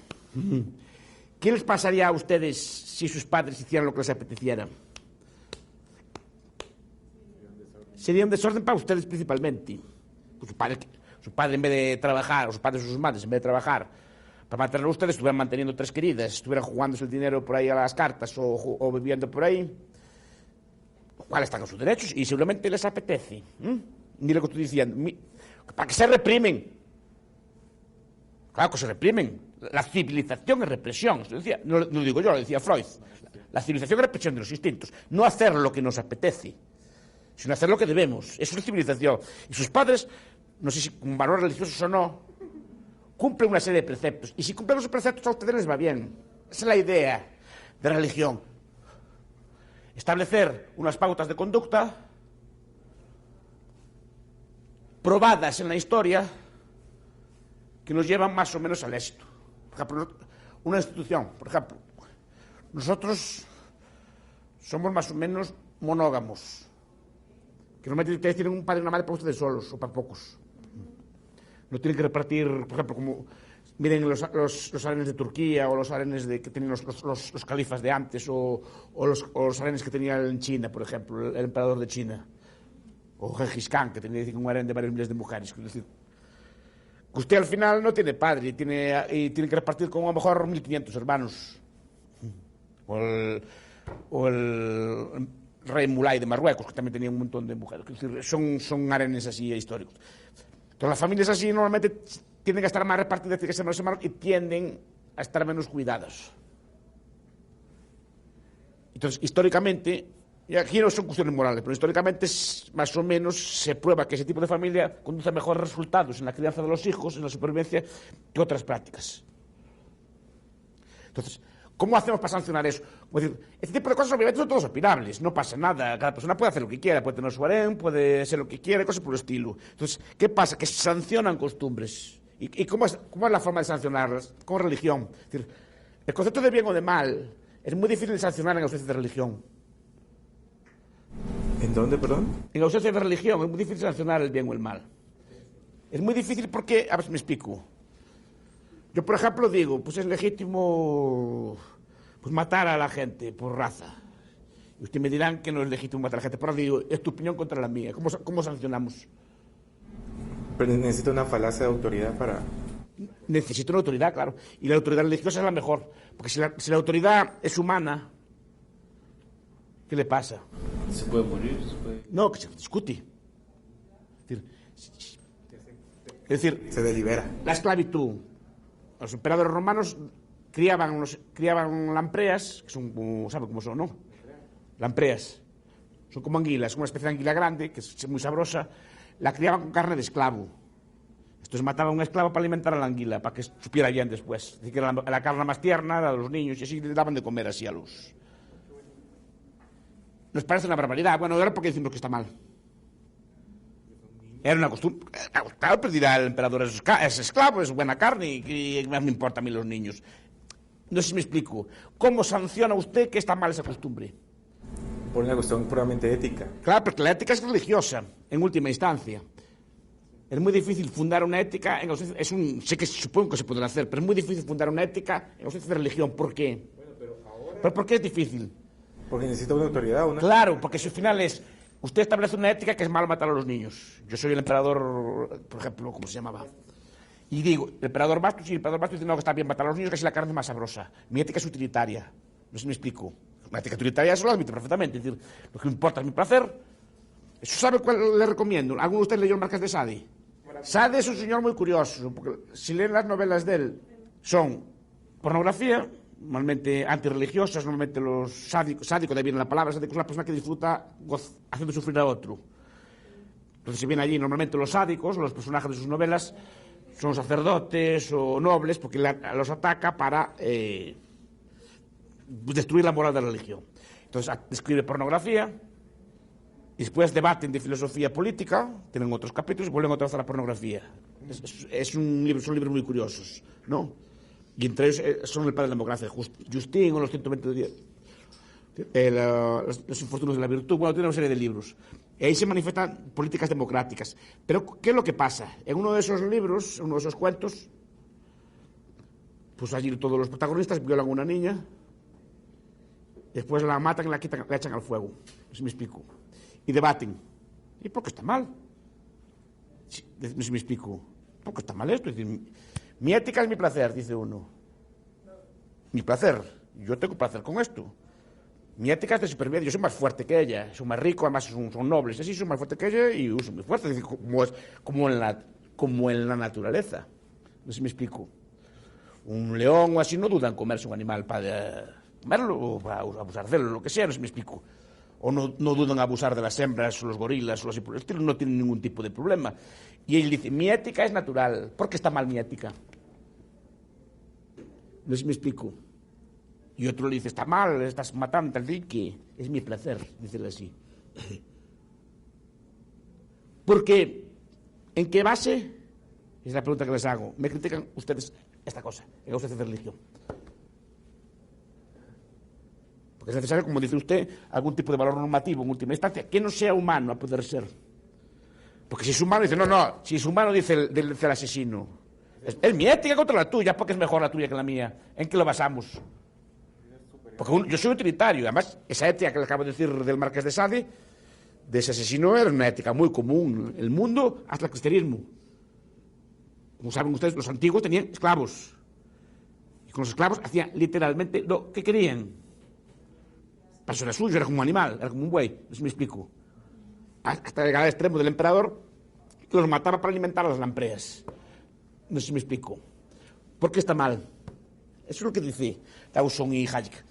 A: ¿Qué les pasaría a ustedes si sus padres hicieran lo que les apeteciera? Sería un desorden para ustedes principalmente. Pues su padre en vez de trabajar, o sus padres o sus madres en vez de trabajar para mantener a ustedes, estuvieran manteniendo 3 queridas, estuvieran jugándose el dinero por ahí a las cartas o viviendo por ahí. ¿Cuáles están sus derechos? Y seguramente les apetece. Mira lo que estoy diciendo. ¿Para qué se reprimen? Claro que se reprimen. La civilización es represión. No lo digo yo, lo decía Freud. La civilización es represión de los instintos. No hacer lo que nos apetece, sino hacer lo que debemos. Eso es civilización. Y sus padres, no sé si con valores religiosos o no, cumplen una serie de preceptos. Y si cumplen esos preceptos a ustedes les va bien. Esa es la idea de la religión. Establecer unas pautas de conducta probadas en la historia que nos llevan más o menos al éxito. Por ejemplo, una institución, por ejemplo, nosotros somos más o menos monógamos. Que normalmente ustedes tienen un padre y una madre para ustedes solos o para pocos. No tienen que repartir, por ejemplo, como miren los harenes de Turquía o los harenes que tenían los califas de antes o los harenes que tenía en China, por ejemplo, el emperador de China, o Gengis Khan, que tenía un harén de varios miles de mujeres. Es decir, que usted al final no tiene padre y tiene que repartir con a lo mejor 1.500 hermanos. O el rey Mulay de Marruecos, que también tenía un montón de mujeres. Es decir, son arenes así históricos. Entonces, las familias así normalmente tienden a estar más repartidas que ser más hermanos y tienden a estar menos cuidadas. Entonces, históricamente, y aquí no son cuestiones morales, pero históricamente más o menos se prueba que ese tipo de familia conduce a mejores resultados en la crianza de los hijos, en la supervivencia, que otras prácticas. Entonces, ¿cómo hacemos para sancionar eso? Es decir, este tipo de cosas obviamente son todos opinables, no pasa nada, cada persona puede hacer lo que quiera, puede tener su harén, puede ser lo que quiera, cosas por el estilo. Entonces, ¿qué pasa? Que se sancionan costumbres. ¿Y cómo es la forma de sancionarlas? Con religión. Es decir, el concepto de bien o de mal es muy difícil de sancionar en ausencia de religión.
G: ¿En dónde, perdón?
A: En ausencia de religión es muy difícil sancionar el bien o el mal. Es muy difícil porque, a ver si me explico. Yo, por ejemplo, digo, pues es legítimo pues matar a la gente por raza. Y ustedes me dirán que no es legítimo matar a la gente por raza. Digo, es tu opinión contra la mía. ¿Cómo sancionamos?
G: Pero necesito una falacia de autoridad para...
A: Necesito una autoridad, claro. Y la autoridad religiosa es la mejor. Porque si la autoridad es humana, ¿qué le pasa?
E: ¿Se puede morir?
A: No, que se discute. Es decir,
G: se delibera.
A: La esclavitud. Los emperadores romanos criaban lampreas, que son, ¿sabe cómo son, no? Lampreas. Son como anguilas, una especie de anguila grande, que es muy sabrosa. La criaban con carne de esclavo. Entonces mataban a un esclavo para alimentar a la anguila, para que supiera bien después. Es decir, que era la carne más tierna, la de los niños, y así le daban de comer así a los... Nos parece una barbaridad. Bueno, ahora porque decimos que está mal. Era una costumbre. Claro, pues dirá el emperador, es esclavo, es buena carne, y más me importa a mí los niños. No sé si me explico. ¿Cómo sanciona usted que está mal esa costumbre?
G: Por una cuestión puramente ética.
A: Claro, porque la ética es religiosa, en última instancia. Es muy difícil fundar una ética en ausencia... Sé que supongo que se podrá hacer, pero es muy difícil fundar una ética en ausencia de religión. ¿Por qué? ¿Pero por qué es difícil?
G: Porque necesita una autoridad, ¿no?
A: Claro, porque si al final es... Usted establece una ética que es malo matar a los niños. Yo soy el emperador, por ejemplo, ¿cómo se llamaba? Y digo, el emperador Bastos, y el emperador Bastos dice, no, que está bien matar a los niños, que así la carne es más sabrosa. Mi ética es utilitaria. No sé si me explico. La ética utilitaria eso lo admite perfectamente. Es decir, lo que me importa es mi placer. ¿Eso sabe cuál le recomiendo? ¿Alguno de ustedes leyó el Marqués de Sade? Sade es un señor muy curioso, porque si leen las novelas de él, son pornografía, normalmente antirreligiosas, normalmente los sádicos, sádico de ahí viene la palabra, sádico es una persona que disfruta haciendo sufrir a otro. Entonces si viene allí normalmente los sádicos, los personajes de sus novelas, son sacerdotes o nobles, porque los ataca para destruir la moral de la religión. Entonces escribe pornografía, y después debaten de filosofía política, tienen otros capítulos y vuelven otra vez a la pornografía. Son libros muy curiosos, ¿no? Y entre ellos son el padre de la democracia, Justín o los 120 días, los infortunios de la virtud, bueno, tiene una serie de libros. Y ahí se manifiestan políticas democráticas. Pero, ¿qué es lo que pasa? En uno de esos libros, en uno de esos cuentos, pues allí todos los protagonistas violan a una niña, después la matan y la echan al fuego. No sé si me explico. Y debaten. ¿Y por qué está mal? No sé si me explico. ¿Por qué está mal esto? Es decir, mi ética es mi placer, dice uno. Mi placer. Yo tengo placer con esto. Mi ética es de supervivencia. Yo soy más fuerte que ella. Soy más rico, además son nobles. Así soy más fuerte que ella y uso mi fuerza. Es decir, como en la naturaleza. No sé si me explico. Un león o así no duda en comerse un animal para comerlo o para abusar de él, lo que sea, no sé si me explico. O no dudan en abusar de las hembras o los gorilas o así por el estilo, no tienen ningún tipo de problema. Y él dice, mi ética es natural. ¿Por qué está mal mi ética? No sé si me explico. Y otro le dice, está mal, estás matando al dique. Es mi placer, dice así. Porque, ¿en qué base? Es la pregunta que les hago. Me critican ustedes esta cosa, en ausencia de religión. Porque es necesario, como dice usted, algún tipo de valor normativo en última instancia, que no sea humano a poder ser. Porque si es humano, dice, no, si es humano, dice el asesino. Es mi ética contra la tuya, porque es mejor la tuya que la mía. ¿En qué lo basamos? Porque yo soy utilitario. Además, esa ética que le acabo de decir del Marqués de Sade, de ese asesino, era una ética muy común en el mundo, hasta el cristianismo. Como saben ustedes, los antiguos tenían esclavos. Y con los esclavos hacían literalmente lo que querían. Para eso era suyo, era como un animal, era como un buey, no sé si me explico. Hasta llegar al extremo del emperador, que los mataba para alimentar a las lampreas. No sé si me explico. ¿Por qué está mal? Eso es lo que dice Dawson y Hayek.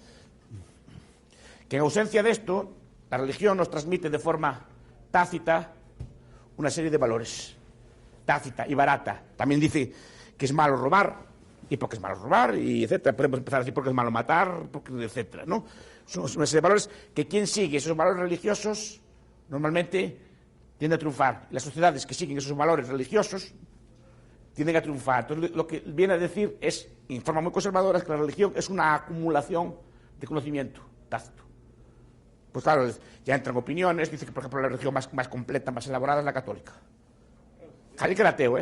A: Que en ausencia de esto, la religión nos transmite de forma tácita una serie de valores. Tácita y barata. También dice que es malo robar, y por qué es malo robar, y etcétera. Podemos empezar a decir por qué es malo matar, porque, etcétera, ¿no? Son una serie de valores que quien sigue esos valores religiosos normalmente tiende a triunfar. Las sociedades que siguen esos valores religiosos tienden a triunfar. Entonces, lo que viene a decir es, en forma muy conservadora, es que la religión es una acumulación de conocimiento tácito. Pues claro, ya entran opiniones, dice que, por ejemplo, la religión más completa, más elaborada es la católica. Hayek era ateo,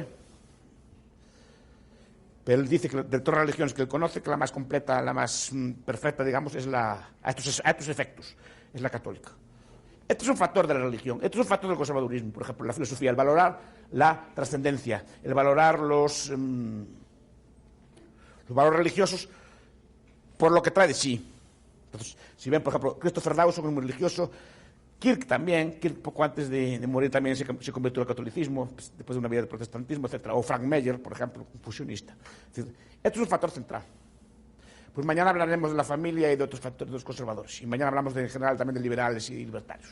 A: Pero él dice que de todas las religiones que él conoce, que la más completa, la más perfecta, digamos, es a estos efectos, es la católica. Esto es un factor de la religión, esto es un factor del conservadurismo, por ejemplo, la filosofía, el valorar la trascendencia, el valorar los valores religiosos por lo que trae de sí. Entonces, si ven, por ejemplo, Christopher Dawson es muy religioso, Kirk también, Kirk poco antes de morir también se convirtió al catolicismo, después de una vida de protestantismo, etc. O Frank Meyer, por ejemplo, un fusionista. Es decir, esto es un factor central. Pues mañana hablaremos de la familia y de otros factores, de los conservadores. Y mañana hablamos en general también de liberales y libertarios.